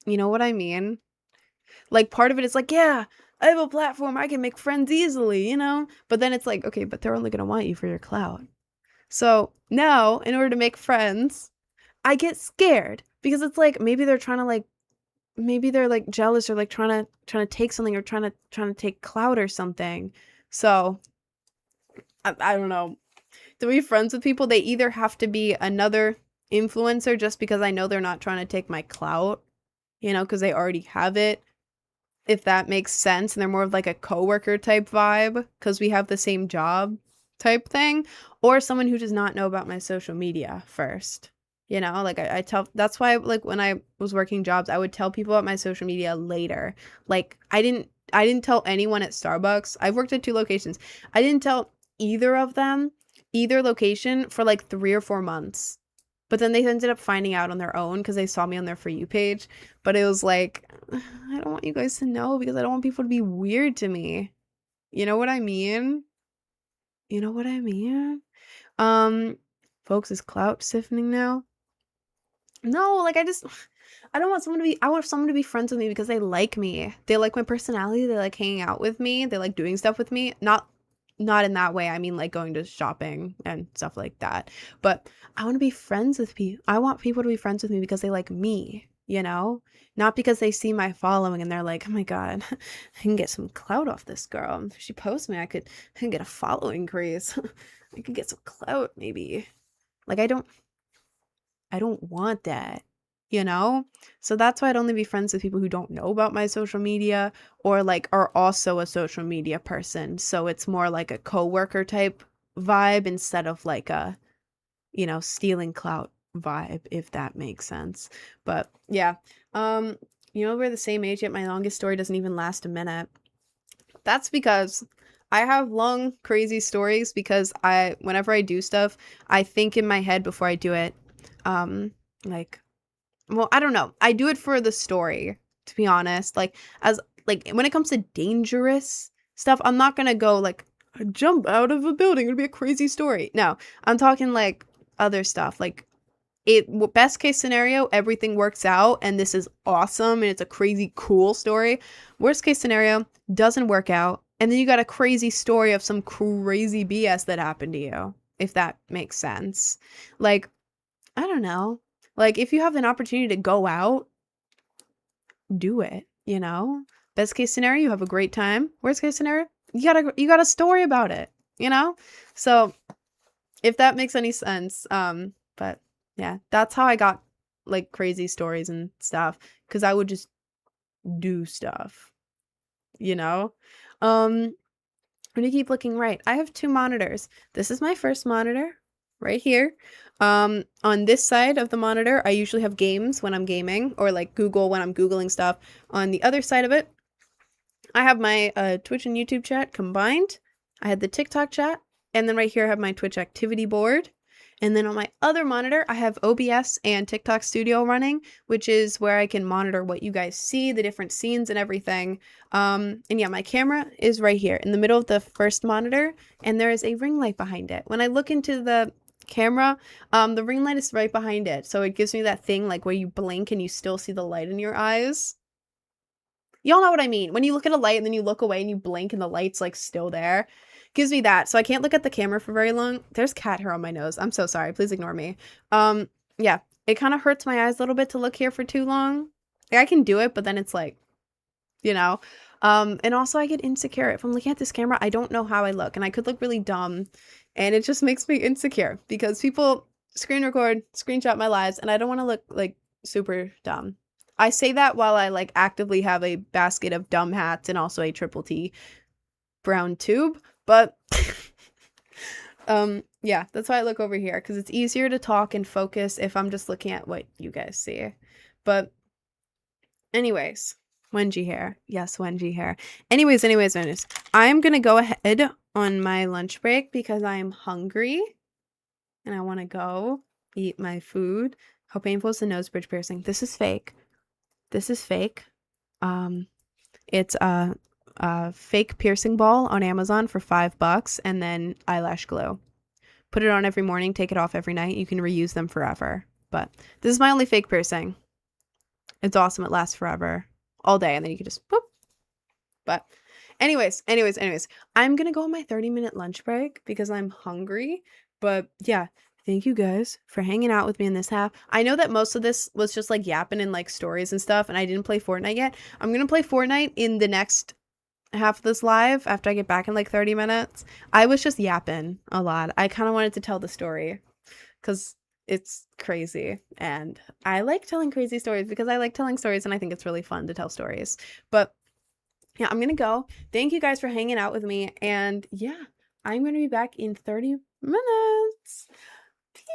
S1: You know what I mean? Like part of it is like, yeah, I have a platform, I can make friends easily, you know? But then it's like, okay, but they're only gonna want you for your clout. So now, in order to make friends, I get scared because it's like maybe they're trying to like maybe they're like jealous or like trying to take something or trying to take clout or something. So I don't know. To be friends with people, they either have to be another influencer just because I know they're not trying to take my clout, you know, because they already have it, if that makes sense, and they're more of like a coworker type vibe because we have the same job type thing, or someone who does not know about my social media first. You know, like I tell that's why like when I was working jobs, I would tell people about my social media later. Like I didn't tell anyone at Starbucks. I've worked at 2 locations. I didn't tell either of them, either location for like 3 or 4 months. But then they ended up finding out on their own because they saw me on their For You page. But it was like, I don't want you guys to know because I don't want people to be weird to me. You know what I mean? You know what I mean? Um, folks, is clout siphoning now? No, like I don't want someone to be I want someone to be friends with me because they like me. They like my personality, they like hanging out with me, they like doing stuff with me. Not in that way. I mean like going to shopping and stuff like that. But I want to be friends with people. I want people to be friends with me because they like me, you know? Not because they see my following and they're like, "Oh my God, I can get some clout off this girl. If she posts me, I can get a following increase. I could get some clout maybe." Like I don't want that, you know? So that's why I'd only be friends with people who don't know about my social media or like are also a social media person. So it's more like a coworker type vibe instead of like a, you know, stealing clout vibe, if that makes sense. But yeah. Um, you know, we're the same age yet my longest story doesn't even last a minute. That's because I have long, crazy stories because whenever I do stuff, I think in my head before I do it. Um, like, well, I don't know. I do it for the story, to be honest. Like when it comes to dangerous stuff, I'm not gonna go like I jump out of a building. It'd be a crazy story. No, I'm talking like other stuff. Like best case scenario, everything works out and this is awesome and it's a crazy cool story. Worst case scenario, doesn't work out and then you got a crazy story of some crazy BS that happened to you, if that makes sense. Like, I don't know. Like if you have an opportunity to go out, do it, you know? Best case scenario, you have a great time. Worst case scenario, you got a story about it, you know? So if that makes any sense. But yeah, that's how I got like crazy stories and stuff because I would just do stuff, you know? Um, I'm gonna keep looking right. I have 2 monitors. This is my first monitor right here. On this side of the monitor, I usually have games when I'm gaming or like Google when I'm Googling stuff. On the other side of it, I have my Twitch and YouTube chat combined. I had the TikTok chat. And then right here, I have my Twitch activity board. And then on my other monitor, I have OBS and TikTok Studio running, which is where I can monitor what you guys see, the different scenes and everything. And yeah, my camera is right here in the middle of the first monitor, and there is a ring light behind it. When I look into the camera, the ring light is right behind it. So it gives me that thing like where you blink and you still see the light in your eyes. Y'all know what I mean. When you look at a light and then you look away and you blink and the light's like still there. Gives me that. So I can't look at the camera for very long. There's cat hair on my nose. I'm so sorry. Please ignore me. Yeah. It kind of hurts my eyes a little bit to look here for too long. Like, I can do it, but then it's like, you know. And also I get insecure. If I'm looking at this camera, I don't know how I look. And I could look really dumb. And it just makes me insecure because people screen record, screenshot my lives, and I don't want to look like super dumb. I say that while I like actively have a basket of dumb hats and also a triple T brown tube, but yeah, that's why I look over here because it's easier to talk and focus if I'm just looking at what you guys see. But anyways, Wengie hair. Yes, Wengie hair. Anyways. I'm gonna go ahead on my lunch break because I'm hungry and I want to go eat my food. How painful is the nose bridge piercing? This is fake. This is fake. Um, it's a fake piercing ball on Amazon for $5 and then eyelash glue. Put it on every morning, take it off every night. You can reuse them forever. But this is my only fake piercing. It's awesome. It lasts forever. All day. And then you can just boop. But anyways, I'm going to go on my 30-minute lunch break because I'm hungry. But yeah, thank you guys for hanging out with me in this half. I know that most of this was just like yapping and like stories and stuff. And I didn't play Fortnite yet. I'm going to play Fortnite in the next half of this live after I get back in like 30 minutes. I was just yapping a lot. I kind of wanted to tell the story because it's crazy and I like telling crazy stories because I like telling stories and I think it's really fun to tell stories. But yeah, I'm gonna go. Thank you guys for hanging out with me, and yeah, I'm gonna be back in 30 minutes. Peace.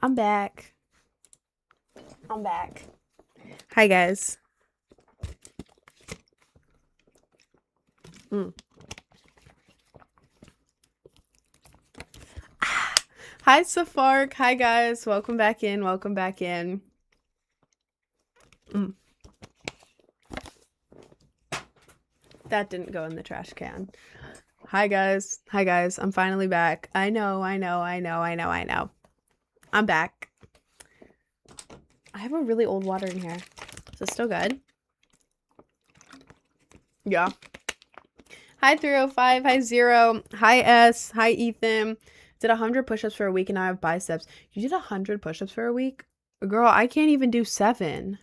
S1: I'm back. I'm back. Hi, guys. Hi, Safark. Hi, guys. Welcome back in. Welcome back in. That didn't go in the trash can. Hi, guys. Hi, guys. I'm finally back. I know. I'm back. I have a really old water in here. Is it still good? Yeah. Hi, 305. Hi, Zero. Hi, S. Hi, Ethan. Did 100 push-ups for a week and now I have biceps. You did 100 push-ups for a week? Girl, I can't even do 7.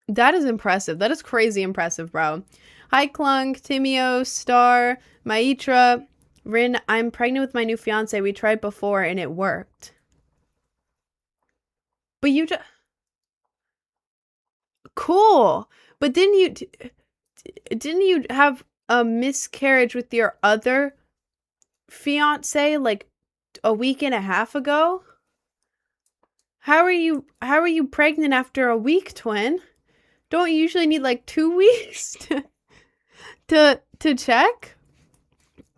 S1: That is impressive. That is crazy impressive, bro. Hi, Clunk, Timio, Star, Maitra, Rin. I'm pregnant with my new fiance. We tried before and it worked. But you just... Cool. But didn't you have a miscarriage with your other fiance like a week and a half ago? How are you pregnant after a week, twin? Don't you usually need like 2 weeks to check?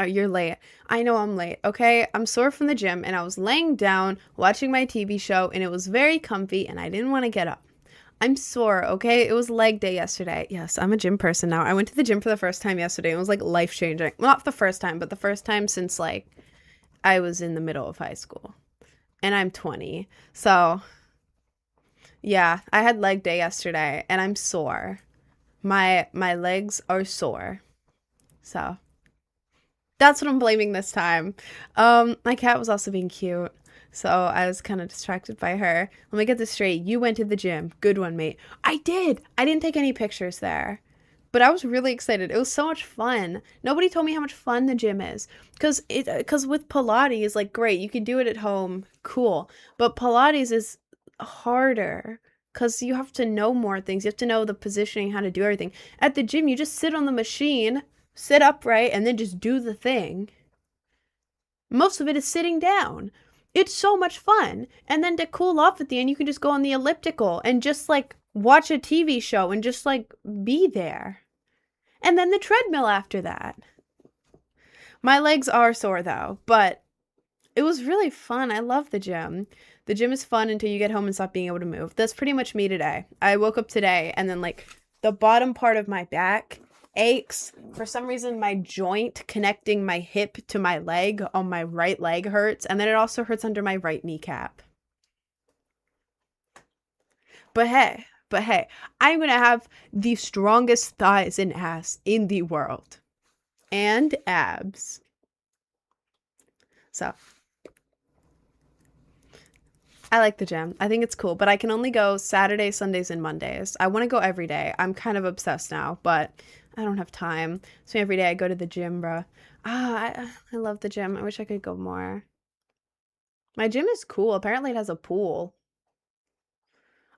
S1: Oh, you're late. I know I'm late, okay? I'm sore from the gym and I was laying down watching my TV show and it was very comfy and I didn't want to get up. I'm sore, okay? It was leg day yesterday. Yes, I'm a gym person now. I went to the gym for the first time yesterday. It was like life-changing. Well, not the first time, but the first time since like I was in the middle of high school. And I'm 20. So, yeah, I had leg day yesterday and I'm sore. My legs are sore. So, that's what I'm blaming this time. My cat was also being cute. So I was kind of distracted by her. Let me get this straight. You went to the gym. Good one, mate. I did. I didn't take any pictures there. But I was really excited. It was so much fun. Nobody told me how much fun the gym is. Because with Pilates, like, great, you can do it at home. Cool. But Pilates is harder. Because you have to know more things. You have to know the positioning, how to do everything. At the gym, you just sit on the machine, sit upright, and then just do the thing. Most of it is sitting down. It's so much fun. And then to cool off at the end, you can just go on the elliptical and just like watch a TV show and just like be there. And then the treadmill after that. My legs are sore though, but it was really fun. I love the gym. The gym is fun until you get home and stop being able to move. That's pretty much me today. I woke up today and then like the bottom part of my back aches. For some reason, my joint connecting my hip to my leg on my right leg hurts. And then it also hurts under my right kneecap. But hey, I'm going to have the strongest thighs and ass in the world. And abs. So, I like the gym. I think it's cool, but I can only go Saturdays, Sundays, and Mondays. I want to go every day. I'm kind of obsessed now, but I don't have time. So every day I go to the gym, bro. I love the gym. I wish I could go more. My gym is cool. Apparently it has a pool.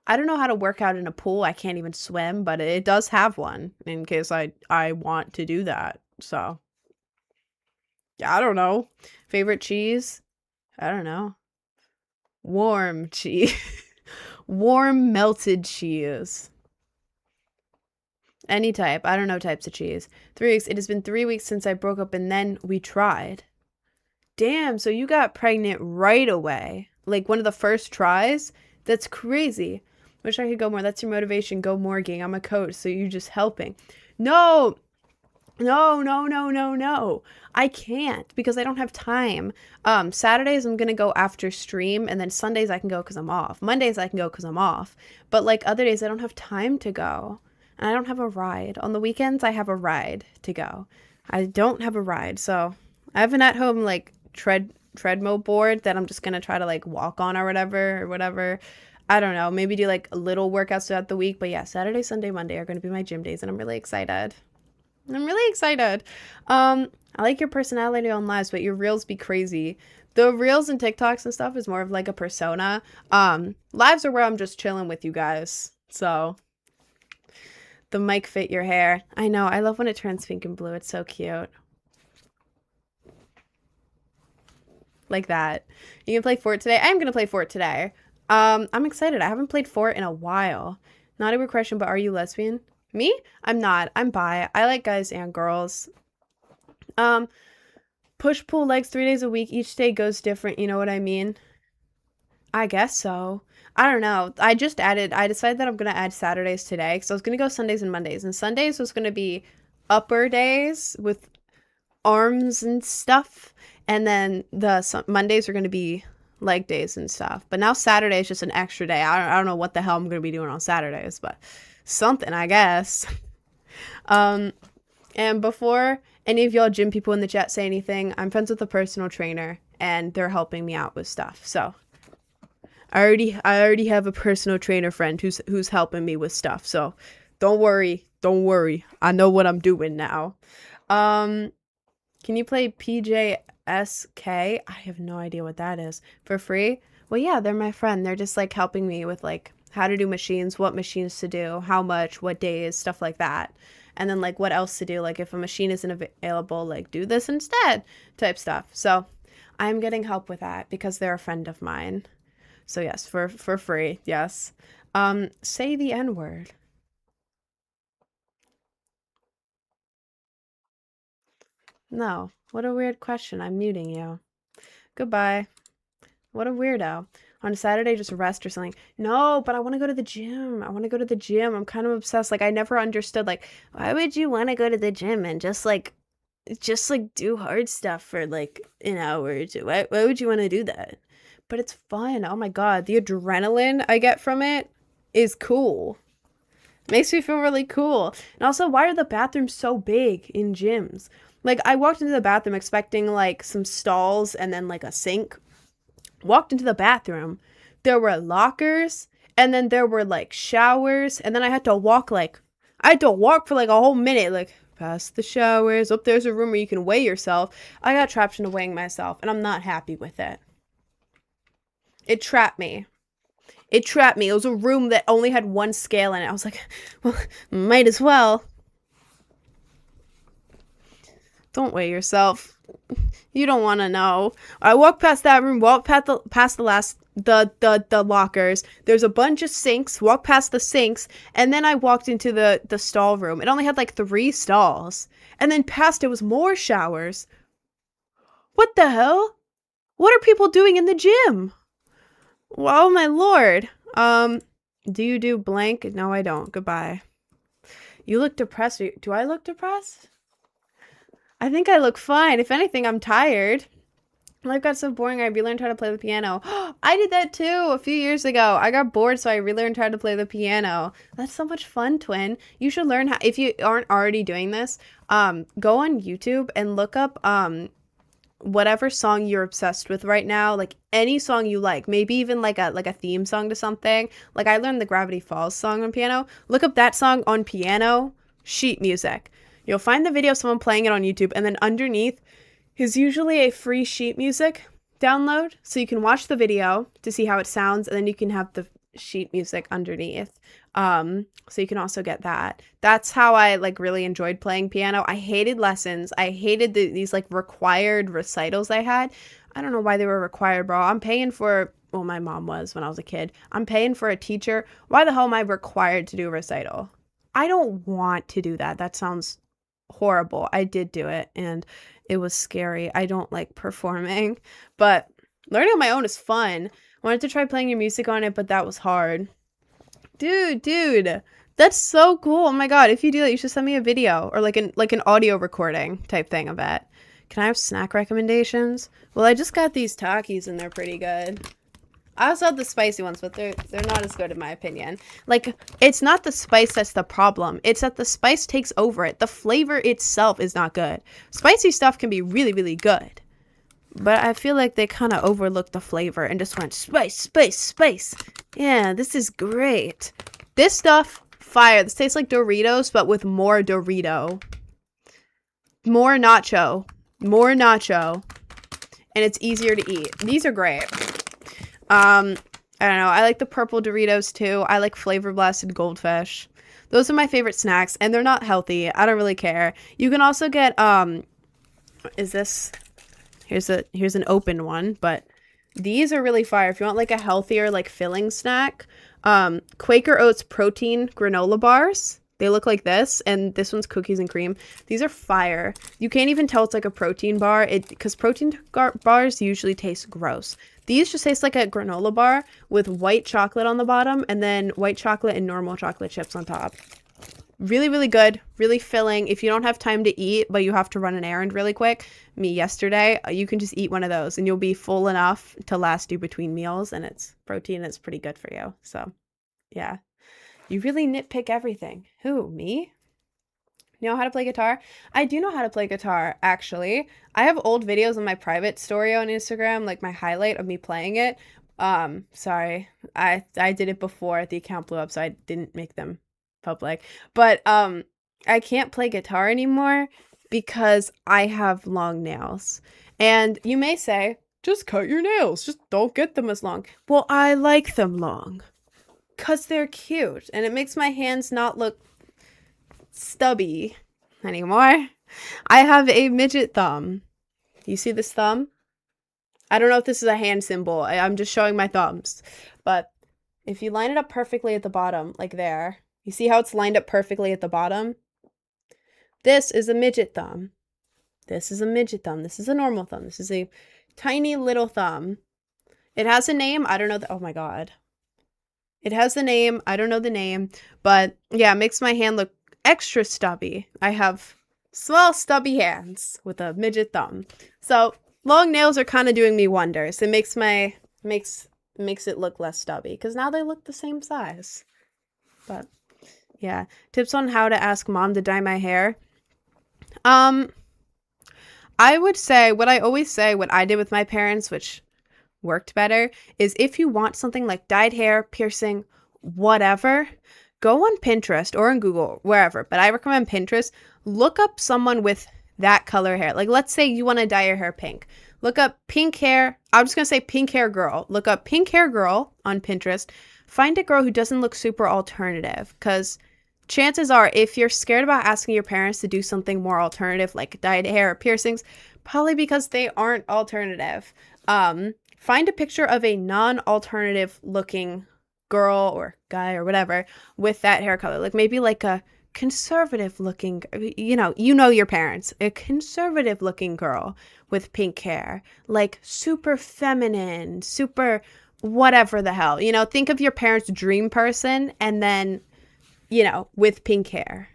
S1: I don't know how to work out in a pool. I can't even swim, but it does have one in case I want to do that. So, yeah, I don't know. Favorite cheese? I don't know. Warm cheese. Warm melted cheese. Any type. I don't know types of cheese. 3 weeks. It has been 3 weeks since I broke up and then we tried. Damn, so you got pregnant right away. Like one of the first tries? That's crazy. Wish I could go more. That's your motivation. Go more, gang. I'm a coach, so you're just helping. No. No. I can't because I don't have time. Saturdays I'm gonna go after stream, and then Sundays I can go because I'm off. Mondays I can go because I'm off. But like other days I don't have time to go. And I don't have a ride. On the weekends I have a ride to go. I don't have a ride, so I have an at-home like treadmill board that I'm just gonna try to like walk on or whatever. I don't know, maybe do like little workouts throughout the week. But yeah, Saturday, Sunday, Monday are gonna be my gym days, and I'm really excited. I like your personality on lives, but your reels be crazy. The reels and TikToks and stuff is more of like a persona. Lives are where I'm just chilling with you guys. So the mic fit your hair. I know. I love when it turns pink and blue. It's so cute. like that. You can play Fort today? I am gonna play Fort today. I'm excited. I haven't played Fort in a while. Not a weird question, but are you lesbian? Me? I'm not. I'm bi. I like guys and girls. Um, push pull legs 3 days a week. Each day goes different. You know what I mean? I guess so. I don't know. I decided that I'm going to add Saturdays today because I was going to go Sundays and Mondays. And Sundays was going to be upper days with arms and stuff. And then Mondays are going to be leg days and stuff. But now Saturday is just an extra day. I don't know what the hell I'm going to be doing on Saturdays, but something, I guess. And before any of y'all gym people in the chat say anything, I'm friends with a personal trainer and they're helping me out with stuff. So I already have a personal trainer friend who's helping me with stuff. So don't worry. I know what I'm doing now. Can you play PJSK? I have no idea what that is. For free? Well, yeah, they're my friend. They're just like helping me with like how to do machines, what machines to do, how much, what days, stuff like that. And then like what else to do, like if a machine isn't available, like do this instead type stuff. So I'm getting help with that because they're a friend of mine. So yes, for free, yes. Say the N-word. No, what a weird question. I'm muting you. Goodbye. What a weirdo. On a Saturday, just rest or something. No, but I want to go to the gym. I'm kind of obsessed. Like, I never understood, like, why would you want to go to the gym and just do hard stuff for, like, an hour or two? Why would you want to do that? But it's fun. Oh, my God. The adrenaline I get from it is cool. Makes me feel really cool. And also, why are the bathrooms so big in gyms? Like, I walked into the bathroom expecting, like, some stalls and then, like, a sink. Walked into the bathroom, there were lockers, and then there were like showers, and then I had to walk for like a whole minute, like past the showers. Oh, there's a room where you can weigh yourself. I got trapped into weighing myself, and I'm not happy with it. It trapped me. It was a room that only had one scale in it. I was like, well, might as well. Don't weigh yourself. You don't want to know. I walked past that room, walked past the lockers. There's a bunch of sinks, walked past the sinks, and then I walked into the stall room. It only had like 3 stalls. And then past it was more showers. What the hell? What are people doing in the gym? Oh my lord. Do you do blank? No, I don't. Goodbye. You look depressed. Do I look depressed? I think I look fine. If anything, I'm tired. Life got so boring, I relearned how to play the piano. I did that too a few years ago. I got bored, so I relearned how to play the piano. That's so much fun, twin. You should learn how, if you aren't already doing this, go on YouTube and look up whatever song you're obsessed with right now, like any song you like, maybe even like a theme song to something. Like I learned the Gravity Falls song on piano. Look up that song on piano, sheet music. You'll find the video of someone playing it on YouTube, and then underneath is usually a free sheet music download, so you can watch the video to see how it sounds, and then you can have the sheet music underneath. So you can also get that. That's how I like really enjoyed playing piano. I hated lessons. I hated these like required recitals I had. I don't know why they were required, bro. I'm paying for, well, my mom was when I was a kid. I'm paying for a teacher. Why the hell am I required to do a recital? I don't want to do that. That sounds horrible. I did do it and it was scary. I don't like performing, but learning on my own is fun. I wanted to try playing your music on it, but that was hard. Dude, that's so cool. Oh my god, if you do that, you should send me a video or like an audio recording type thing of it. Can I have snack recommendations? Well, I just got these Takis and they're pretty good. I also have the spicy ones, but they're not as good in my opinion. Like, it's not the spice that's the problem. It's that the spice takes over it. The flavor itself is not good. Spicy stuff can be really, really good. But I feel like they kind of overlooked the flavor and just went, spice. Yeah, this is great. This stuff, fire. This tastes like Doritos, but with more Dorito. More nacho. And it's easier to eat. These are great. I don't know. I like the purple Doritos too. I like flavor blasted goldfish. Those are my favorite snacks, and they're not healthy. I don't really care. You can also get, is this Here's an open one, but these are really fire. If you want like a healthier, like filling snack, Quaker Oats protein granola bars. They look like this, and this one's cookies and cream. These are fire. You can't even tell it's like a protein bar, because protein bars usually taste gross. These just taste like a granola bar with white chocolate on the bottom, and then white chocolate and normal chocolate chips on top. Really, really good, really filling. If you don't have time to eat, but you have to run an errand really quick, me yesterday, you can just eat one of those and you'll be full enough to last you between meals, and it's protein. It's pretty good for you. So yeah, you really nitpick everything. Who, me? You know how to play guitar? I do know how to play guitar, actually. I have old videos on my private story on Instagram, like my highlight of me playing it. Sorry. I did it before the account blew up, so I didn't make them public. But I can't play guitar anymore because I have long nails. And you may say, just cut your nails. Just don't get them as long. Well, I like them long because they're cute and it makes my hands not look stubby anymore. I have a midget thumb. You see this thumb? I don't know if this is a hand symbol. I'm just showing my thumbs. But if you line it up perfectly at the bottom, like there, you see how it's lined up perfectly at the bottom? This is a midget thumb. This is a midget thumb. This is a normal thumb. This is a tiny little thumb. It has a name. I don't know. Oh my God. It has the name. I don't know the name. But yeah, it makes my hand look extra stubby. I have small stubby hands with a midget thumb. So long nails are kind of doing me wonders. It makes it look less stubby because now they look the same size. But yeah, tips on how to ask mom to dye my hair. I would say what I always say, what I did with my parents, which worked better, is if you want something like dyed hair, piercing, whatever, go on Pinterest or on Google, wherever. But I recommend Pinterest. Look up someone with that color hair. Like, let's say you want to dye your hair pink. Look up pink hair. I'm just going to say pink hair girl. Look up pink hair girl on Pinterest. Find a girl who doesn't look super alternative, because chances are, if you're scared about asking your parents to do something more alternative, like dyed hair or piercings, probably because they aren't alternative. Find a picture of a non-alternative looking girl or guy or whatever with that hair color. Like maybe like a conservative looking, you know your parents, a conservative looking girl with pink hair, like super feminine, super whatever the hell. Think of your parents' dream person and then, with pink hair,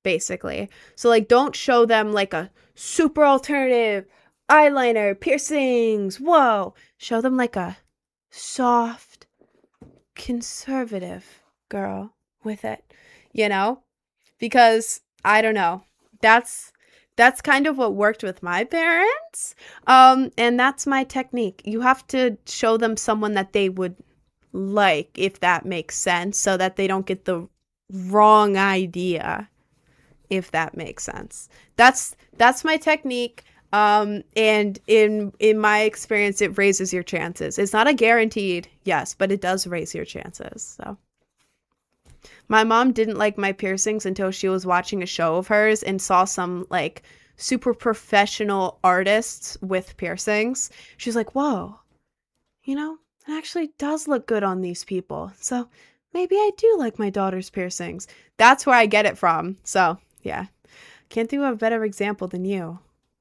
S1: basically. So like don't show them like a super alternative eyeliner, piercings, whoa. Show them like a soft, conservative girl with it, because I don't know. That's kind of what worked with my parents. And that's my technique. You have to show them someone that they would like, if that makes sense, so that they don't get the wrong idea, if that makes sense. That's my technique. And in my experience, it raises your chances. It's not a guaranteed yes, but it does raise your chances. So my mom didn't like my piercings until she was watching a show of hers and saw some like super professional artists with piercings. She's like, whoa, it actually does look good on these people. So maybe I do like my daughter's piercings. That's where I get it from. So yeah, can't think of a better example than you.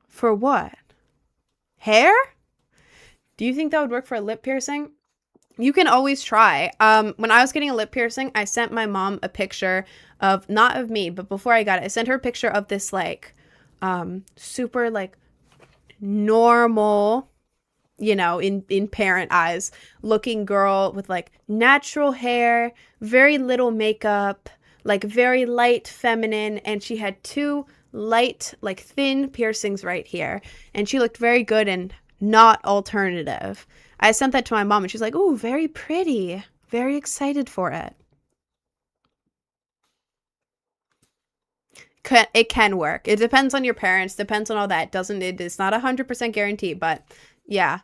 S1: For what? Hair? Do you think that would work for a lip piercing? You can always try. When I was getting a lip piercing, I sent my mom a picture of, not of me, but before I got it, I sent her a picture of this like super like normal, in parent eyes looking girl with like natural hair, very little makeup, like very light feminine, and she had two light, like thin piercings right here, and she looked very good and not alternative. I sent that to my mom and she's like, "Ooh, very pretty, very excited for it." It can work. It depends on your parents, depends on all that. It's not 100% guaranteed, but yeah,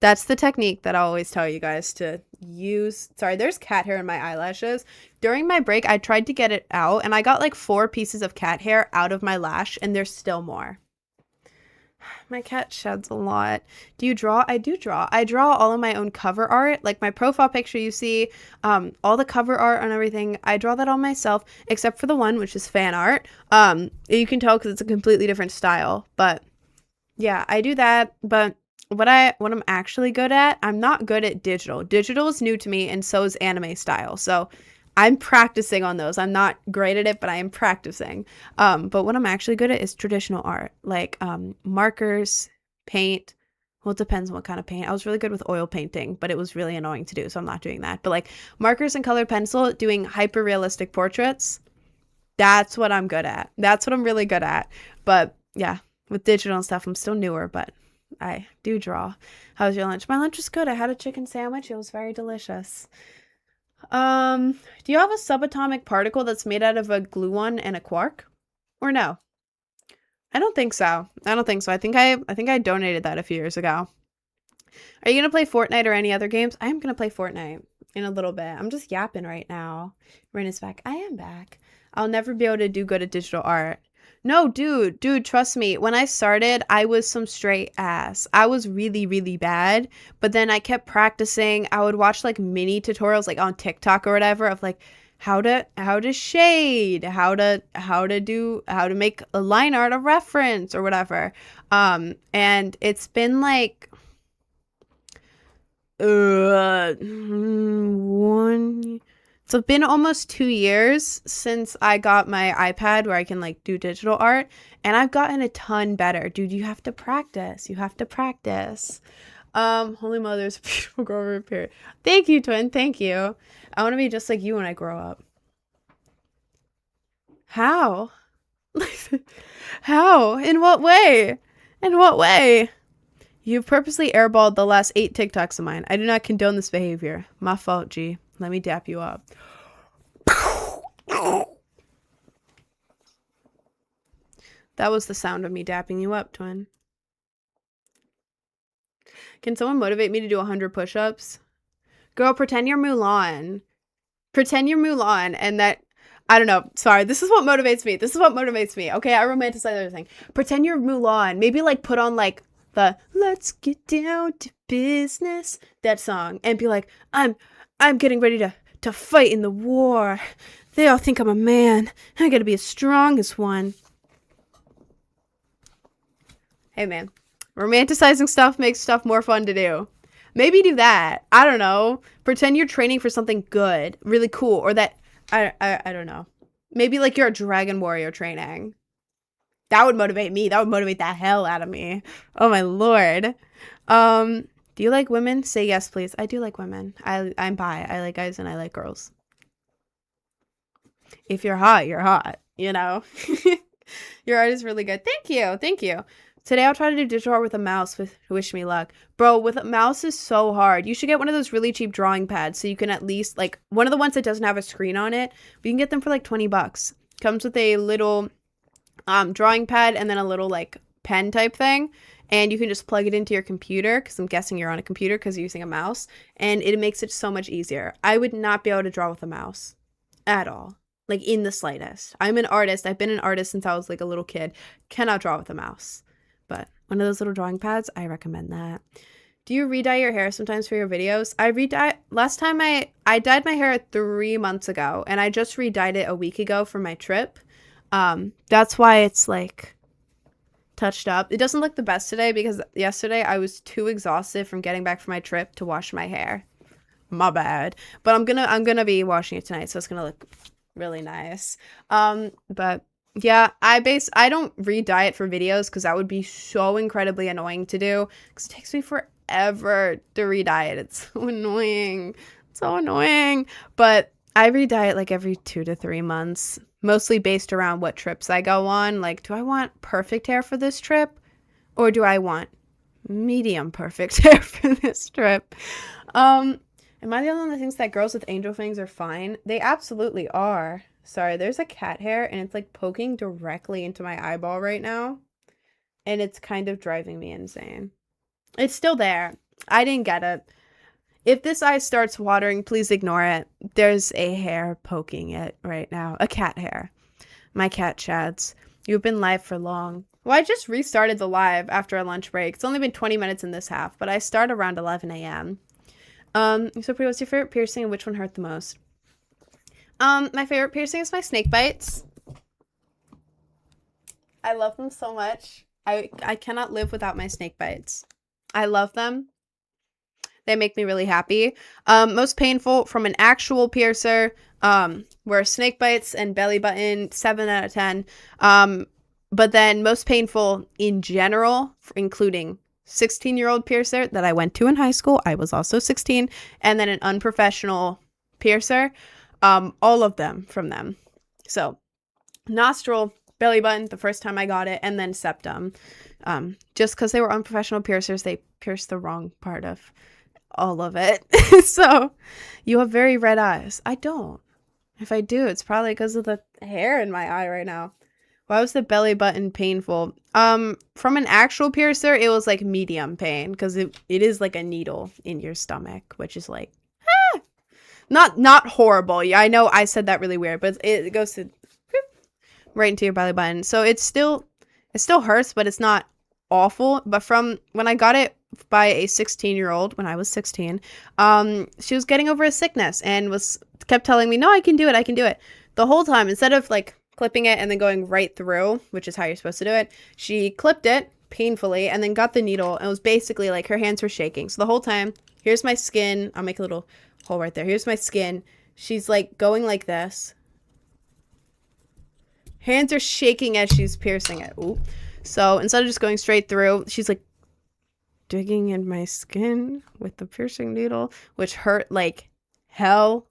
S1: that's the technique that I always tell you guys to use. Sorry, there's cat hair in my eyelashes. During my break, I tried to get it out, and I got like 4 pieces of cat hair out of my lash, and there's still more. My cat sheds a lot. Do you draw? I do draw. I draw all of my own cover art. Like my profile picture you see, all the cover art and everything. I draw that all myself, except for the one which is fan art. You can tell because it's a completely different style. But yeah, I do that. But what I'm actually good at, I'm not good at digital. Digital is new to me, and so is anime style. So I'm practicing on those. I'm not great at it, but I am practicing. But what I'm actually good at is traditional art, like markers, paint. Well, it depends on what kind of paint. I was really good with oil painting, but it was really annoying to do, so I'm not doing that. But like markers and colored pencil, doing hyper realistic portraits, that's what I'm good at. That's what I'm really good at. But yeah, with digital and stuff, I'm still newer, but I do draw. How was your lunch? My lunch was good. I had a chicken sandwich. It was very delicious. Do you have a subatomic particle that's made out of a gluon and a quark? Or no? I don't think so. I don't think so. I think I donated that a few years ago. Are you gonna play Fortnite or any other games? I am gonna play Fortnite in a little bit. I'm just yapping right now. Rin is back. I am back. I'll never be able to do good at digital art. No, dude, trust me. When I started, I was some straight ass. I was really, really bad. But then I kept practicing. I would watch like mini tutorials like on TikTok or whatever of like how to shade, how to make a line art a reference or whatever. And it's been like one so it's been almost 2 years since I got my iPad where I can like do digital art, and I've gotten a ton better. Dude, you have to practice. You have to practice. Holy Mother's beautiful girl repair. Thank you, twin. Thank you. I want to be just like you when I grow up. How? How? In what way? In what way? You purposely airballed the last 8 TikToks of mine. I do not condone this behavior. My fault, G. Let me dap you up. That was the sound of me dapping you up, twin. Can someone motivate me to do 100 push-ups? Girl, pretend you're Mulan. Pretend you're Mulan and that... I don't know. Sorry. This is what motivates me. This is what motivates me. Okay, I romanticize everything. Pretend you're Mulan. Maybe like put on like the "Let's Get Down to Business" that song and be like, I'm getting ready to fight in the war. They all think I'm a man. I gotta be as strong as one. Hey man, romanticizing stuff makes stuff more fun to do. Maybe do that. I don't know. Pretend you're training for something good, really cool, or that I don't know. Maybe like you're a dragon warrior training. That would motivate me. That would motivate the hell out of me. Oh my lord. Do you like women? Say yes, please. I do like women. I'm bi. I like guys and I like girls. If you're hot, you're hot. You know? Your art is really good. Thank you. Thank you. Today I'll try to do digital art with a mouse. Wish me luck. Bro, with a mouse is so hard. You should get one of those really cheap drawing pads so you can at least, like, one of the ones that doesn't have a screen on it. But you can get them for like 20 bucks. Comes with a little drawing pad and then a little like pen type thing. And you can just plug it into your computer, because I'm guessing you're on a computer because you're using a mouse. And it makes it so much easier. I would not be able to draw with a mouse at all. Like, in the slightest. I'm an artist. I've been an artist since I was like a little kid. Cannot draw with a mouse. But one of those little drawing pads, I recommend that. Do you re-dye your hair sometimes for your videos? I re-dye. Last time I dyed my hair 3 months ago, and I just re-dyed it a week ago for my trip. That's why it's like touched up. It doesn't look the best today because yesterday I was too exhausted from getting back from my trip to wash my hair. My bad. But I'm gonna be washing it tonight, so it's gonna look really nice. But yeah, I don't re-dye it for videos because that would be so incredibly annoying to do because it takes me forever to re-dye it. It's so annoying. It's so annoying. But I re-dye it like every 2 to 3 months, mostly based around what trips I go on. Like, do I want perfect hair for this trip or do I want medium perfect hair for this trip? Am I the only one that thinks that girls with angel fangs are fine? They absolutely are. Sorry, there's a cat hair and it's like poking directly into my eyeball right now. And it's kind of driving me insane. It's still there. I didn't get it. If this eye starts watering, please ignore it. There's a hair poking it right now. A cat hair. My cat chads. You've been live for long. Well, I just restarted the live after a lunch break. It's only been 20 minutes in this half, but I start around 11 a.m. So Pri, what's your favorite piercing and which one hurt the most? My favorite piercing is my snake bites. I love them so much. I cannot live without my snake bites. I love them. They make me really happy. Most painful from an actual piercer were snake bites and belly button, 7 out of 10. But then most painful in general, including 16-year-old piercer that I went to in high school. I was also 16. And then an unprofessional piercer. All of them from them. So nostril, belly button the first time I got it, and then septum. Just because they were unprofessional piercers, they pierced the wrong part of all of it. So you have very red eyes. I don't. If I do, it's probably because of the hair in my eye right now. Why was the belly button painful? From an actual piercer, it was like medium pain because it is like a needle in your stomach, which is like not horrible. Yeah, I know I said that really weird, but it goes to right into your belly button. So it still hurts, but it's not awful. But from when I got it by a 16-year-old when I was 16, she was getting over a sickness and kept telling me, no, I can do it the whole time. Instead of like clipping it and then going right through, which is how you're supposed to do it, she clipped it painfully and then got the needle, and it was basically like her hands were shaking. So the whole time, here's my skin. I'll make a little hole right there. Here's my skin. She's like going like this. Hands are shaking as she's piercing it. Ooh. So instead of just going straight through, she's like digging in my skin with the piercing needle, which hurt like hell,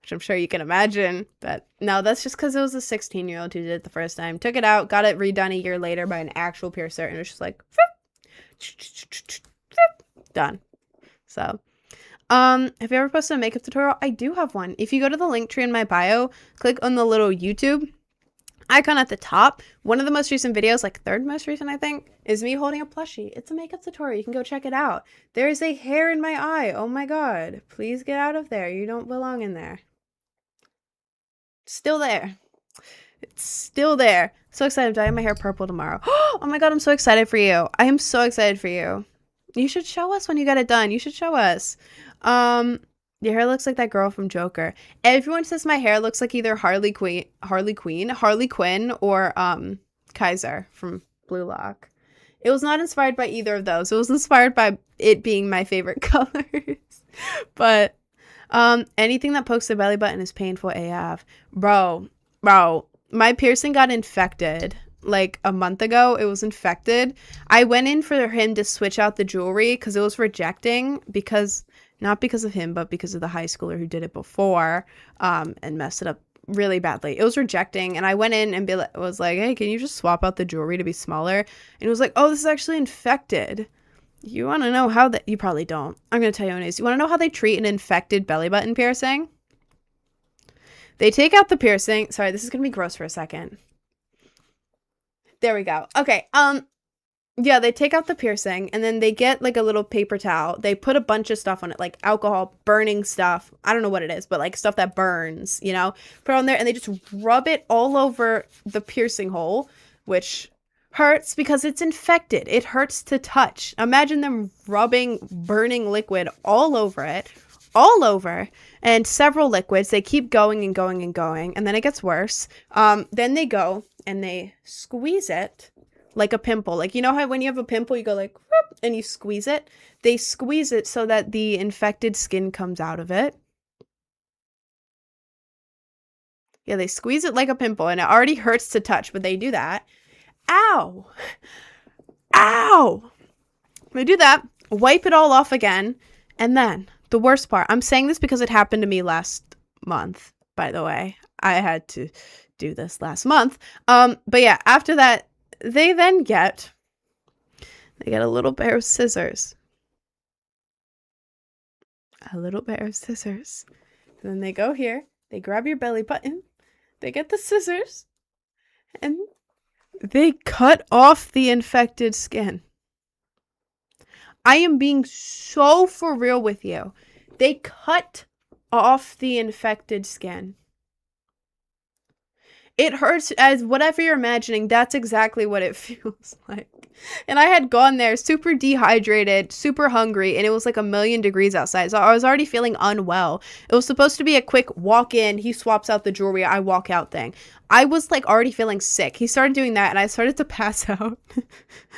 S1: which I'm sure you can imagine. But no, that's just because it was a 16-year-old who did it the first time. Took it out, got it redone a year later by an actual piercer, and it was just like done. So have you ever posted a makeup tutorial? I do have one. If you go to the link tree in my bio, click on the little YouTube icon at the top. One of the most recent videos, like third most recent, I think, is me holding a plushie. It's a makeup tutorial. You can go check it out. There is a hair in my eye. Oh my god. Please get out of there. You don't belong in there. Still there. It's still there. So excited. I'm dyeing my hair purple tomorrow. Oh my god, I'm so excited for you. I am so excited for you. You should show us when you get it done. You should show us. Your hair looks like that girl from Joker. Everyone says my hair looks like either Harley Quinn, or Kaiser from Blue Lock. It was not inspired by either of those. It was inspired by it being my favorite colors. But anything that pokes the belly button is painful AF. Bro, my piercing got infected like a month ago. It was infected. I went in for him to switch out the jewelry because it was rejecting, not because of him, but because of the high schooler who did it before and messed it up really badly. It was rejecting, and I went in and was like, hey, can you just swap out the jewelry to be smaller? And it was like, oh, this is actually infected. You want to know how that? You probably don't. I'm going to tell you anyways. You want to know how they treat an infected belly button piercing? They take out the piercing. Sorry, this is going to be gross for a second. There we go. Okay. Yeah, they take out the piercing, and then they get like a little paper towel. They put a bunch of stuff on it, like alcohol, burning stuff. I don't know what it is, but like stuff that burns, you know, put it on there, and they just rub it all over the piercing hole, which hurts because it's infected. It hurts to touch. Imagine them rubbing burning liquid all over it, all over, and several liquids. They keep going and going and going, and then it gets worse. Then they go and they squeeze it like a pimple. Like, you know how when you have a pimple, you go like, whoop, and you squeeze it? They squeeze it so that the infected skin comes out of it. Yeah, they squeeze it like a pimple, and it already hurts to touch, but they do that. Ow! Ow! They do that, wipe it all off again, and then the worst part, I'm saying this because it happened to me last month, by the way. I had to do this last month. But yeah, after that, they get a little pair of scissors. A little pair of scissors. And then they go here, they grab your belly button, they get the scissors, and they cut off the infected skin. I am being so for real with you. They cut off the infected skin. It hurts as whatever you're imagining. That's exactly what it feels like. And I had gone there super dehydrated, super hungry, and it was like 1,000,000 degrees outside. So I was already feeling unwell. It was supposed to be a quick walk in, he swaps out the jewelry, I walk out thing. I was like already feeling sick. He started doing that and I started to pass out.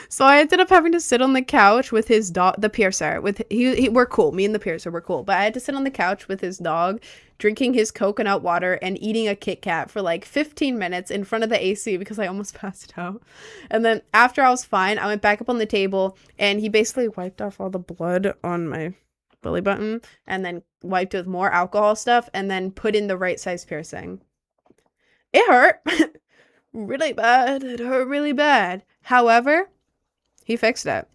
S1: So I ended up having to sit on the couch with his dog, the piercer. We're cool. Me and the piercer were cool. But I had to sit on the couch with his dog, drinking his coconut water and eating a Kit Kat for like 15 minutes in front of the AC because I almost passed out. And then after I was fine, I went back up on the table and he basically wiped off all the blood on my belly button and then wiped it with more alcohol stuff and then put in the right size piercing. It hurt really bad. It hurt really bad. However, he fixed it.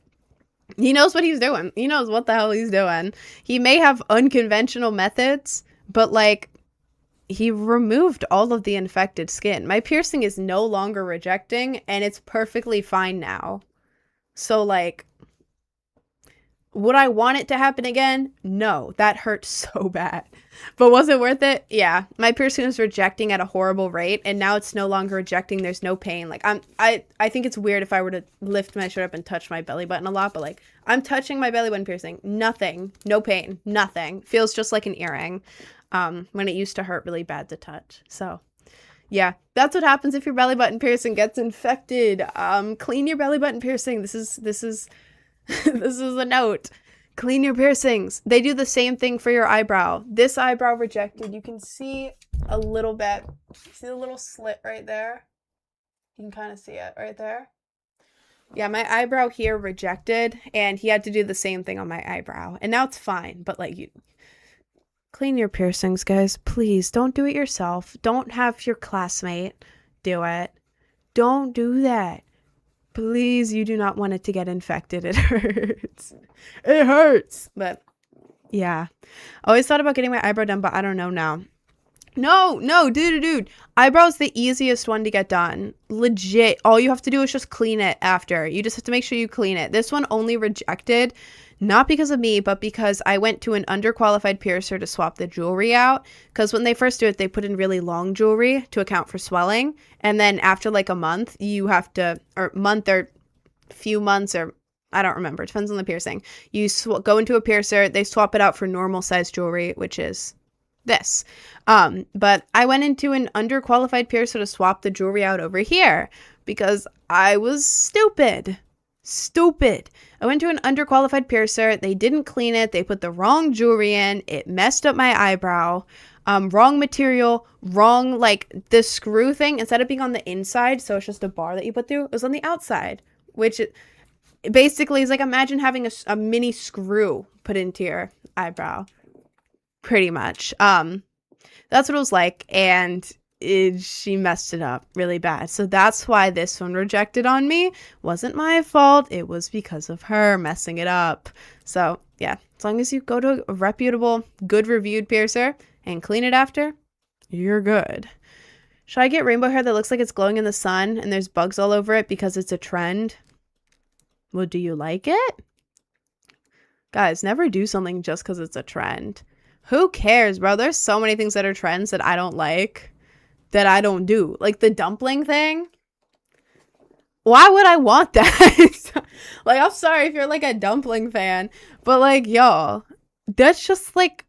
S1: He knows what he's doing. He knows what the hell he's doing. He may have unconventional methods, but like he removed all of the infected skin. My piercing is no longer rejecting and it's perfectly fine now. So like, would I want it to happen again? No, that hurt so bad. But was it worth it? Yeah. My piercing was rejecting at a horrible rate and now it's no longer rejecting. There's no pain. Like I think it's weird if I were to lift my shirt up and touch my belly button a lot, but like I'm touching my belly button piercing. Nothing. No pain. Nothing. Feels just like an earring. When it used to hurt really bad to touch. So yeah, that's what happens if your belly button piercing gets infected. Clean your belly button piercing. This is this is a note. Clean your piercings. They do the same thing for your eyebrow. This eyebrow rejected. You can see a little bit. See the little slit right there? You can kind of see it right there. Yeah, my eyebrow here rejected, and he had to do the same thing on my eyebrow. And now it's fine, but like you clean your piercings, guys. Please don't do it yourself. Don't have your classmate do it. Don't do that. Please, you do not want it to get infected. It hurts. It hurts. But yeah. I always thought about getting my eyebrow done, but I don't know now. No, dude. Eyebrow's the easiest one to get done. Legit. All you have to do is just clean it after. You just have to make sure you clean it. This one only rejected, not because of me, but because I went to an underqualified piercer to swap the jewelry out. Because when they first do it, they put in really long jewelry to account for swelling. And then after like a month, you have to, or few months, or I don't remember. It depends on the piercing. You go into a piercer, they swap it out for normal size jewelry, which is this. But I went into an underqualified piercer to swap the jewelry out over here because I was stupid. I went to an underqualified piercer. They didn't clean it. They put the wrong jewelry in. It messed up my eyebrow. Wrong material, wrong, like the screw thing, instead of being on the inside, so it's just a bar that you put through, it was on the outside, which it basically is like, imagine having a mini screw put into your eyebrow. Pretty much. That's what it was like, and she messed it up really bad. So that's why this one rejected on me. Wasn't my fault. It was because of her messing it up. So yeah, as long as you go to a reputable, good reviewed piercer and clean it after, you're good. Should I get rainbow hair that looks like it's glowing in the sun and there's bugs all over it because it's a trend? Well, do you like it? Guys, never do something just because it's a trend. Who cares, bro? There's so many things that are trends that I don't like, that I don't do. Like the dumpling thing. Why would I want that? Like, I'm sorry if you're like a dumpling fan, but like, y'all, that's just like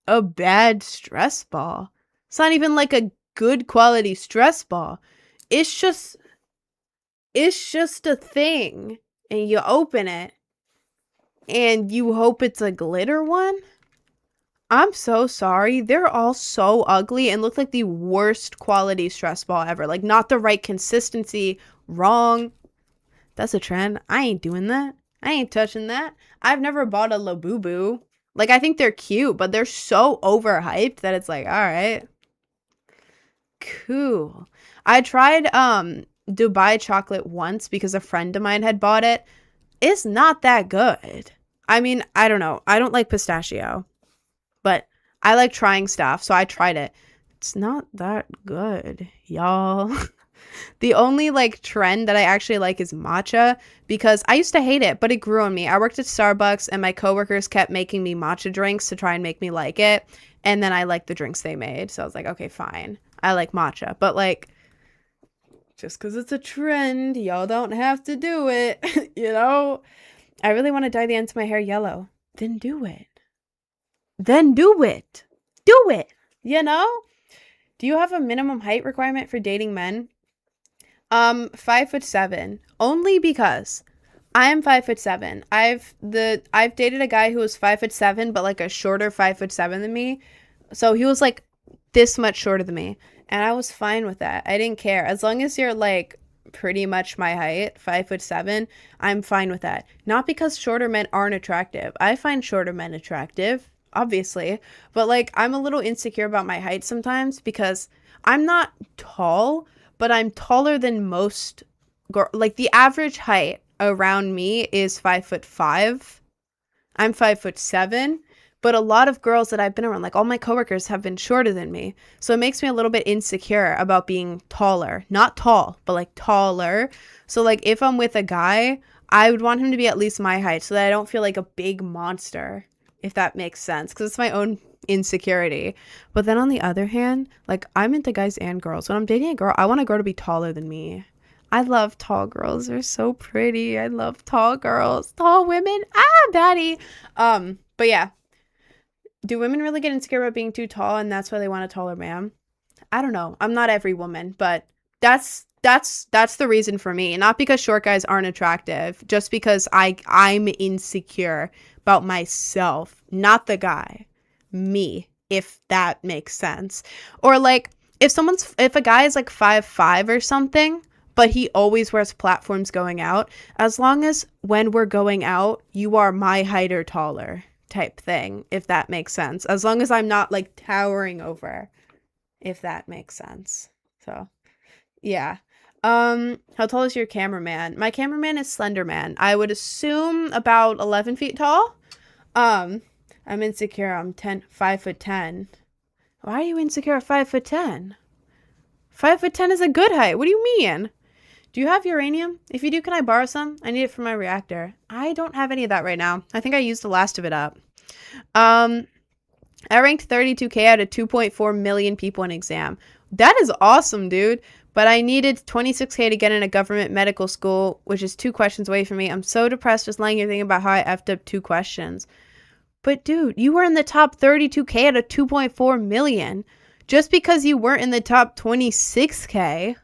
S1: a bad stress ball. It's not even like a good quality stress ball. It's just a thing, and you open it and you hope it's a glitter one. I'm so sorry. They're all so ugly and look like the worst quality stress ball ever. Like, not the right consistency. Wrong. That's a trend. I ain't doing that. I ain't touching that. I've never bought a Labubu. Like, I think they're cute, but they're so overhyped that it's like, all right. Cool. I tried Dubai chocolate once because a friend of mine had bought it. It's not that good. I mean, I don't know. I don't like pistachio. But I like trying stuff, so I tried it. It's not that good, y'all. The only like trend that I actually like is matcha, because I used to hate it, but it grew on me. I worked at Starbucks and my coworkers kept making me matcha drinks to try and make me like it. And then I liked the drinks they made. So I was like, okay, fine. I like matcha. But like, Just because it's a trend, y'all don't have to do it. You know? I really want to dye the ends of my hair yellow. Then do it. Then do it. Do it. You know? Do you have a minimum height requirement for dating men? 5'7". Only because I am 5'7". I've dated a guy who was 5'7", but like a shorter 5'7" than me. So he was like this much shorter than me. And I was fine with that. I didn't care. As long as you're like pretty much my height, 5'7", I'm fine with that. Not because shorter men aren't attractive. I find shorter men attractive, obviously. But like I'm a little insecure about my height sometimes because I'm not tall, but I'm taller than most like the average height around me is 5'5". I'm 5'7". But a lot of girls that I've been around, like all my coworkers, have been shorter than me. So it makes me a little bit insecure about being taller. Not tall, but like taller. So like if I'm with a guy, I would want him to be at least my height so that I don't feel like a big monster, if that makes sense. Because it's my own insecurity. But then on the other hand, like I'm into guys and girls. When I'm dating a girl, I want a girl to be taller than me. I love tall girls. They're so pretty. I love tall girls. Tall women. Ah, baddie. But yeah. Do women really get insecure about being too tall and that's why they want a taller man? I don't know. I'm not every woman, but that's the reason for me. Not because short guys aren't attractive, just because I'm insecure about myself, not the guy. Me, if that makes sense. Or like if a guy is like 5'5" or something, but he always wears platforms going out, as long as when we're going out, you are my height or taller type thing, if that makes sense. As long as I'm not like towering over, if that makes sense. So, yeah. How tall is your cameraman? My cameraman is slender man. I would assume about 11 feet tall. I'm insecure. I'm 5'10". Why are you insecure at 5'10"? 5'10" is a good height. What do you mean? Do you have uranium? If you do, can I borrow some? I need it for my reactor. I don't have any of that right now. I think I used the last of it up. I ranked 32K out of 2.4 million people in exam. That is awesome, dude. But I needed 26K to get in a government medical school, which is 2 questions away from me. I'm so depressed just laying here thinking about how I effed up 2 questions. But dude, you were in the top 32K out of 2.4 million. Just because you weren't in the top 26K.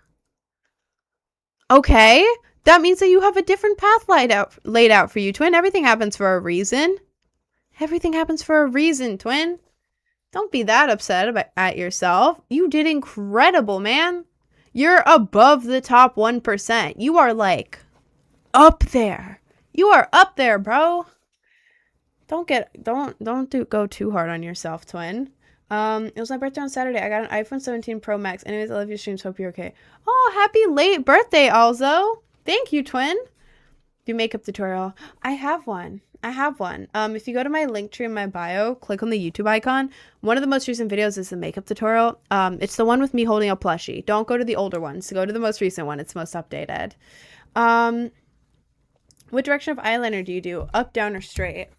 S1: Okay, that means that you have a different path laid out for you, twin. Everything happens for a reason. Everything happens for a reason, twin. Don't be that upset at yourself. You did incredible, man. You're above the top 1%. You are like up there. You are up there, bro. Don't go too hard on yourself, twin. It was my birthday on Saturday. I got an iPhone 17 Pro Max. Anyways, I love your streams. Hope you're okay. Oh, happy late birthday, also. Thank you, twin. Do makeup tutorial. I have one. If you go to my link tree in my bio, click on the YouTube icon. One of the most recent videos is the makeup tutorial. It's the one with me holding a plushie. Don't go to the older ones. Go to the most recent one. It's most updated. What direction of eyeliner do you do? Up, down, or straight?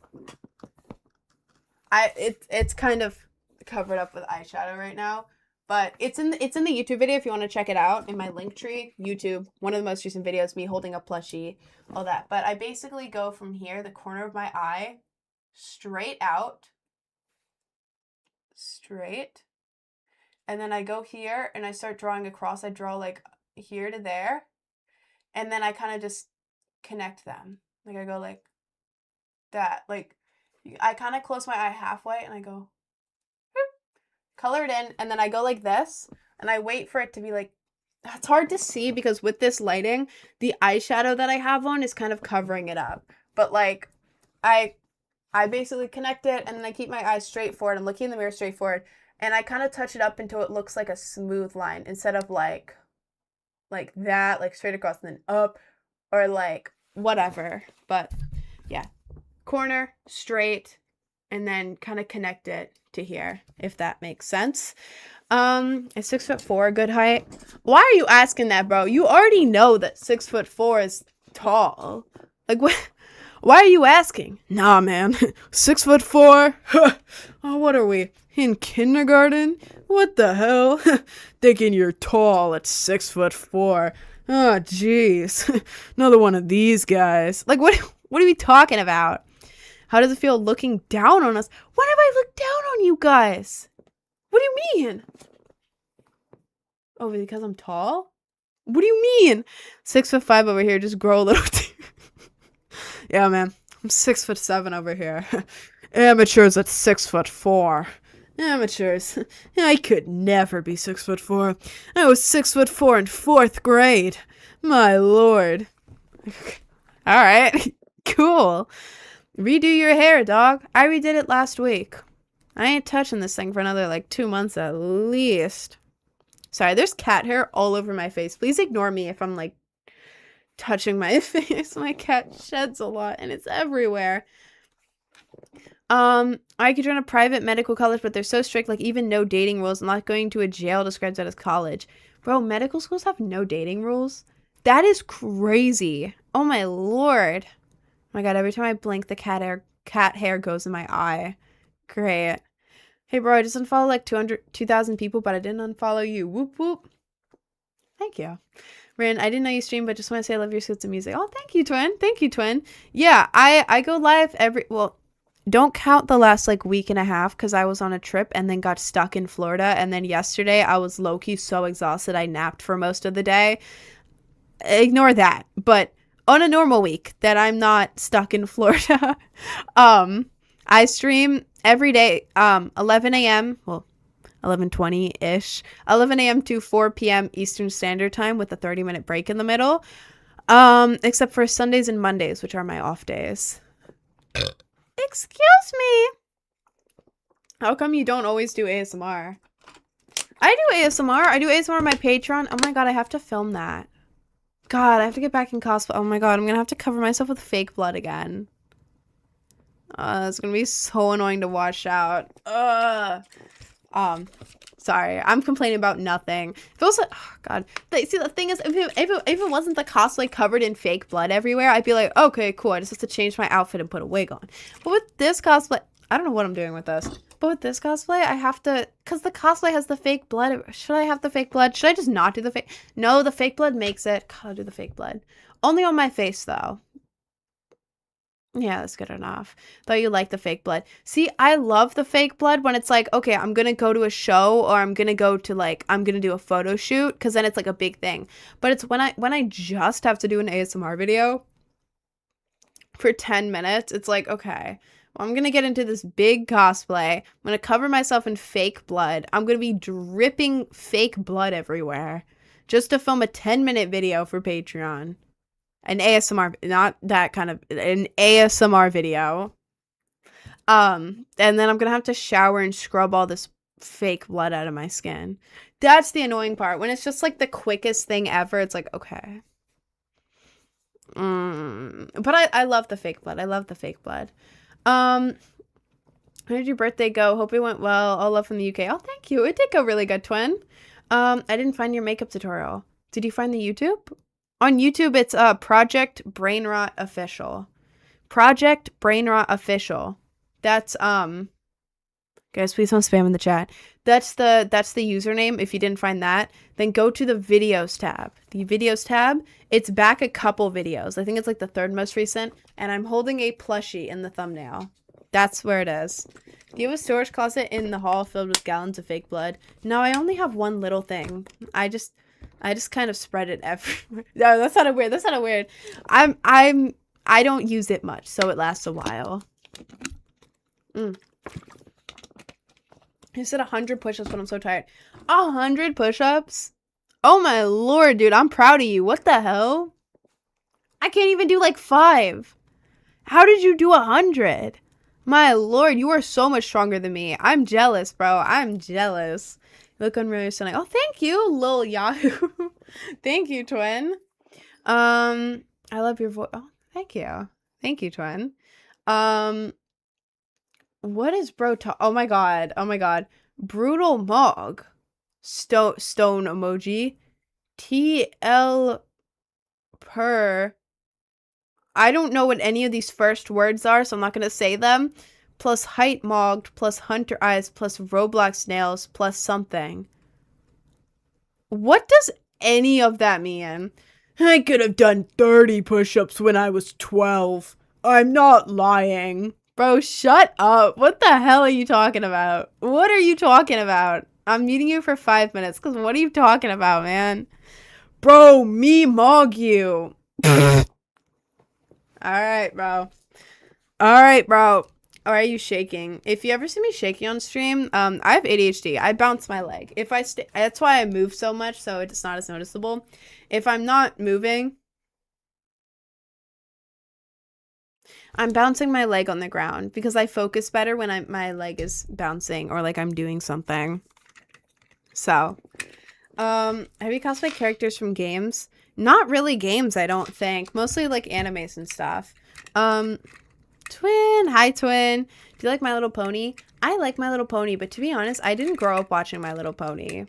S1: It's kind of covered up with eyeshadow right now, but it's in the YouTube video if you want to check it out. In my link tree, YouTube, one of the most recent videos, me holding a plushie, all that. But I basically go from here, the corner of my eye, straight out, straight, and then I go here and I start drawing across. I draw like here to there, and then I kind of just connect them. Like I go like that. Like I kind of close my eye halfway and I go color it in, and then I go like this, and I wait for it to be like, it's hard to see because with this lighting, the eyeshadow that I have on is kind of covering it up. But like, I basically connect it, and then I keep my eyes straight forward. I'm looking in the mirror straight forward, and I kind of touch it up until it looks like a smooth line instead of like that, like straight across and then up, or like whatever. But yeah, corner, straight, and then kind of connect it to here, if that makes sense. Is 6'4" a good height? Why are you asking that, bro? You already know that 6'4" is tall. Like, what? Why are you asking? Nah, man. 6'4"? Oh, what are we? In kindergarten? What the hell? Thinking you're tall at 6'4". Oh, jeez. Another one of these guys. Like, what are we talking about? How does it feel looking down on us? When have I looked down on you guys? What do you mean? Oh, because I'm tall? What do you mean? 6'5" over here. Just grow a little. Yeah, man. I'm 6'7" over here. Amateurs at 6'4". Amateurs. I could never be 6'4". I was 6'4" in 4th grade. My lord. All right. Cool. Redo your hair, dog. I redid it last week. I ain't touching this thing for another like 2 months at least. Sorry, there's cat hair all over my face. Please ignore me if I'm like touching my face. My cat sheds a lot and it's everywhere. I could join a private medical college, but they're so strict, like even no dating rules. Not going to a jail describes that as college. Bro, medical schools have no dating rules? That is crazy. Oh my lord. Oh my god, every time I blink the cat hair goes in my eye. Great. Hey bro, I just unfollowed like 2,000 people, but I didn't unfollow you. Whoop whoop. Thank you. Rin, I didn't know you stream, but just want to say I love your skits and music. Oh, thank you, twin. Thank you, twin. Yeah, I go live well, don't count the last like week and a half because I was on a trip and then got stuck in Florida. And then yesterday I was low-key so exhausted I napped for most of the day. Ignore that. But on a normal week that I'm not stuck in Florida, I stream every day, 11 a.m. Well, 11:20-ish, 11 a.m. to 4 p.m. Eastern Standard Time with a 30-minute break in the middle. Except for Sundays and Mondays, which are my off days. Excuse me. How come you don't always do ASMR? I do ASMR. I do ASMR on my Patreon. Oh my god, I have to film that. God, I have to get back in cosplay. Oh my god, I'm gonna have to cover myself with fake blood again. It's gonna be so annoying to wash out. Sorry, I'm complaining about nothing. If it was like, oh god, see the thing is, if it wasn't the cosplay covered in fake blood everywhere, I'd be like, okay, cool. I just have to change my outfit and put a wig on. But with this cosplay, I don't know what I'm doing with this. But with this cosplay, I have to, because the cosplay has the fake blood. Should I have the fake blood? Should I just not do the fake? No, the fake blood makes it. God, I'll do the fake blood. Only on my face though. Yeah, that's good enough. Thought you liked the fake blood. See, I love the fake blood when it's like, okay, I'm gonna go to a show or I'm gonna go to like, I'm gonna do a photo shoot because then it's like a big thing. But it's when I just have to do an ASMR video for 10 minutes, it's like, okay, well, I'm gonna get into this big cosplay. I'm gonna cover myself in fake blood. I'm gonna be dripping fake blood everywhere just to film a 10-minute video for Patreon. An ASMR, not that kind of, an ASMR video. And then I'm gonna have to shower and scrub all this fake blood out of my skin. That's the annoying part. When it's just like the quickest thing ever, it's like, okay. But I love the fake blood. I love the fake blood. How did your birthday go? Hope it went well. All love from the UK. Oh, thank you. It did go really good, twin. I didn't find your makeup tutorial. Did you find the YouTube? On YouTube, it's Project Brainrot Official. Project Brainrot Official. That's guys, please don't spam in the chat. That's the username. If you didn't find that, then go to the videos tab. The videos tab, it's back a couple videos. I think it's like the third most recent, and I'm holding a plushie in the thumbnail. That's where it is. Do you have a storage closet in the hall filled with gallons of fake blood? No, I only have one little thing. I just kind of spread it everywhere. No, that's not a weird. That's not a weird. I don't use it much, so it lasts a while. I said 100 push-ups, but I'm so tired. 100 push-ups? Oh my lord, dude, I'm proud of you. What the hell? I can't even do like 5. How did you do 100? My lord, you are so much stronger than me. I'm jealous, bro. I'm jealous. You look unreal stunning. Oh, thank you, Lil Yahoo. Thank you, twin. I love your voice. Oh, thank you. Thank you, twin. What is bro oh my god. Oh my god. Brutal Mog. Stone emoji. TL per. I don't know what any of these first words are, so I'm not going to say them. plus height mogged plus hunter eyes plus Roblox nails plus something. What does any of that mean? I could have done 30 push-ups when I was 12. I'm not lying. Bro, shut up. What the hell are you talking about? What are you talking about? I'm meeting you for 5 minutes, because what are you talking about, man? Bro, me mog you. Alright, bro. Alright, bro. Or are you shaking? If you ever see me shaking on stream, I have ADHD. I bounce my leg. If I that's why I move so much, so it's not as noticeable. If I'm not moving, I'm bouncing my leg on the ground because I focus better when my leg is bouncing or like I'm doing something. So, have you cosplayed characters from games? Not really games, I don't think. Mostly like animes and stuff. Twin, hi Twin. Do you like My Little Pony? I like My Little Pony, but to be honest, I didn't grow up watching My Little Pony.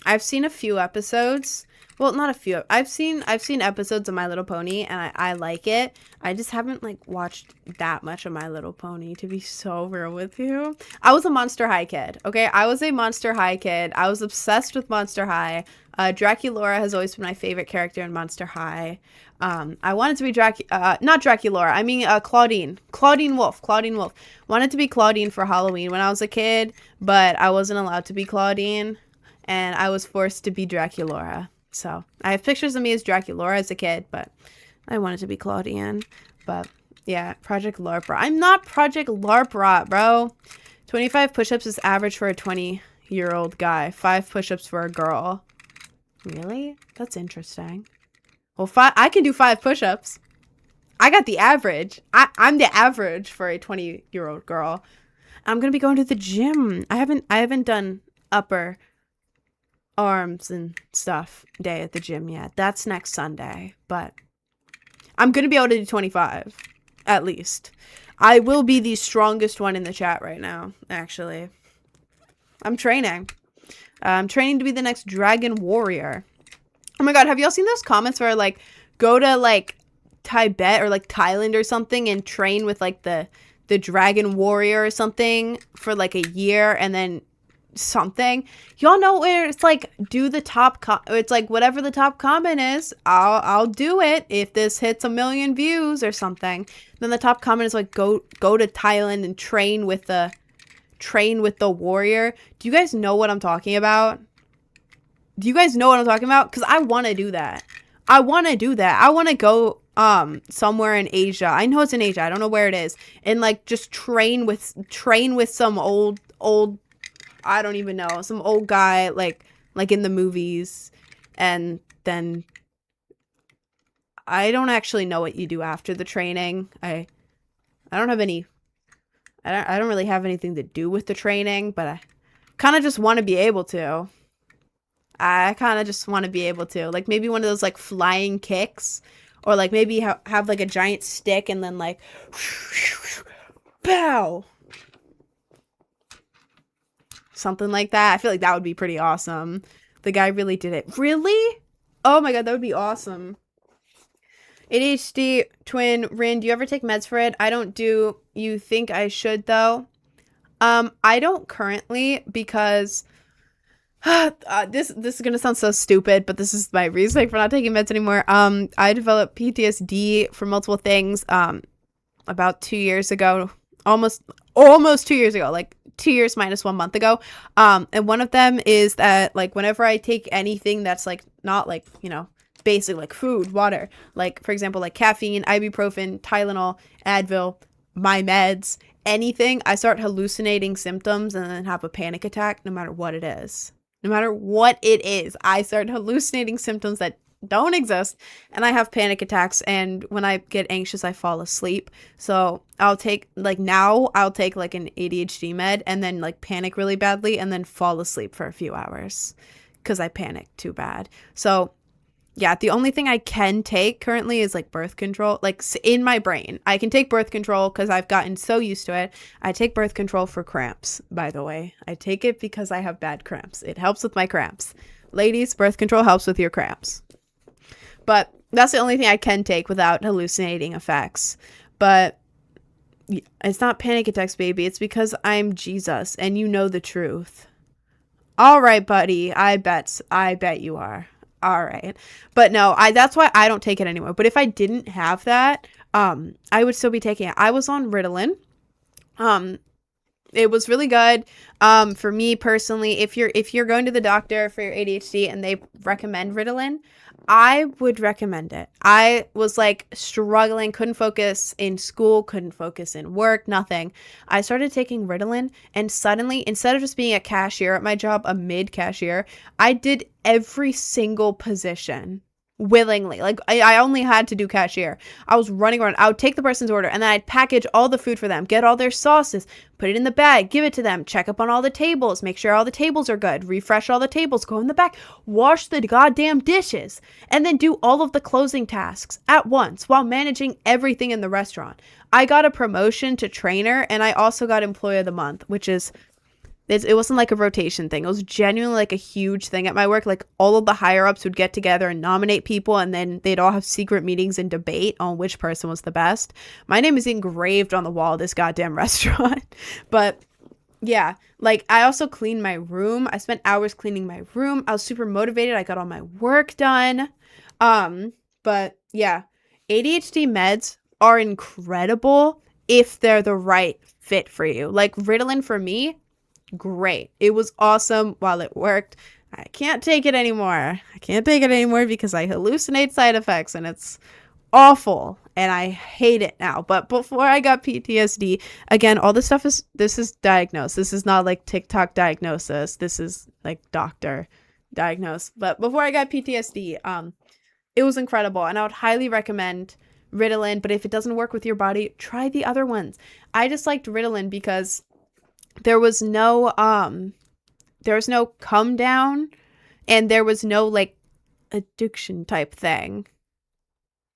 S1: I've seen a few episodes. Well, not a few. I've seen episodes of My Little Pony, and I like it. I just haven't like watched that much of My Little Pony, to be so real with you. I was a Monster High kid. Okay, I was a Monster High kid. I was obsessed with Monster High. Draculaura has always been my favorite character in Monster High. I wanted to be not Draculaura. I mean Claudine. Claudine Wolf. Claudine Wolf. Wanted to be Claudine for Halloween when I was a kid, but I wasn't allowed to be Claudine, and I was forced to be Draculaura. So I have pictures of me as Draculaura as a kid, but I wanted to be Claudian. But yeah, Project LARP Rot. I'm not Project LARP Rot, bro. 25 push-ups is average for a 20-year-old guy. 5 push-ups for a girl. Really? That's interesting. Well, I can do 5 push-ups. I got the average. I'm the average for a 20-year-old girl. I'm gonna be going to the gym. I haven't done upper arms and stuff day at the gym yet. That's next Sunday, but I'm gonna be able to do 25 at least. I will be the strongest one in the chat right now, actually. I'm training. I'm training to be the next dragon warrior. Oh my god, have y'all seen those comments where like go to like Tibet or like Thailand or something and train with like the dragon warrior or something for like a year, and then something, y'all know where it's like do the top it's like whatever the top comment is, I'll do it if this hits 1 million views or something. Then the top comment is like go to Thailand and train with the warrior. Do you guys know what I'm talking about? Do you guys know what I'm talking about? Because I want to do that. I want to go somewhere in Asia. I know it's in Asia, I don't know where it is, and like just train with some old I don't even know, some old guy like in the movies, and then I don't actually know what you do after the training. I don't really have anything to do with the training, but I kind of just want to be able to. Like maybe one of those like flying kicks, or like maybe have like a giant stick and then like pow. Something like that. I feel like that would be pretty awesome. The guy really did it. Really? Oh my god, that would be awesome. ADHD, Twin, Rin, do you ever take meds for it? I don't do. You think I should though? I don't currently, because this is gonna sound so stupid, but this is my reasoning for not taking meds anymore. I developed PTSD for multiple things about 2 years ago. Almost 2 years ago, like 2 years minus 1 month ago. And one of them is that like whenever I take anything that's like not like, you know, basic like food, water, like for example like caffeine, ibuprofen, Tylenol, Advil, my meds, anything, I start hallucinating symptoms and then have a panic attack. No matter what it is, I start hallucinating symptoms that don't exist, and I have panic attacks, and when I get anxious I fall asleep. So I'll take like an ADHD med and then like panic really badly and then fall asleep for a few hours because I panicked too bad. So yeah, the only thing I can take currently is like birth control. Like in my brain I can take birth control because I've gotten so used to it. I take birth control for cramps, by the way. I take it because I have bad cramps. It helps with my cramps. Ladies, birth control helps with your cramps. But that's the only thing I can take without hallucinating effects. But It's not panic attacks, baby. It's because I'm Jesus and you know the truth. All right, buddy. I bet you are. All right. But no, that's why I don't take it anymore. But if I didn't have that, I would still be taking it. I was on Ritalin. Um, it was really good. For me personally, if you're going to the doctor for your ADHD and they recommend Ritalin, I would recommend it. I was like struggling, couldn't focus in school, couldn't focus in work, nothing. I started taking Ritalin, and suddenly, instead of just being a cashier at my job, a mid cashier, I did every single position willingly. Like I only had to do cashier. I was running around. I would take the person's order and then I'd package all the food for them, get all their sauces, put it in the bag, give it to them, check up on all the tables, make sure all the tables are good, refresh all the tables, go in the back, wash the goddamn dishes, and then do all of the closing tasks at once while managing everything in the restaurant. I got a promotion to trainer, and I also got employee of the month, which is, it wasn't like a rotation thing. It was genuinely like a huge thing at my work. Like all of the higher ups would get together and nominate people, and then they'd all have secret meetings and debate on which person was the best. My name is engraved on the wall of this goddamn restaurant. But yeah, like I also cleaned my room. I spent hours cleaning my room. I was super motivated. I got all my work done. But yeah, ADHD meds are incredible if they're the right fit for you. Like Ritalin for me, great. It was awesome while it worked. I can't take it anymore. I can't take it anymore because I hallucinate side effects and it's awful and I hate it now. But before I got PTSD, again, all this stuff this is diagnosed. This is not like TikTok diagnosis. This is like doctor diagnosed. But before I got PTSD, it was incredible, and I would highly recommend Ritalin. But if it doesn't work with your body, try the other ones. I just liked Ritalin because there was no come down, and there was no like addiction type thing,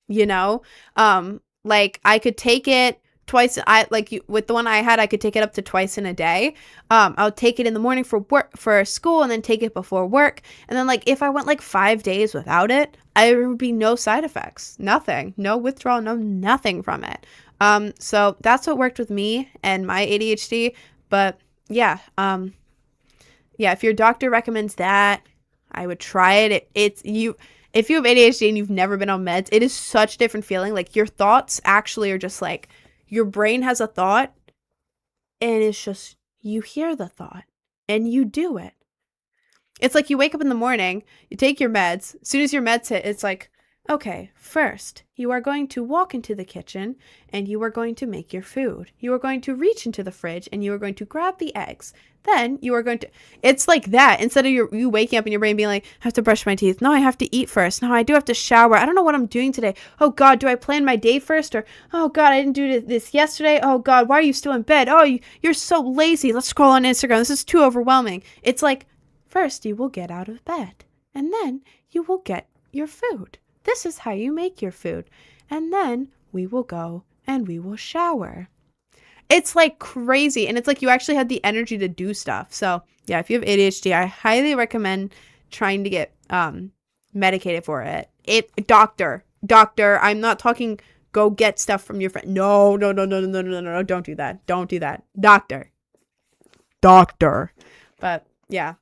S1: you know. Like I could take it twice. With the one I had, I could take it up to twice in a day. I would take it in the morning for work, for school, and then take it before work. And then like if I went like 5 days without it, there would be no side effects, nothing, no withdrawal, no nothing from it. So that's what worked with me and my ADHD. But yeah, yeah, if your doctor recommends that, I would try it. If you have ADHD and you've never been on meds, it is such a different feeling. Like your thoughts actually are just like, your brain has a thought and it's just, you hear the thought and you do it. It's like you wake up in the morning, you take your meds. As soon as your meds hit, it's like, okay, first, you are going to walk into the kitchen and you are going to make your food. You are going to reach into the fridge and you are going to grab the eggs. Then you are going to, it's like that. Instead of you waking up and your brain being like, I have to brush my teeth. No, I have to eat first. No, I do have to shower. I don't know what I'm doing today. Oh God, do I plan my day first? Or, oh God, I didn't do this yesterday. Oh God, why are you still in bed? Oh, you're so lazy. Let's scroll on Instagram. This is too overwhelming. It's like, first you will get out of bed and then you will get your food. This is how you make your food. And then we will go and we will shower. It's like crazy. And it's like you actually had the energy to do stuff. So yeah, if you have ADHD, I highly recommend trying to get medicated for it. Doctor, I'm not talking go get stuff from your friend. No, don't do that. Don't do that. Doctor. But yeah.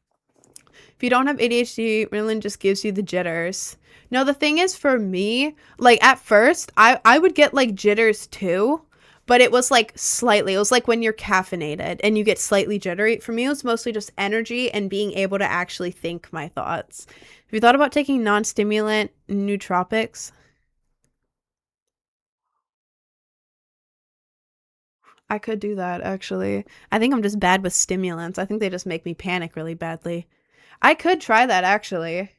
S1: If you don't have ADHD, Ritalin just gives you the jitters. No, the thing is for me, like at first, I would get like jitters too, but it was like slightly. It was like when you're caffeinated and you get slightly jittery. For me, it was mostly just energy and being able to actually think my thoughts. Have you thought about taking non-stimulant nootropics? I could do that, actually. I think I'm just bad with stimulants. I think they just make me panic really badly. I could try that, actually.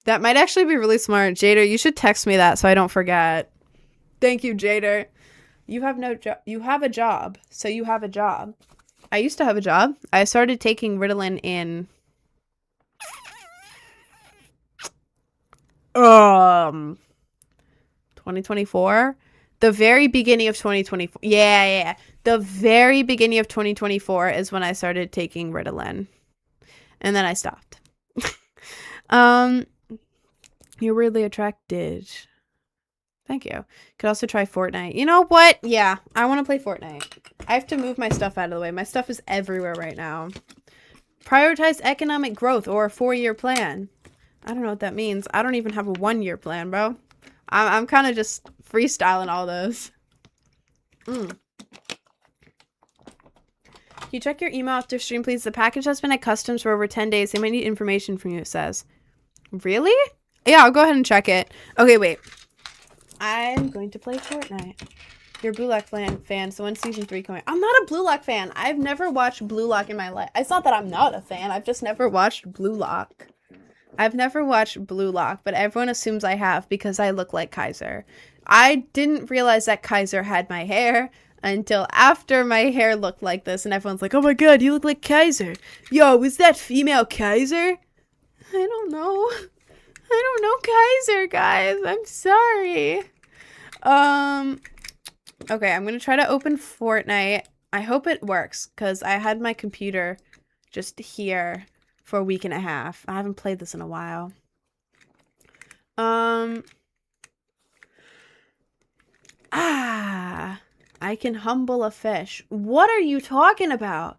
S1: That might actually be really smart. Jader, you should text me that so I don't forget. Thank you, Jader. You have no job. You have a job. So you have a job. I used to have a job. I started taking Ritalin in 2024. The very beginning of 2024. Yeah. The very beginning of 2024 is when I started taking Ritalin. And then I stopped. You're weirdly attracted. Thank you. Could also try Fortnite. You know what? Yeah, I want to play Fortnite. I have to move my stuff out of the way. My stuff is everywhere right now. Prioritize economic growth or a 4-year plan. I don't know what that means. I don't even have a 1-year plan, bro. I'm kind of just freestyling all those. Can you check your email after stream, please? The package has been at customs for over 10 days. They might need information from you, it says. Really? Yeah, I'll go ahead and check it. Okay, wait. I'm going to play Fortnite. You're a Blue Lock fan, so when season 3 coming? I'm not a Blue Lock fan. I've never watched Blue Lock in my life. It's not that I'm not a fan. I've just never watched Blue Lock. I've never watched Blue Lock, but everyone assumes I have because I look like Kaiser. I didn't realize that Kaiser had my hair until after my hair looked like this, and everyone's like, oh my god, you look like Kaiser. Yo, was that female Kaiser? I don't know. I don't know Kaiser, guys. I'm sorry. Okay, I'm gonna try to open Fortnite. I hope it works, because I had my computer just here for a week and a half. I haven't played this in a while. I can humble a fish. What are you talking about?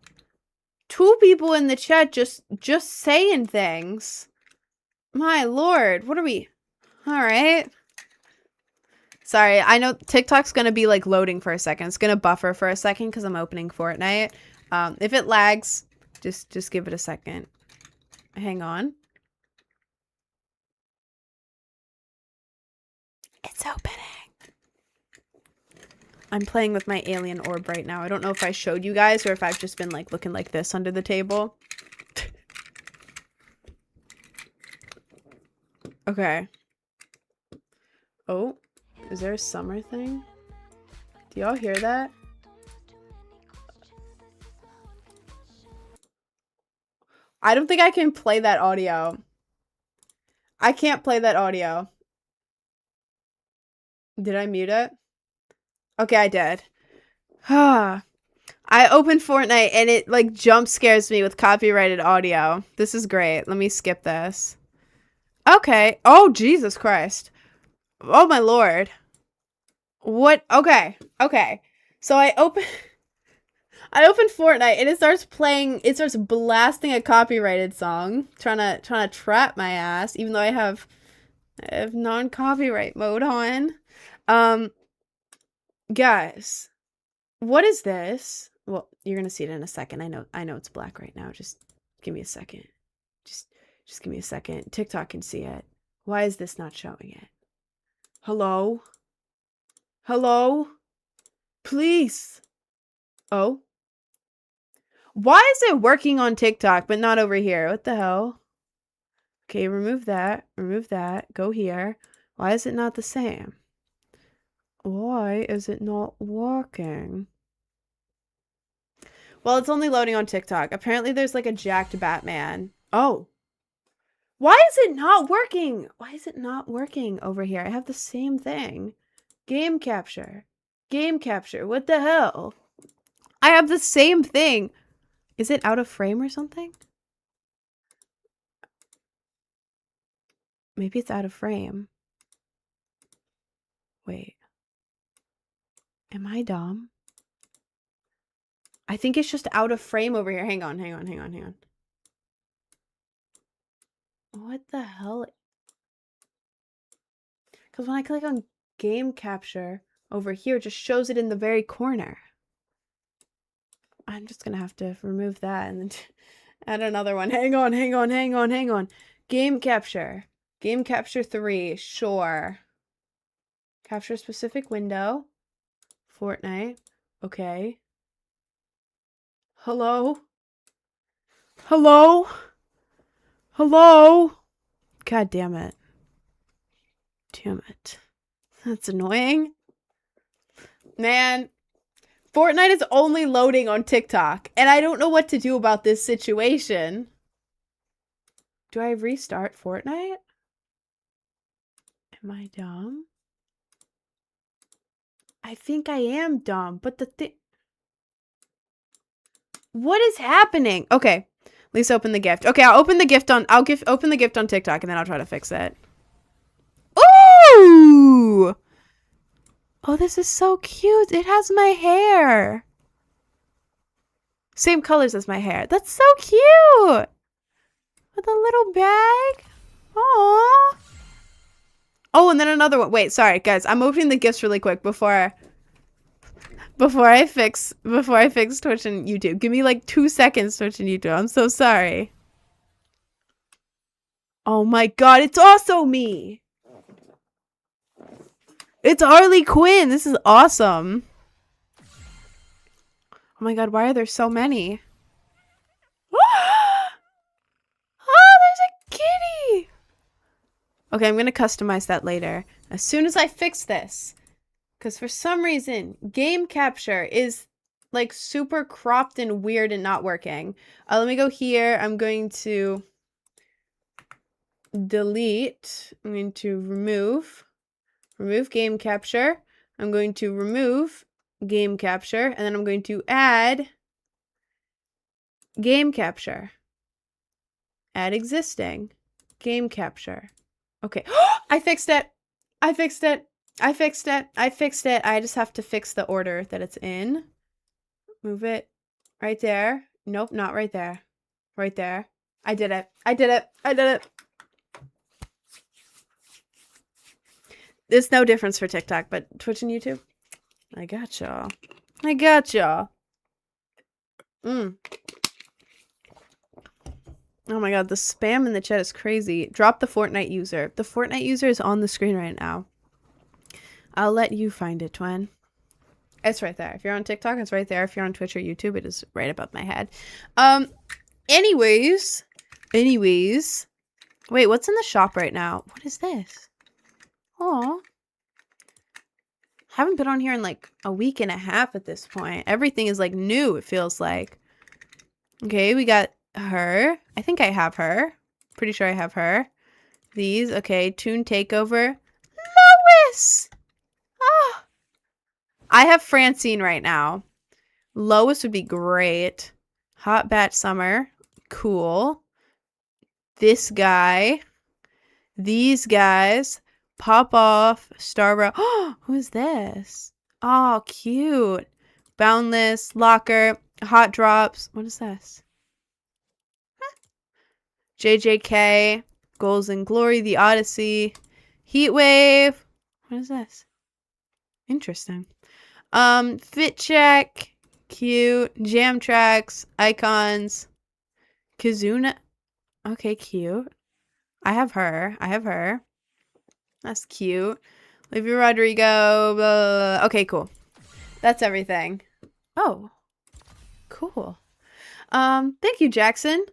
S1: 2 people in the chat just saying things. My lord, what are we? All right. Sorry, I know TikTok's gonna be like loading for a second. It's gonna buffer for a second because I'm opening Fortnite. If it lags, just give it a second. Hang on. It's opening. I'm playing with my alien orb right now. I don't know if I showed you guys or if I've just been like looking like this under the table. Okay. Oh, is there a summer thing? Do y'all hear that? I don't think I can play that audio. I can't play that audio. Did I mute it? Okay, I did. I opened Fortnite and it like jump scares me with copyrighted audio. This is great. Let me skip this. Okay. Oh, Jesus Christ. Oh, my Lord. What? Okay. Okay. So I open Fortnite and it starts playing, it starts blasting a copyrighted song, trying to trap my ass, even though I have non-copyright mode on. Guys, what is this? Well, you're gonna see it in a second. I know it's black right now. Just give me a second. Just give me a second. TikTok can see it. Why is this not showing it? Hello? Hello? Please. Oh. Why is it working on TikTok but not over here? What the hell? Okay, remove that. Remove that. Go here. Why is it not the same? Why is it not working? Well, it's only loading on TikTok. Apparently there's like a jacked Batman. Oh. Why is it not working? Why is it not working over here? I have the same thing. Game capture. Game capture. What the hell? I have the same thing. Is it out of frame or something? Maybe it's out of frame. Wait. Am I dumb? I think it's just out of frame over here. Hang on. What the hell? Because when I click on game capture over here, it just shows it in the very corner. I'm just going to have to remove that and then add another one. Hang on. Game capture. Game capture 3. Sure. Capture a specific window. Fortnite. Okay. Hello? Hello? Hello? God damn it. Damn it. That's annoying. Man, Fortnite is only loading on TikTok, and I don't know what to do about this situation. Do I restart Fortnite? Am I dumb? I think I am dumb, but the thing... What is happening? Okay, at least open the gift. Okay, I'll open the gift on... open the gift on TikTok, and then I'll try to fix it. Ooh! Oh, this is so cute. It has my hair. Same colors as my hair. That's so cute. With a little bag. Aww. Oh, and then another one. Wait, sorry, guys. I'm opening the gifts really quick before I fix Twitch and YouTube. Give me like 2 seconds, Twitch and YouTube. I'm so sorry. Oh my god, it's also me. It's Harley Quinn. This is awesome. Oh my god, why are there so many? Oh, there's a kitty. Okay, I'm going to customize that later. As soon as I fix this. Because for some reason, game capture is like super cropped and weird and not working. Let me go here. I'm going to delete. I'm going to remove game capture. I'm going to remove game capture. And then I'm going to add game capture. Add existing. Game capture. Okay. I fixed it. I fixed it. I fixed it. I fixed it. I just have to fix the order that it's in. Move it right there. Nope, not right there. Right there. I did it. I did it. I did it. There's no difference for TikTok, but Twitch and YouTube? I got y'all. I got y'all. Oh my god, the spam in the chat is crazy. Drop the Fortnite user. The Fortnite user is on the screen right now. I'll let you find it, Twin. It's right there. If you're on TikTok, it's right there. If you're on Twitch or YouTube, it is right above my head. Anyways. Wait, what's in the shop right now? What is this? Aw. Haven't been on here in like a week and a half at this point. Everything is like new, it feels like. Okay, we got her. I think I have her. Pretty sure I have her. These. Okay, Toon Takeover. Lois! Ah. I have Francine right now. Lois would be great. Hot Batch Summer. Cool. This guy. These guys. Pop Off. Starro. Oh, who is this? Oh, cute. Boundless. Locker. Hot Drops. What is this? JJK. Goals and Glory. The Odyssey. Heatwave. What is this? Interesting. Fit Check. Cute. Jam Tracks. Icons. Kazuna. Okay, cute. I have her. That's cute. Olivia Rodrigo. Blah, blah, blah. Okay, cool. That's everything. Oh. Cool. Thank you, Jackson.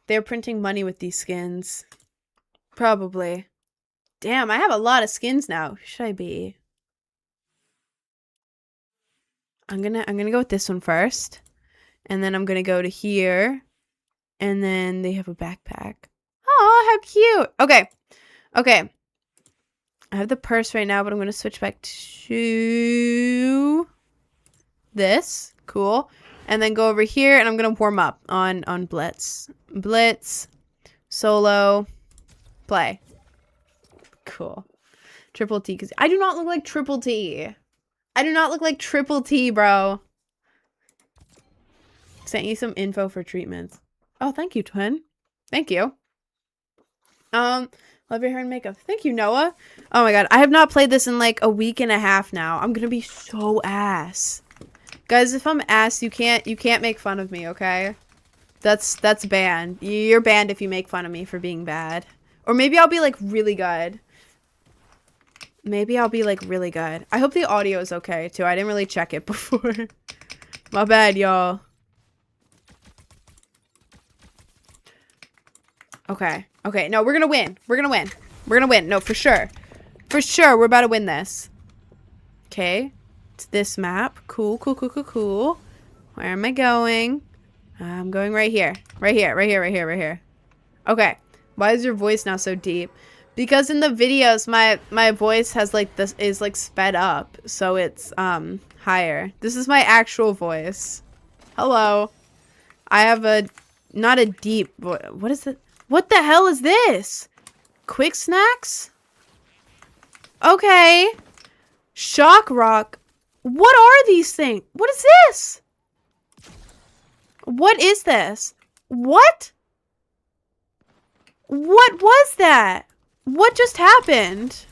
S1: They're printing money with these skins. Probably. Damn, I have a lot of skins now. Who should I be? I'm gonna go with this one first. And then I'm gonna go to here. And then they have a backpack. Oh, how cute. Okay. Okay. I have the purse right now, but I'm gonna switch back to this. Cool. And then go over here and I'm gonna warm up on Blitz. Blitz. Solo. Play. Cool. Triple T, because I do not look like Triple T. I do not look like Triple T, bro. Sent you some info for treatments. Oh, thank you, Twin. Thank you. Love your hair and makeup. Thank you, Noah. Oh my god, I have not played this in like a week and a half now. I'm gonna be so ass. Guys, if I'm ass, you can't make fun of me, okay? That's banned. You're banned if you make fun of me for being bad. Or maybe I'll be like really good. Maybe I'll be like really good. I hope the audio is okay too. I didn't really check it before. My bad, y'all. Okay. Okay. No, we're gonna win. We're gonna win. We're gonna win. No, for sure. For sure, we're about to win this. Okay. It's this map. Cool, cool, cool, cool, cool. Where am I going? I'm going right here. Right here, right here, right here, right here. Okay. Why is your voice now so deep? Because in the videos, my voice has like this is like sped up. So it's higher. This is my actual voice. Hello. I have a not a deep voice. What is it? What the hell is this? Quick snacks? Okay. Shock rock. What are these things? What is this? What is this? What? What was that? What just happened?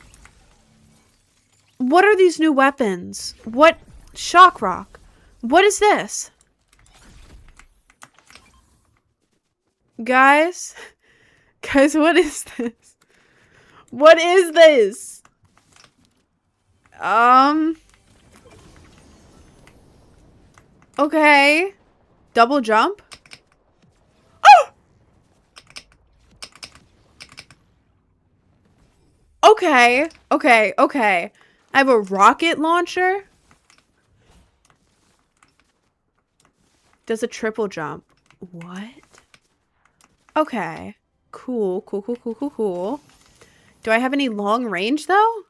S1: What are these new weapons? What? Shock rock. What is this? Guys? Guys, what is this? What is this? Okay. Double jump? Oh! Okay. Okay. Okay. I have a rocket launcher. Does a triple jump. What? Okay. Cool. Cool, cool, cool, cool, cool. Do I have any long range, though?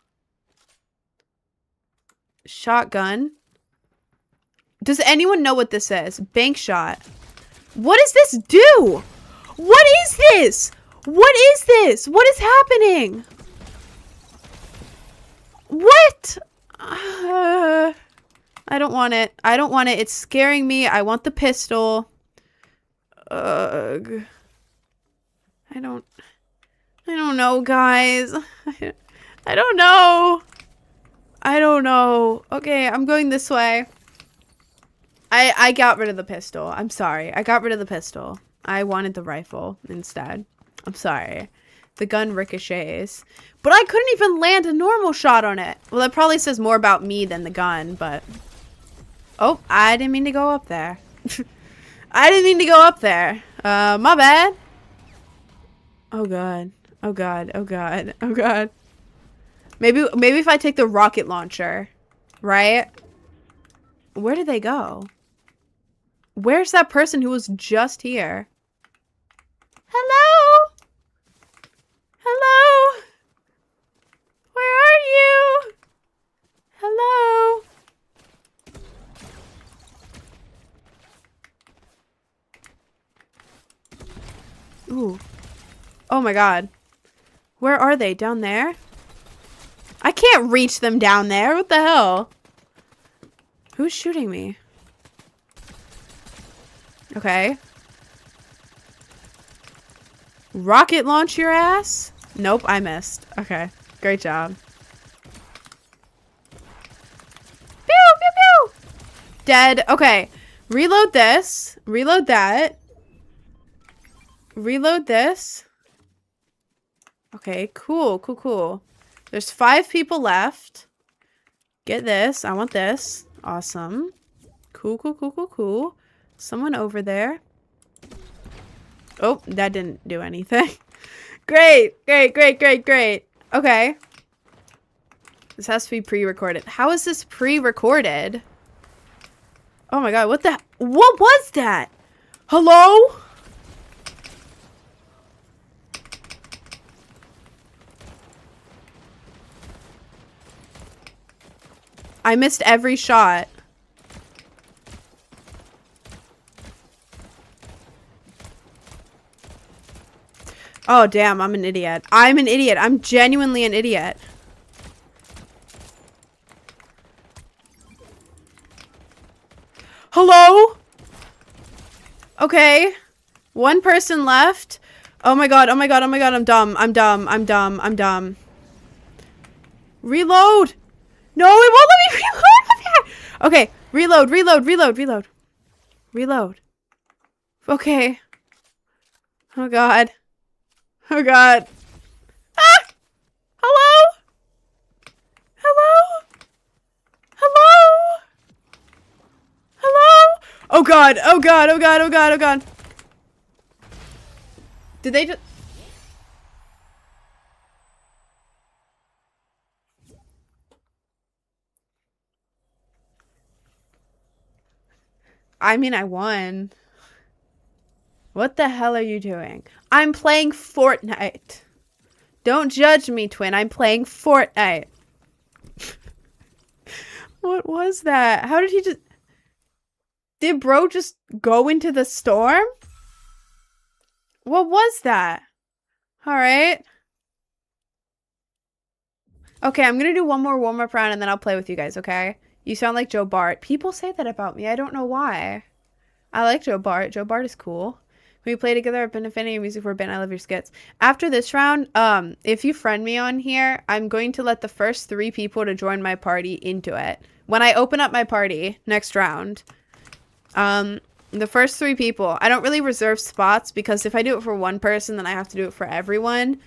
S1: Shotgun. Does anyone know what this is? Bank shot. What does this do? What is this? What is this? What is happening? What? I don't want it. I don't want it. It's scaring me. I want the pistol. Ugh. I don't know, guys. I don't know. I don't know. Okay, I'm going this way. I got rid of the pistol. I'm sorry. I got rid of the pistol. I wanted the rifle instead. I'm sorry. The gun ricochets. But I couldn't even land a normal shot on it. Well, that probably says more about me than the gun, but... Oh, I didn't mean to go up there. I didn't mean to go up there. My bad. Oh, God. Oh, God. Oh, God. Oh, God. Maybe if I take the rocket launcher, right? Where did they go? Where's that person who was just here? Hello? Hello? Where are you? Hello? Ooh. Oh my God. Where are they? Down there? I can't reach them down there. What the hell? Who's shooting me? Okay. Rocket launch your ass? Nope, I missed. Okay. Great job. Pew, pew, pew. Dead. Okay. Reload this. Reload that. Reload this. Okay, cool, cool, cool. There's 5 people left. Get this. I want this. Awesome. Cool, cool, cool, cool, cool. Someone over there. Oh, that didn't do anything. Great, great, great, great, great. Okay. This has to be pre-recorded. How is this pre-recorded? Oh my God, what was that? Hello? I missed every shot. Oh, damn, I'm an idiot. I'm an idiot. I'm genuinely an idiot. Hello? Okay. 1 person left. Oh my God, oh my God, oh my God, I'm dumb. I'm dumb. I'm dumb. I'm dumb. Reload! No, it won't let me reload! Okay, reload, reload, reload, reload. Reload. Okay. Oh God. Oh God. Ah! Hello? Hello? Hello? Hello? Oh God. Oh God. Oh God. Oh God. Oh God. Did they just... I mean, I won. What the hell are you doing? I'm playing Fortnite. Don't judge me, twin. I'm playing Fortnite. What was that? How did he just... Did bro just go into the storm? What was that? Alright. Okay, I'm gonna do one more warm-up round and then I'll play with you guys, okay? You sound like Joe Bart. People say that about me. I don't know why. I like Joe Bart. Joe Bart is cool. We play together. I've been a fan of your music for a bit. I love your skits. After this round, if you friend me on here, I'm going to let the first 3 people to join my party into it. When I open up my party next round, the first 3 people, I don't really reserve spots because if I do it for one person, then I have to do it for everyone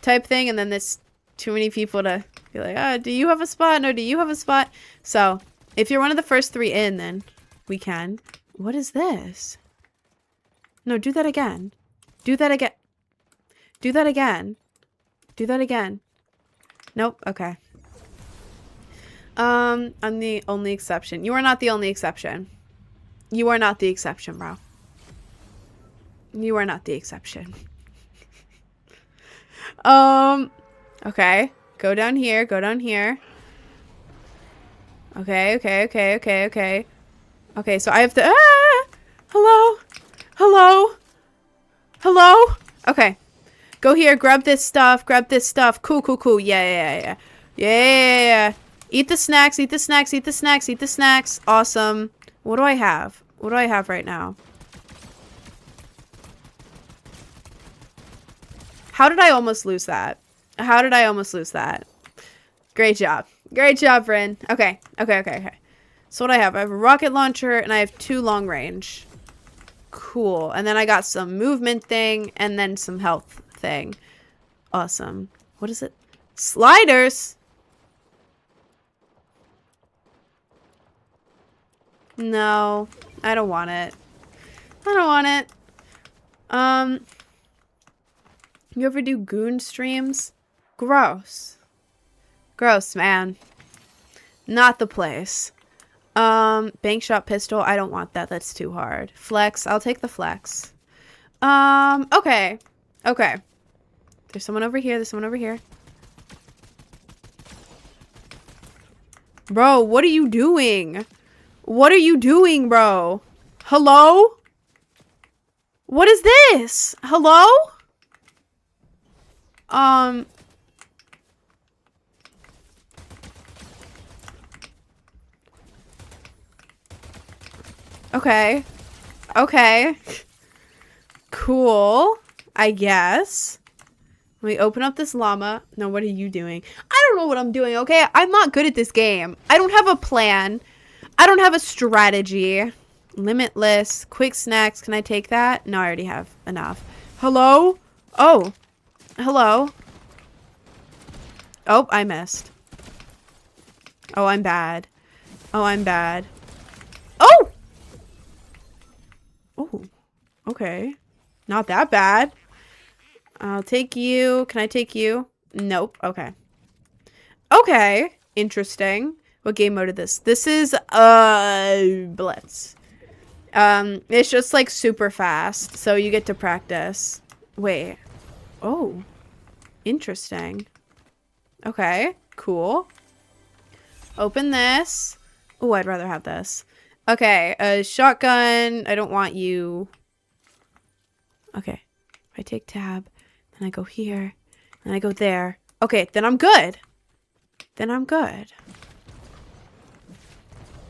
S1: type thing. And then there's too many people to be like, oh, do you have a spot? No, do you have a spot? So if you're one of the first 3 in, then we can. What is this? No, do that again. Do that again. Do that again. Do that again. Nope. Okay. I'm the only exception. You are not the only exception. You are not the exception, bro. You are not the exception. Okay. Go down here. Go down here. Okay, okay, okay, okay, okay. Okay, so I have to... Ah! Hello? Hello? Hello? Okay. Go here, grab this stuff, grab this stuff. Cool, cool, cool. Yeah, yeah, yeah. Yeah. Eat the snacks, eat the snacks, eat the snacks, eat the snacks. Awesome. What do I have? What do I have right now? How did I almost lose that? How did I almost lose that? Great job. Great job, Rin. Okay. Okay, okay, okay. So what I have a rocket launcher and I have 2 long range. Cool. And then I got some movement thing and then some health thing. Awesome. What is it? Sliders? No. I don't want it. I don't want it. You ever do goon streams? Gross. Gross, man. Not the place. Bank shot pistol. I don't want that. That's too hard. Flex. I'll take the flex. Okay. Okay. There's someone over here. There's someone over here. Bro, what are you doing? What are you doing, bro? Hello? What is this? Hello? Okay. Okay. Cool. I guess. Let me open up this llama. No, what are you doing? I don't know what I'm doing, okay? I'm not good at this game. I don't have a plan. I don't have a strategy. Limitless. Quick snacks. Can I take that? No, I already have enough. Hello? Oh. Hello? Oh, I missed. Oh, I'm bad. Oh, I'm bad. Oh! Oh. Okay. Not that bad. I'll take you. Can I take you? Nope. Okay. Okay. Interesting. What game mode is this? This is, Blitz. It's just, like, super fast. So you get to practice. Wait. Oh. Interesting. Okay. Cool. Open this. Oh, I'd rather have this. Okay. A shotgun. I don't want you. Okay. If I take tab, then I go here, and I go there. Okay, then I'm good. Then I'm good.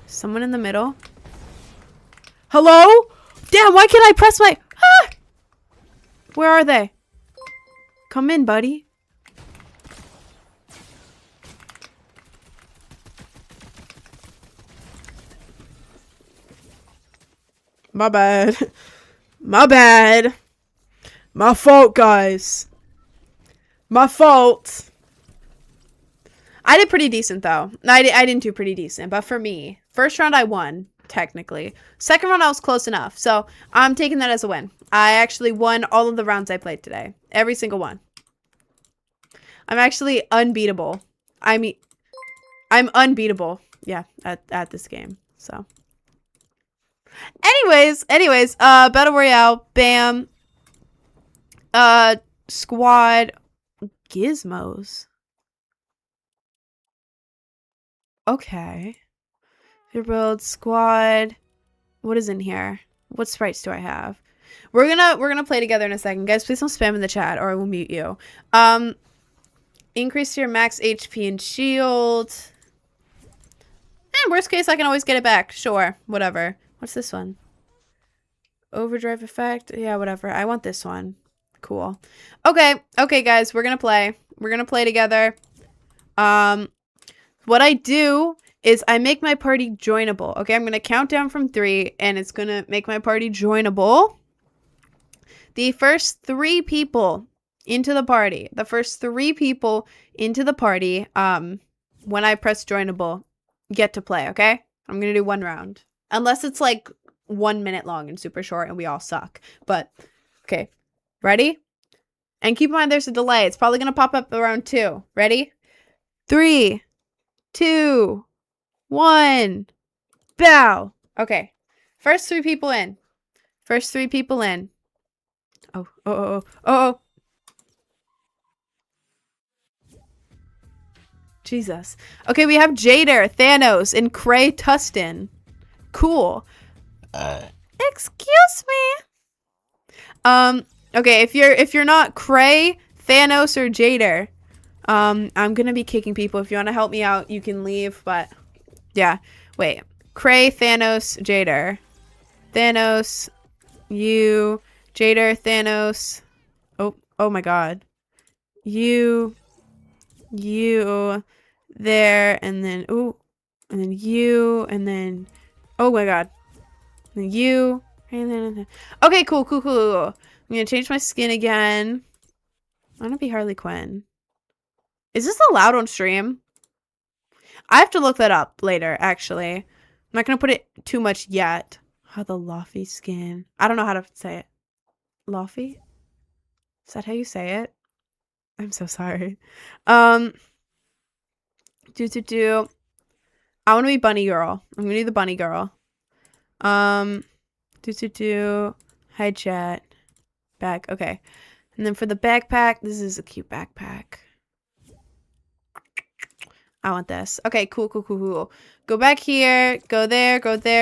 S1: Someone in the middle. Hello? Damn, why can't I press my... Ah! Where are they? Come in, buddy. My bad. My bad. My fault, guys. My fault. I did pretty decent, though. I didn't do pretty decent, but for me, first round I won, technically. Second round I was close enough, so I'm taking that as a win. I actually won all of the rounds I played today. Every single one. I'm actually unbeatable. I mean, I'm unbeatable. Yeah, at this game, so. Anyways, Battle Royale, bam. Squad, gizmos. Okay. Your build, squad. What is in here? What sprites do I have? We're gonna play together in a second. Guys, please don't spam in the chat or I will mute you. Increase your max HP and shield. Worst case, I can always get it back. Sure, whatever. What's this one? Overdrive effect? Yeah, whatever. I want this one. Cool. Okay, guys, we're gonna play. We're gonna play together. What I do is I make my party joinable. Okay, I'm gonna count down from 3, and it's gonna make my party joinable. The first 3 people into the party. When I press joinable, get to play, okay? I'm gonna do 1 round. Unless it's like 1 minute long and super short and we all suck. But, okay. Ready? And keep in mind there's a delay. It's probably gonna pop up around 2. Ready? 3, 2, 1. Bow. Okay. First 3 people in. Oh. Jesus. Okay, we have Jader, Thanos, and Cray Tustin. Cool. Excuse me. Okay, if you're not Cray, Thanos, or Jader, I'm gonna be kicking people. If you want to help me out, you can leave, but yeah. Wait. Cray, Thanos, Jader. Thanos, you, Jader, Thanos. Oh my god. You, there, and then, ooh, and then you, and then, oh my god. And then you, and then, okay, cool. I'm gonna change my skin again. I'm gonna be Harley Quinn. Is this allowed on stream? I have to look that up later, actually. I'm not gonna put it too much yet. Oh, the Luffy skin. I don't know how to say it. Luffy? Is that how you say it? I'm so sorry. I want to be bunny girl. I'm gonna be the bunny girl. Headshot. Back. Okay. And then for the backpack, this is a cute backpack. I want this. Okay, cool. Go back here. Go there.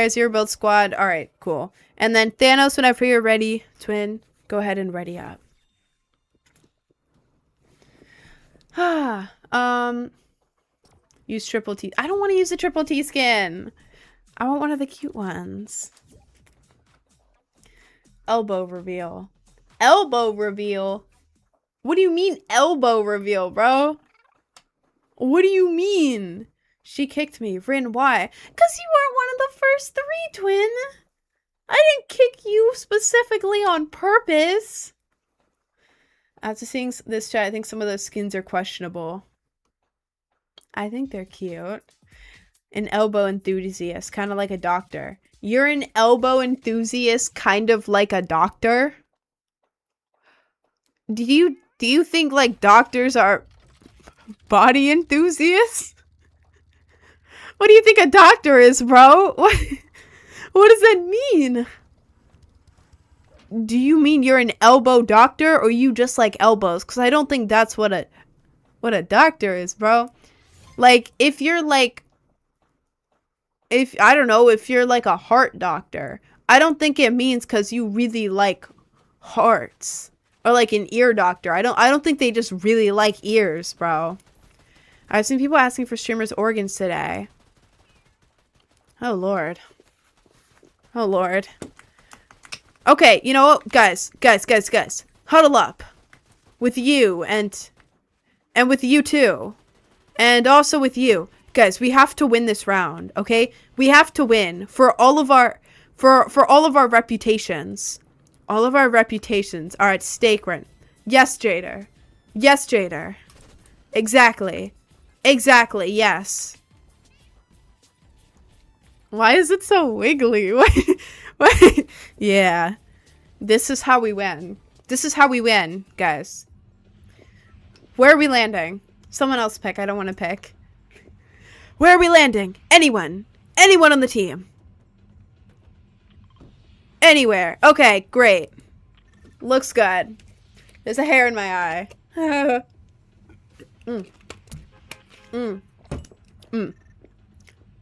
S1: 0 build squad. All right, cool. And then Thanos, whenever you're ready, twin, go ahead and ready up. Use triple T. I don't want to use the triple T skin. I want one of the cute ones. Elbow reveal. What do you mean elbow reveal, bro? What do you mean? She kicked me. Rin, why? Because you weren't one of the first 3, twin. I didn't kick you specifically on purpose. After seeing this chat, I think some of those skins are questionable. I think they're cute. An elbow enthusiast, kind of like a doctor. You're an elbow enthusiast, kind of like a doctor? Do you think like doctors are body enthusiasts? What do you think a doctor is, bro? What does that mean? Do you mean you're an elbow doctor, or you just like elbows? Because I don't think that's what a doctor is, bro. Like, if you're like, I don't know, if you're like a heart doctor, I don't think it means because you really like hearts. Or like an ear doctor. I don't think they just really like ears, bro. I've seen people asking for streamers' organs today. Oh, Lord. Okay, you know what? Guys. Huddle up. With you, and with you, too. And also with you. Guys, we have to win this round, okay? We have to win for all of our reputations. All of our reputations are at stake, Rin. Yes, Jader. Exactly, yes. Why is it so wiggly? What? Yeah. This is how we win. Guys. Where are we landing? Someone else pick. I don't want to pick. Where are we landing? Anyone on the team. Anywhere. Okay, great. Looks good. There's a hair in my eye.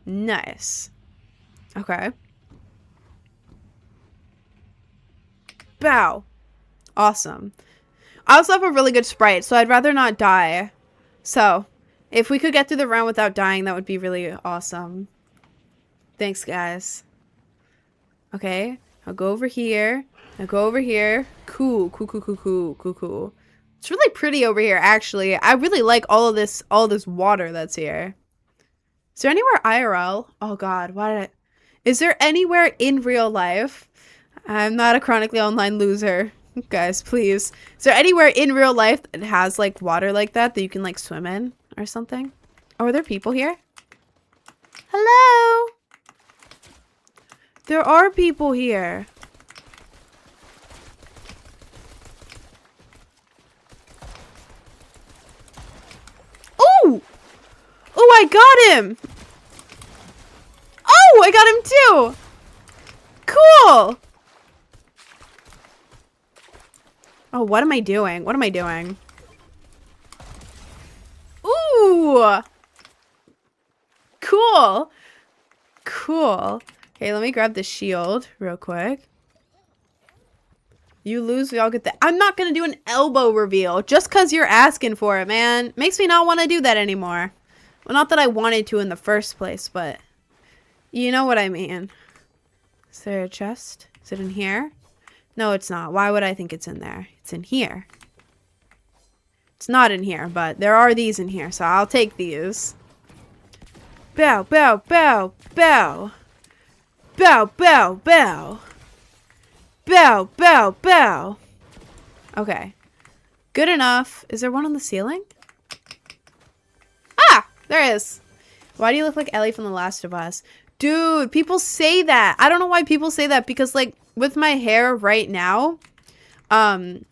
S1: Nice. Okay. Bow. Awesome. I also have a really good sprite, so I'd rather not die. So, if we could get through the round without dying, that would be really awesome. Thanks, guys. Okay, I'll go over here. I'll go over here. Cool, cool, cool, cool, cool, cool, cool. It's really pretty over here, actually. I really like all this water that's here. Is there anywhere IRL? Oh god, why did I... Is there anywhere in real life? I'm not a chronically online loser. Guys, please. Is there anywhere in real life that has, like, water like that you can, like, swim in or something? Oh, are there people here? Hello? There are people here. Oh! Oh, I got him! Oh, I got him too! Cool! Oh, what am I doing? What am I doing? Ooh! Cool! Cool. Okay, let me grab the shield real quick. You lose, we all get the... I'm not gonna do an elbow reveal just because you're asking for it, man. Makes me not want to do that anymore. Well, not that I wanted to in the first place, but... You know what I mean. Is there a chest? Is it in here? No, it's not. Why would I think it's in there? It's in here. It's not in here, but there are these in here, so I'll take these. Bow, bow, bow, bow. Bow, bow, bow. Bow, bow, bow. Okay. Good enough. Is there one on the ceiling? Ah! There is. Why do you look like Ellie from The Last of Us? Dude, people say that. I don't know why people say that because, like, with my hair right now, my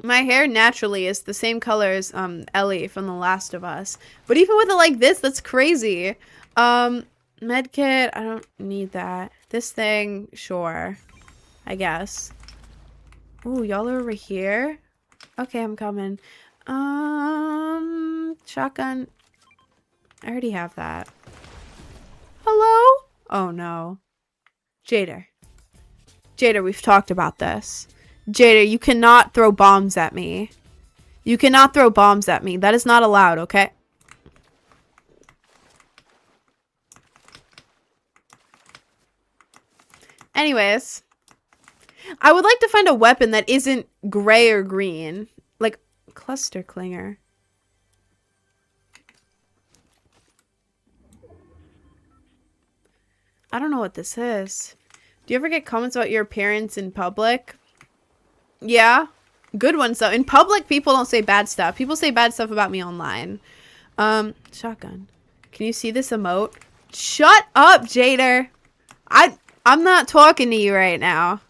S1: hair naturally is the same color as Ellie from The Last of Us. But even with it like this, that's crazy. Medkit, I don't need that. This thing, sure. I guess. Ooh, y'all are over here? Okay, I'm coming. Shotgun. I already have that. Hello? Oh no. Jader. Jader, we've talked about this. Jader, you cannot throw bombs at me. You cannot throw bombs at me. That is not allowed, okay? Anyways. I would like to find a weapon that isn't gray or green. Like, cluster clinger. I don't know what this is. Do you ever get comments about your appearance in public? Yeah. Good ones, though. In public, people don't say bad stuff. People say bad stuff about me online. Shotgun. Can you see this emote? Shut up, Jader. I'm not talking to you right now.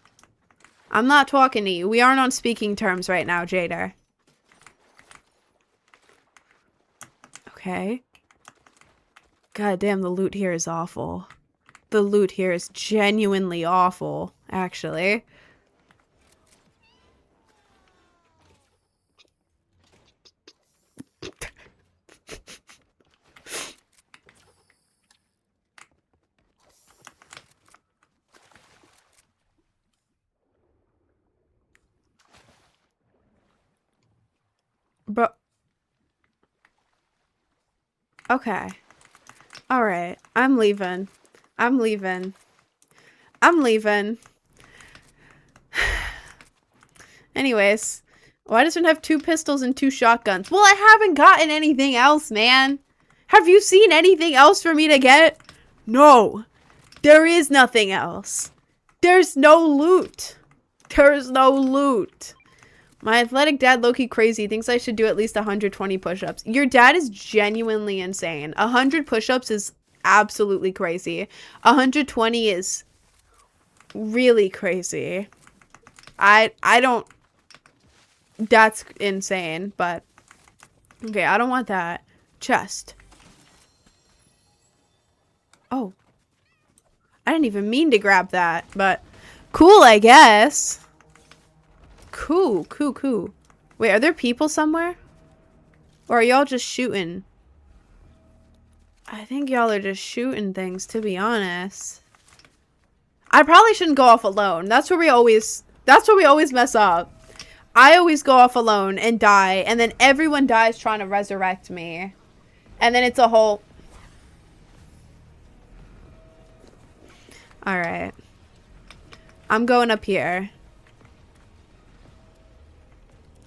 S1: I'm not talking to you. We aren't on speaking terms right now, Jader. Okay. God damn, the loot here is awful. The loot here is genuinely awful, actually. Bro. Okay. Alright. I'm leaving. I'm leaving. I'm leaving. Anyways. Why does one have 2 pistols and 2 shotguns? Well, I haven't gotten anything else, man. Have you seen anything else for me to get? No. There is nothing else. There's no loot. There's no loot. My athletic dad, low-key crazy, thinks I should do at least 120 push-ups. Your dad is genuinely insane. 100 push-ups is absolutely crazy. 120 is really crazy. I don't... That's insane, but... Okay, I don't want that. Chest. Oh. I didn't even mean to grab that, but... Cool, I guess. Cool, cool, cool. Wait, are there people somewhere? Or are y'all just shooting? I think y'all are just shooting things, to be honest. I probably shouldn't go off alone. That's where we always mess up. I always go off alone and die, and then everyone dies trying to resurrect me. And then it's a whole... Alright. I'm going up here.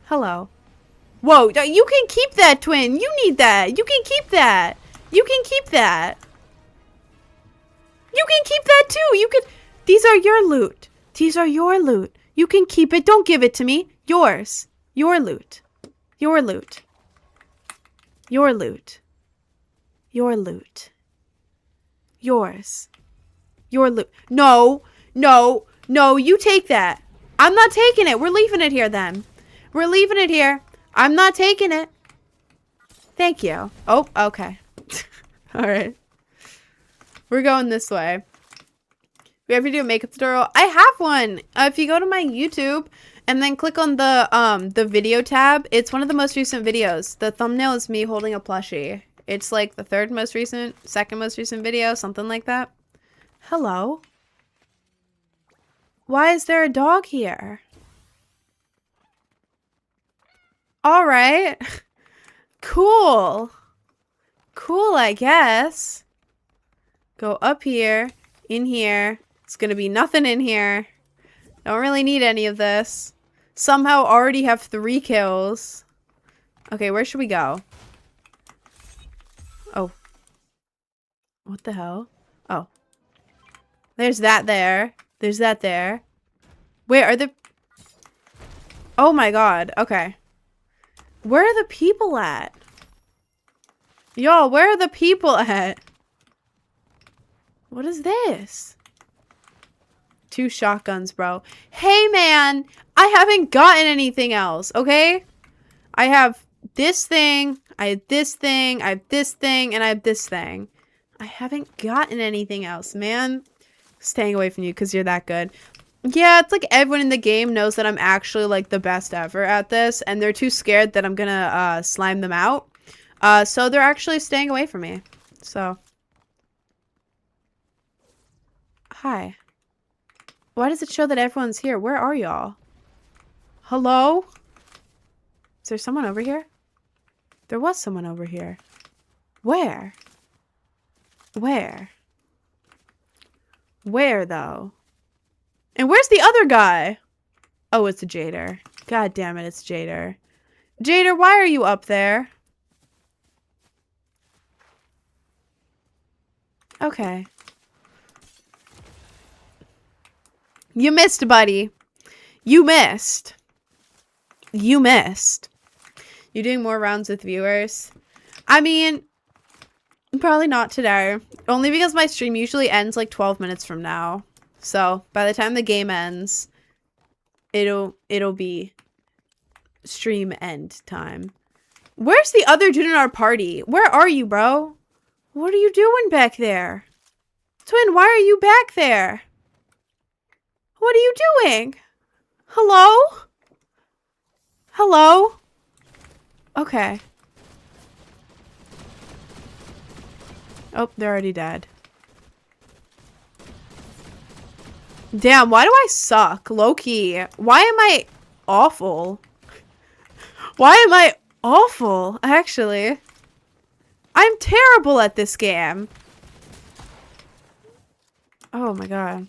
S1: Hello. Whoa, you can keep that, twin. You need that. You can keep that. You can keep that. You can keep that too. You can... These are your loot. These are your loot. You can keep it. Don't give it to me. Yours. Your loot. Your loot. Your loot. Your loot. Yours. Your loot. No. No. No. You take that. I'm not taking it. We're leaving it here then. We're leaving it here. I'm not taking it. Thank you. Oh, okay. Alright. We're going this way. We have to do a makeup tutorial. I have one. If you go to my YouTube and then click on the video tab, it's one of the most recent videos. The thumbnail is me holding a plushie. It's like the second most recent video, something like that. Hello. Why is there a dog here? All right. Cool. Cool, I guess. Go up here, in here. It's gonna be nothing in here. Don't really need any of this. Somehow already have 3 kills. Okay, where should we go? Oh. What the hell? Oh. There's that there. There's that there. Wait, are the... Oh my god. Okay. Where are the people at? Y'all, where are the people at? What is this? 2 shotguns, bro. Hey, man! I haven't gotten anything else, okay? I have this thing, I have this thing, I have this thing, and I have this thing. I haven't gotten anything else, man. Staying away from you because you're that good. Yeah, it's like everyone in the game knows that I'm actually like the best ever at this, and they're too scared that I'm gonna slime them out. So they're actually staying away from me. So. Hi. Why does it show that everyone's here? Where are y'all? Hello? Is there someone over here? There was someone over here. Where? Where? Where, though? And where's the other guy? Oh, it's a Jader. God damn it, it's Jader. Jader, why are you up there? Okay. You missed, buddy. You missed. You missed. You're doing more rounds with viewers? I mean, probably not today. Only because my stream usually ends like 12 minutes from now. So, by the time the game ends, it'll be stream end time. Where's the other dude in our party? Where are you, bro? What are you doing back there? Twin, why are you back there? What are you doing? Hello? Hello? Okay. Oh, they're already dead. Damn, why do I suck? Low-key. Why am I awful? Why am I awful, actually? I'm terrible at this game. Oh my god.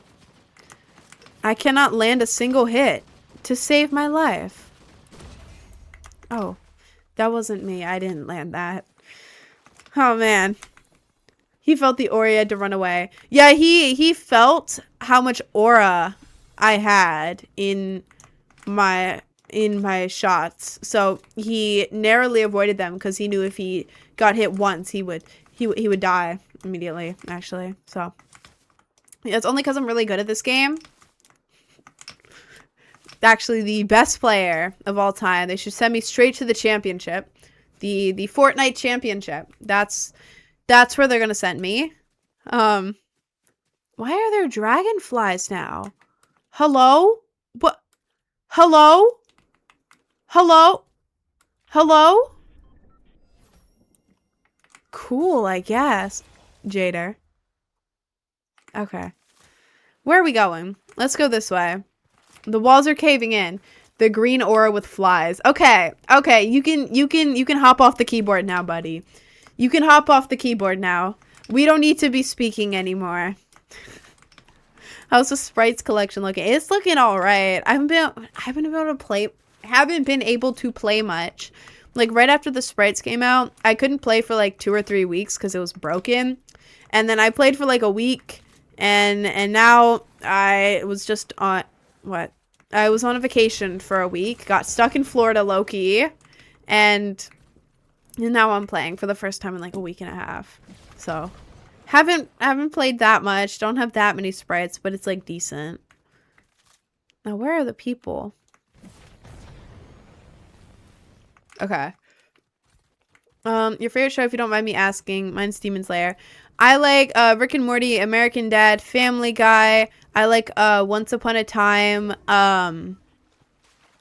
S1: I cannot land a single hit to save my life. Oh, that wasn't me. I didn't land that. Oh man. He felt the aura, he had to run away. Yeah, he felt how much aura I had in my shots. So he narrowly avoided them because he knew if he got hit once, he would die immediately, actually. So yeah, it's only because I'm really good at this game. Actually, the best player of all time. They should send me straight to the championship. The Fortnite championship. That's where they're gonna send me. Why are there dragonflies now? Hello? What? Hello? Hello? Hello? Cool, I guess. Jader. Okay. Where are we going? Let's go this way. The walls are caving in. The green aura with flies. Okay. Okay, you can hop off the keyboard now, buddy. You can hop off the keyboard now. We don't need to be speaking anymore. How's the sprites collection looking? It's looking all right. I haven't been able to play much. Like right after the sprites came out, I couldn't play for like 2 or 3 weeks because it was broken. And then I played for like a week, and now I was just on I was on a vacation for a week, got stuck in Florida low-key, and now I'm playing for the first time in like a week and a half. So haven't played that much, don't have that many sprites, but it's like decent. Now where are the people? Okay. Your favorite show, if you don't mind me asking. Mine's Demon Slayer. I like Rick and Morty, American Dad, Family Guy. I like Once Upon a Time,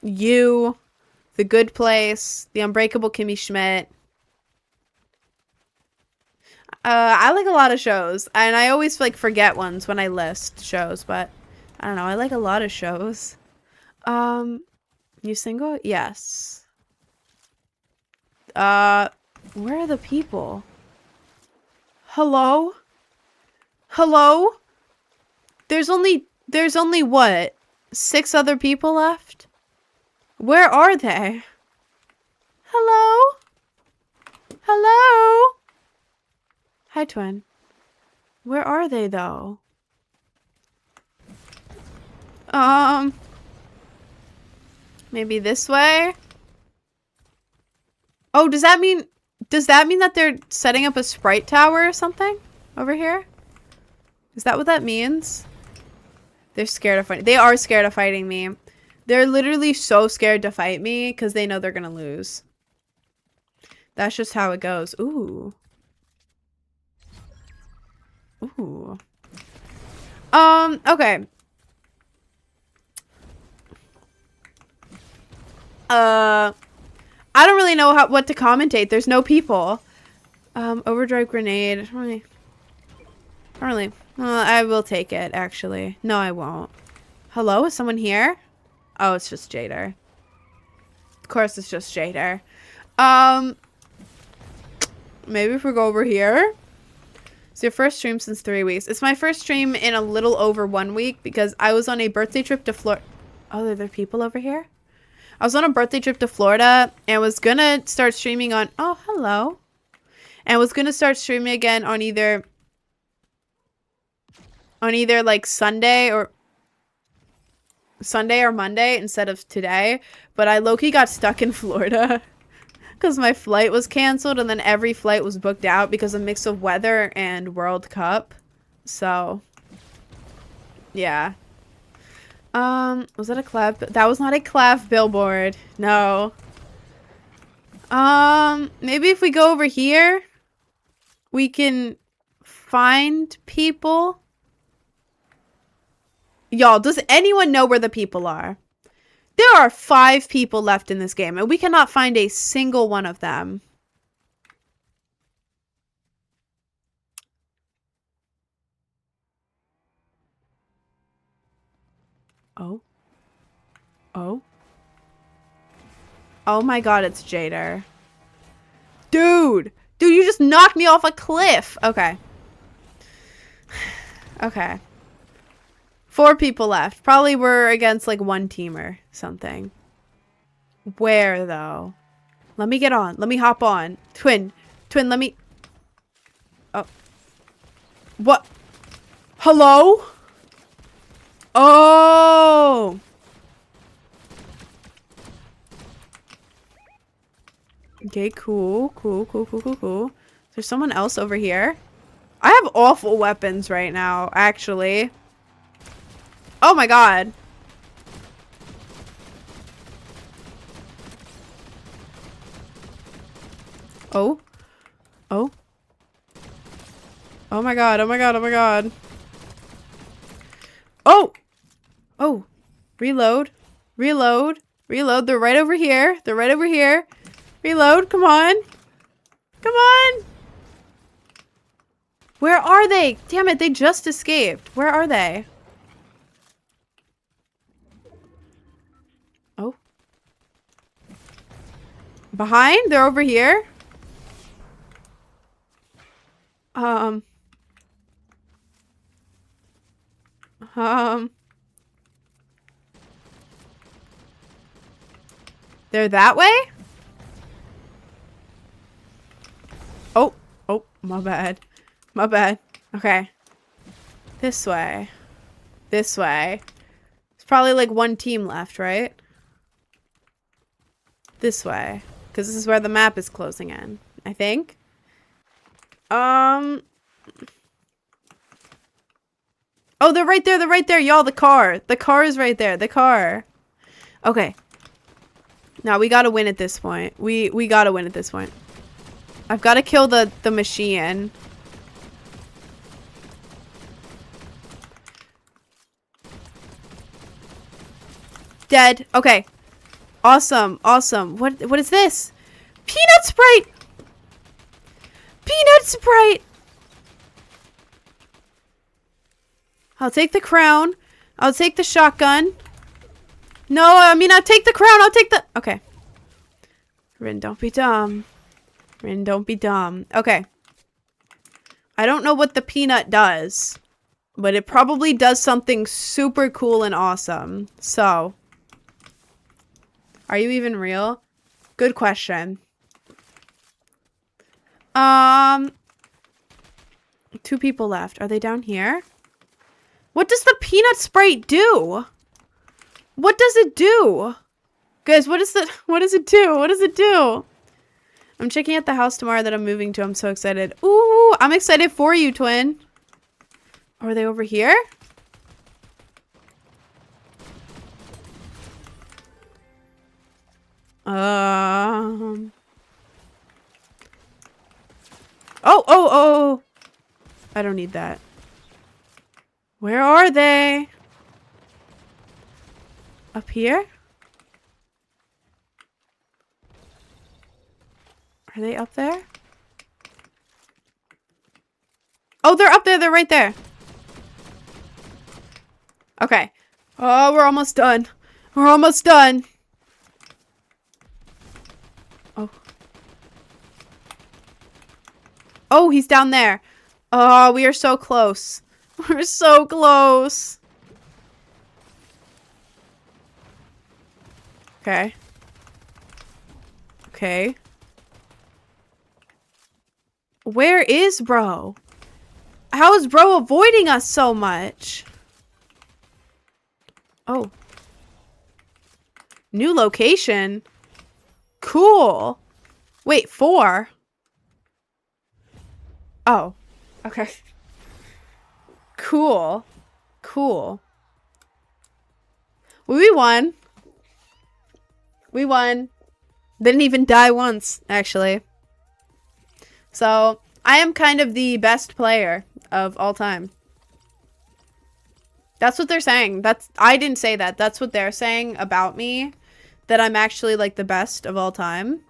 S1: You, The Good Place, The Unbreakable Kimmy Schmidt. I like a lot of shows, and I always like forget ones when I list shows, but I don't know, I like a lot of shows. You single? Yes. Where are the people? Hello? Hello? There's only what? 6 other people left? Where are they? Hello? Hello? Hi, twin. Where are they, though? Maybe this way? Oh, does that mean that they're setting up a sprite tower or something over here? Is that what that means? They're scared of fighting. They are scared of fighting me. They're literally so scared to fight me because they know they're gonna lose. That's just how it goes. Ooh. Ooh. Okay. I don't really know what to commentate. There's no people. Overdrive grenade. I don't really. I will take it, actually. No, I won't. Hello? Is someone here? Oh, it's just Jader. Of course it's just Jader. Maybe if we go over here. It's your first stream since 3 weeks. It's my first stream in a little over 1 week because I was on a birthday trip to Florida. Oh, are there people over here? I was on a birthday trip to Florida and was gonna start streaming on... Oh, hello. And was gonna start streaming again on either like Sunday or Monday instead of today. But I low-key got stuck in Florida because my flight was canceled and then every flight was booked out because of a mix of weather and World Cup. So, yeah. Was that a Clav? That was not a Clav billboard. No. Maybe if we go over here, we can find people. Y'all, does anyone know where the people are? There are 5 people left in this game, and we cannot find a single one of them. Oh. Oh. Oh my god, it's Jader. Dude! Dude, you just knocked me off a cliff! Okay. Okay. 4 people left. Probably we're against like 1 team or something. Where though? Let me get on. Let me hop on. Twin, let me... Oh. What? Hello? Oh! Okay, cool. There's someone else over here. I have awful weapons right now, actually. Oh my god. Oh. Oh. Oh my god, oh my god, oh my god. Oh! Oh. Reload. Reload. Reload. They're right over here. They're right over here. Reload. Come on. Come on. Where are they? Damn it, they just escaped. Where are they? Oh. Behind? They're over here? They're that way? Oh, oh, my bad. My bad. Okay. This way. This way. There's probably like one team left, right? This way. Because this is where the map is closing in, I think. Oh, they're right there. They're right there. Y'all, the car. The car is right there. The car. Okay. Now, we gotta win at this point. We gotta win at this point. I've gotta kill the machine. Dead. Okay. Awesome. Awesome. What is this? Peanut Sprite! Peanut Sprite! I'll take the crown. I'll take the shotgun. No, I mean, I'll take the crown. I'll take the... Okay. Rin, don't be dumb. Rin, don't be dumb. Okay. I don't know what the peanut does, but it probably does something super cool and awesome. So, are you even real? Good question. 2 people left. Are they down here? What does the peanut Sprite do? What does it do? Guys, what does it do? What does it do? I'm checking out the house tomorrow that I'm moving to. I'm so excited. Ooh, I'm excited for you, twin. Are they over here? Oh. I don't need that. Where are they? Up here? Are they up there? Oh, they're up there. They're right there. Okay. Oh, we're almost done. We're almost done. Oh. Oh, he's down there. Oh, we are so close. We're so close. Okay. Okay. Where is bro? How is bro avoiding us so much? Oh. New location? Cool. Wait, 4? Oh. Okay. Cool. Cool. Well, we won. We won. Didn't even die once, actually. So, I am kind of the best player of all time. That's what they're saying. I didn't say that. That's what they're saying about me. That I'm actually, like, the best of all time.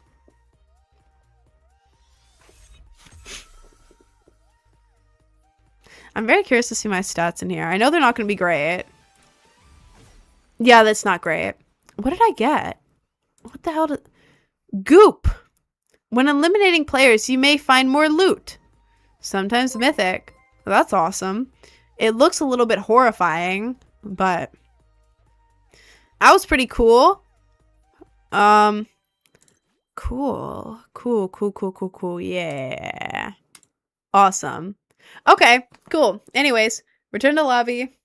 S1: I'm very curious to see my stats in here. I know they're not going to be great. Yeah, that's not great. What did I get? What the hell did... Goop! When eliminating players, you may find more loot. Sometimes mythic. Well, that's awesome. It looks a little bit horrifying, but... That was pretty cool. Cool. Yeah. Awesome. Okay, cool. Anyways, return to lobby.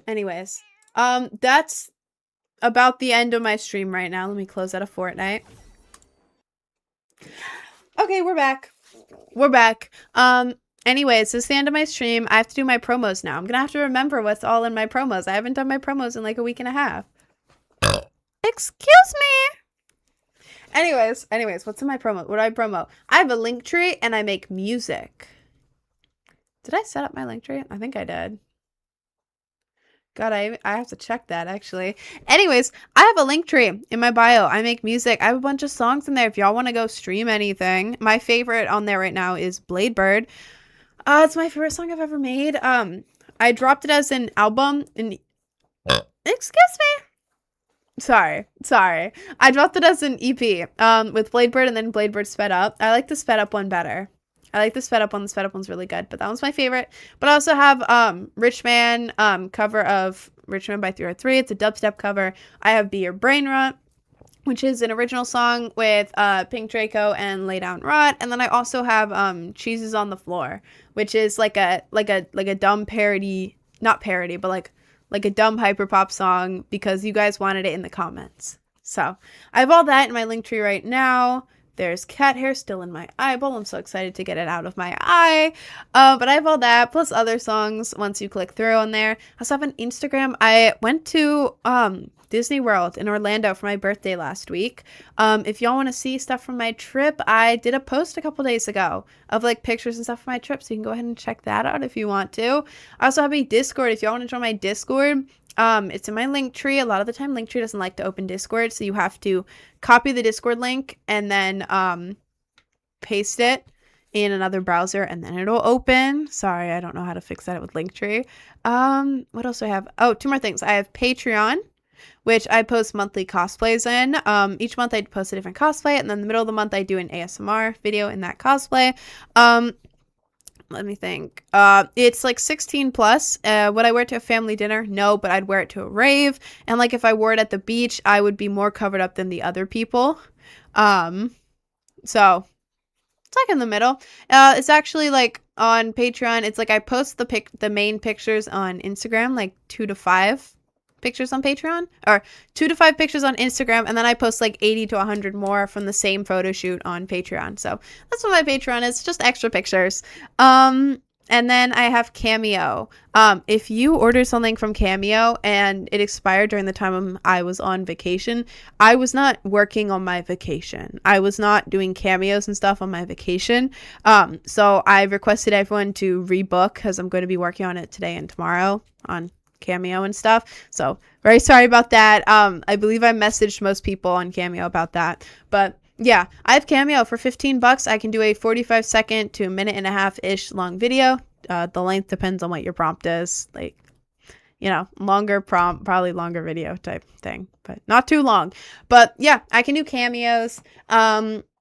S1: Anyways, that's about the end of my stream right now. Let me close out of Fortnite. Okay, we're back. We're back. Anyways, this is the end of my stream. I have to do my promos now. I'm gonna have to remember what's all in my promos. I haven't done my promos in like a week and a half. Excuse me. Anyways, what's in my promo? What do I promo? I have a link tree and I make music. Did I set up my link tree? I think I did. God, I have to check that actually. Anyways, I have a link tree in my bio. I make music. I have a bunch of songs in there if y'all want to go stream anything. My favorite on there right now is Blade Bird. It's my favorite song I've ever made. I dropped it as an album and Excuse me. Sorry. I dropped it as an EP with Bladebird and then Bladebird Sped Up. I like the Sped Up one better. I like the Sped Up one. The Sped Up one's really good, but that one's my favorite. But I also have Rich Man cover of Rich Man by 303. It's a dubstep cover. I have Be Your Brain Rot, which is an original song with Pink Draco and Lay Down Rot. And then I also have Cheeses on the Floor, which is like a dumb parody, not parody, but like a dumb hyperpop song because you guys wanted it in the comments. So I have all that in my link tree right now. There's cat hair still in my eyeball. I'm so excited to get it out of my eye. But I have all that plus other songs once you click through on there. I also have an Instagram. I went to Disney World in Orlando for my birthday last week. If y'all want to see stuff from my trip, I did a post a couple days ago of like pictures and stuff from my trip, so you can go ahead and check that out if you want to. I also have a Discord. If y'all want to join my Discord, it's in my link tree. A lot of the time Linktree doesn't like to open Discord, so you have to copy the Discord link and then paste it in another browser and then it'll open. Sorry, I don't know how to fix that with Linktree. What else do I have? Oh, two more things. I have Patreon, which I post monthly cosplays in. Each month I post a different cosplay, and then in the middle of the month I do an ASMR video in that cosplay. Let me think. It's like 16 plus. Would I wear it to a family dinner? No, but I'd wear it to a rave. And like if I wore it at the beach, I would be more covered up than the other people. So it's like in the middle. It's actually like on Patreon. It's like I post the main pictures on Instagram, like 2 to 5 pictures on Patreon, or 2 to 5 pictures on Instagram, and then I post like 80 to 100 more from the same photo shoot on Patreon. So that's what my Patreon is, just extra pictures. And then I have Cameo. If you order something from Cameo and it expired during the time I was on vacation, I was not working on my vacation. I was not doing cameos and stuff on my vacation. So I requested everyone to rebook because I'm going to be working on it today and tomorrow on Cameo and stuff. So very sorry about that. I believe I messaged most people on Cameo about that, but yeah, I have Cameo for $15. I can do a 45-second to a minute and a half ish long video. The length depends on what your prompt is, like, you know, longer prompt, probably longer video type thing, but not too long. But yeah, I can do cameos.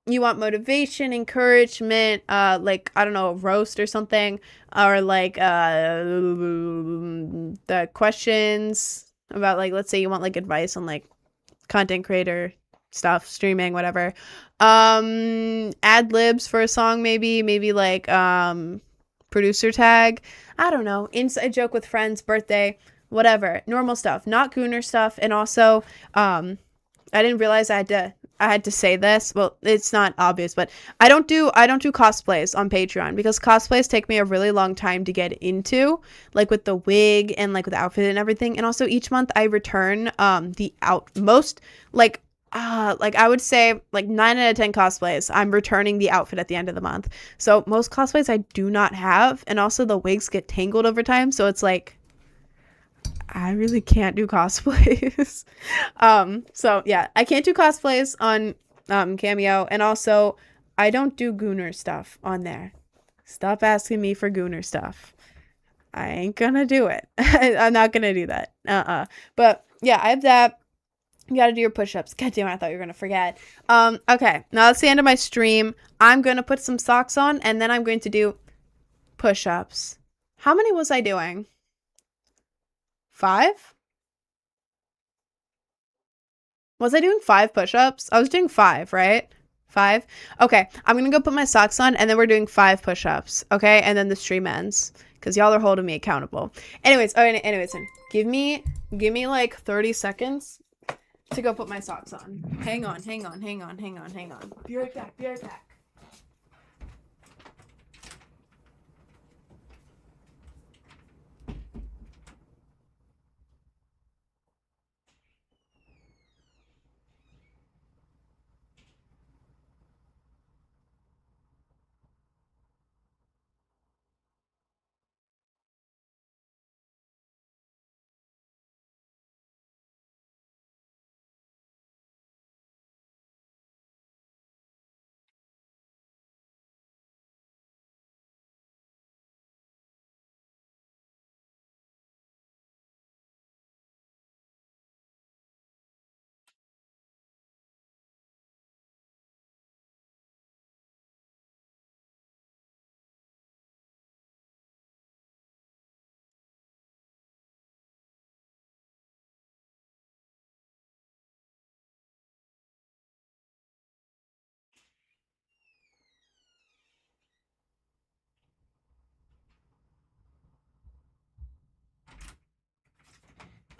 S1: You want motivation, encouragement, like, I don't know, a roast or something, or like the questions about, like, let's say you want like advice on like content creator stuff, streaming, whatever. Ad libs for a song, maybe like producer tag, I don't know, inside joke with friends, birthday, whatever, normal stuff, not gooner stuff. And also I didn't realize I had to say this. Well, it's not obvious, but I don't do cosplays on Patreon because cosplays take me a really long time to get into, like with the wig and like with the outfit and everything. And also each month I return the most like I would say like 9 out of 10 cosplays, I'm returning the outfit at the end of the month. So most cosplays I do not have, and also the wigs get tangled over time. So it's like I really can't do cosplays. So yeah, I can't do cosplays on Cameo, and also I don't do Gooner stuff on there. Stop asking me for Gooner stuff. I ain't gonna do it. I'm not gonna do that. But yeah, I have that. You gotta do your push-ups. God damn it, I thought you were gonna forget. Okay, now that's the end of my stream. I'm gonna put some socks on, and then I'm going to do push-ups. How many was I doing? 5? Was I doing 5 push-ups? I was doing 5, right? 5? Okay, I'm gonna go put my socks on, and then we're doing 5 push-ups, okay? And then the stream ends, because y'all are holding me accountable. Anyways, give me like 30 seconds to go put my socks on. Hang on. Be right back.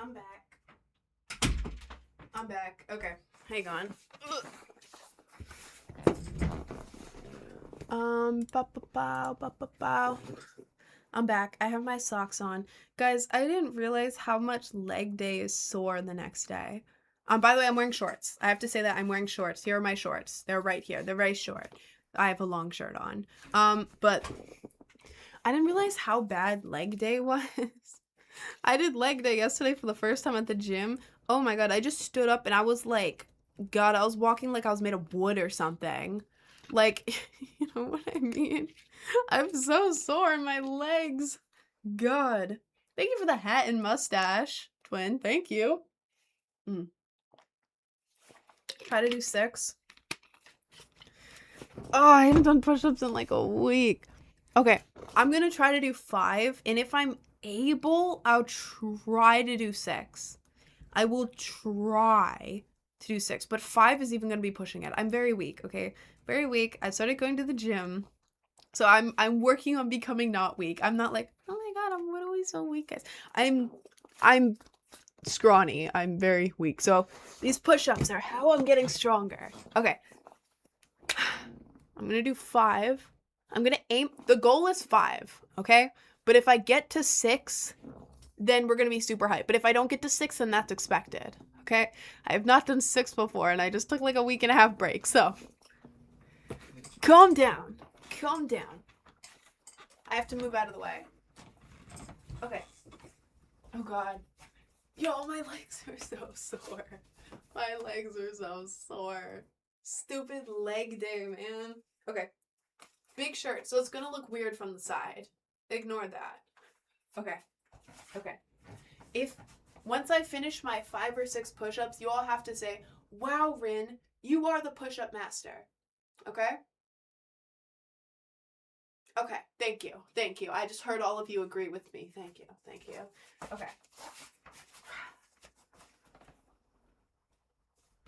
S1: I'm back. I'm back. Okay, hang on. Bow. I'm back. I have my socks on. Guys, I didn't realize how much leg day is sore the next day. By the way, I'm wearing shorts. I have to say that I'm wearing shorts. Here are my shorts. They're right here. They're very short. I have a long shirt on. But I didn't realize how bad leg day was. I did leg day yesterday for the first time at the gym. Oh my god, I just stood up and I was like, God, I was walking like I was made of wood or something. Like, you know what I mean? I'm so sore in my legs. God. Thank you for the hat and mustache, twin. Thank you. Try to do 6. Oh, I haven't done push-ups in like a week. Okay, I'm gonna try to do 5, and if I'm able, I'll try to do 6. I will try to do 6, but 5 is even gonna be pushing it. I'm very weak, okay? Very weak. I started going to the gym, so I'm working on becoming not weak. I'm not like, oh my god, I'm literally so weak, guys. I'm scrawny. I'm very weak. So these push-ups are how I'm getting stronger. Okay. I'm gonna do 5. I'm gonna aim. The goal is 5, okay? But if I get to 6, then we're gonna be super hyped. But if I don't get to 6, then that's expected, okay? I have not done 6 before, and I just took like a week and a half break, so calm down. Calm down. I have to move out of the way. Okay. Oh god. Yo, my legs are so sore. My legs are so sore. Stupid leg day, man. Okay. Big shirt, so it's gonna look weird from the side. Ignore that. Okay. Okay. Once I finish my 5 or 6 push-ups, you all have to say, wow, Rin, you are the push-up master. Okay? Okay. Thank you. Thank you. I just heard all of you agree with me. Thank you. Thank you. Okay.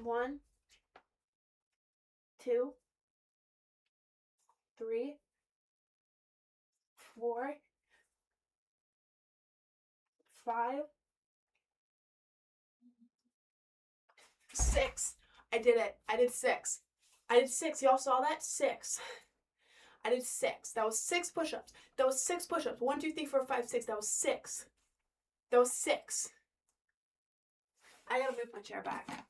S1: 1, 2, 3, 4, 5, 6. I did it. I did 6. I did 6. Y'all saw that? 6. I did 6. That was 6 push-ups. That was 6 push-ups. 1, 2, 3, 4, 5, 6. That was 6. That was 6. I gotta move my chair back.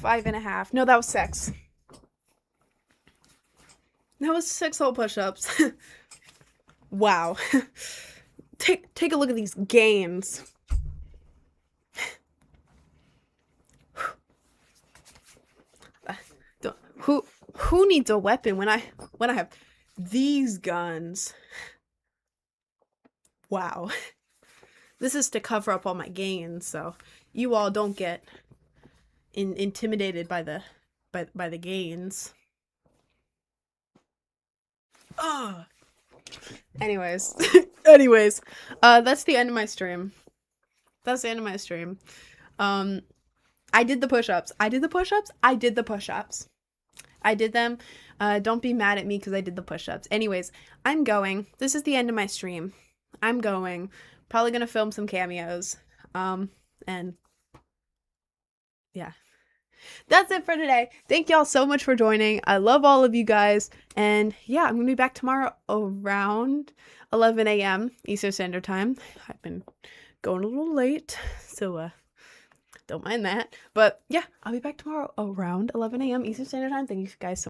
S1: 5.5. No, that was 6. That was 6 whole push-ups. Wow. Take a look at these gains. Who needs a weapon when I have these guns? Wow. This is to cover up all my gains, so you all don't get intimidated by the gains. Ugh. Anyways, that's the end of my stream. That's the end of my stream. I did the push-ups. I did the push-ups. I did them. Don't be mad at me because I did the push-ups. Anyways, I'm going. This is the end of my stream. I'm going. Probably gonna film some cameos. And yeah. That's it for today. Thank y'all so much for joining. I love all of you guys. And yeah, I'm going to be back tomorrow around 11 a.m. Eastern Standard Time. I've been going a little late, so don't mind that. But yeah, I'll be back tomorrow around 11 a.m. Eastern Standard Time. Thank you guys so much.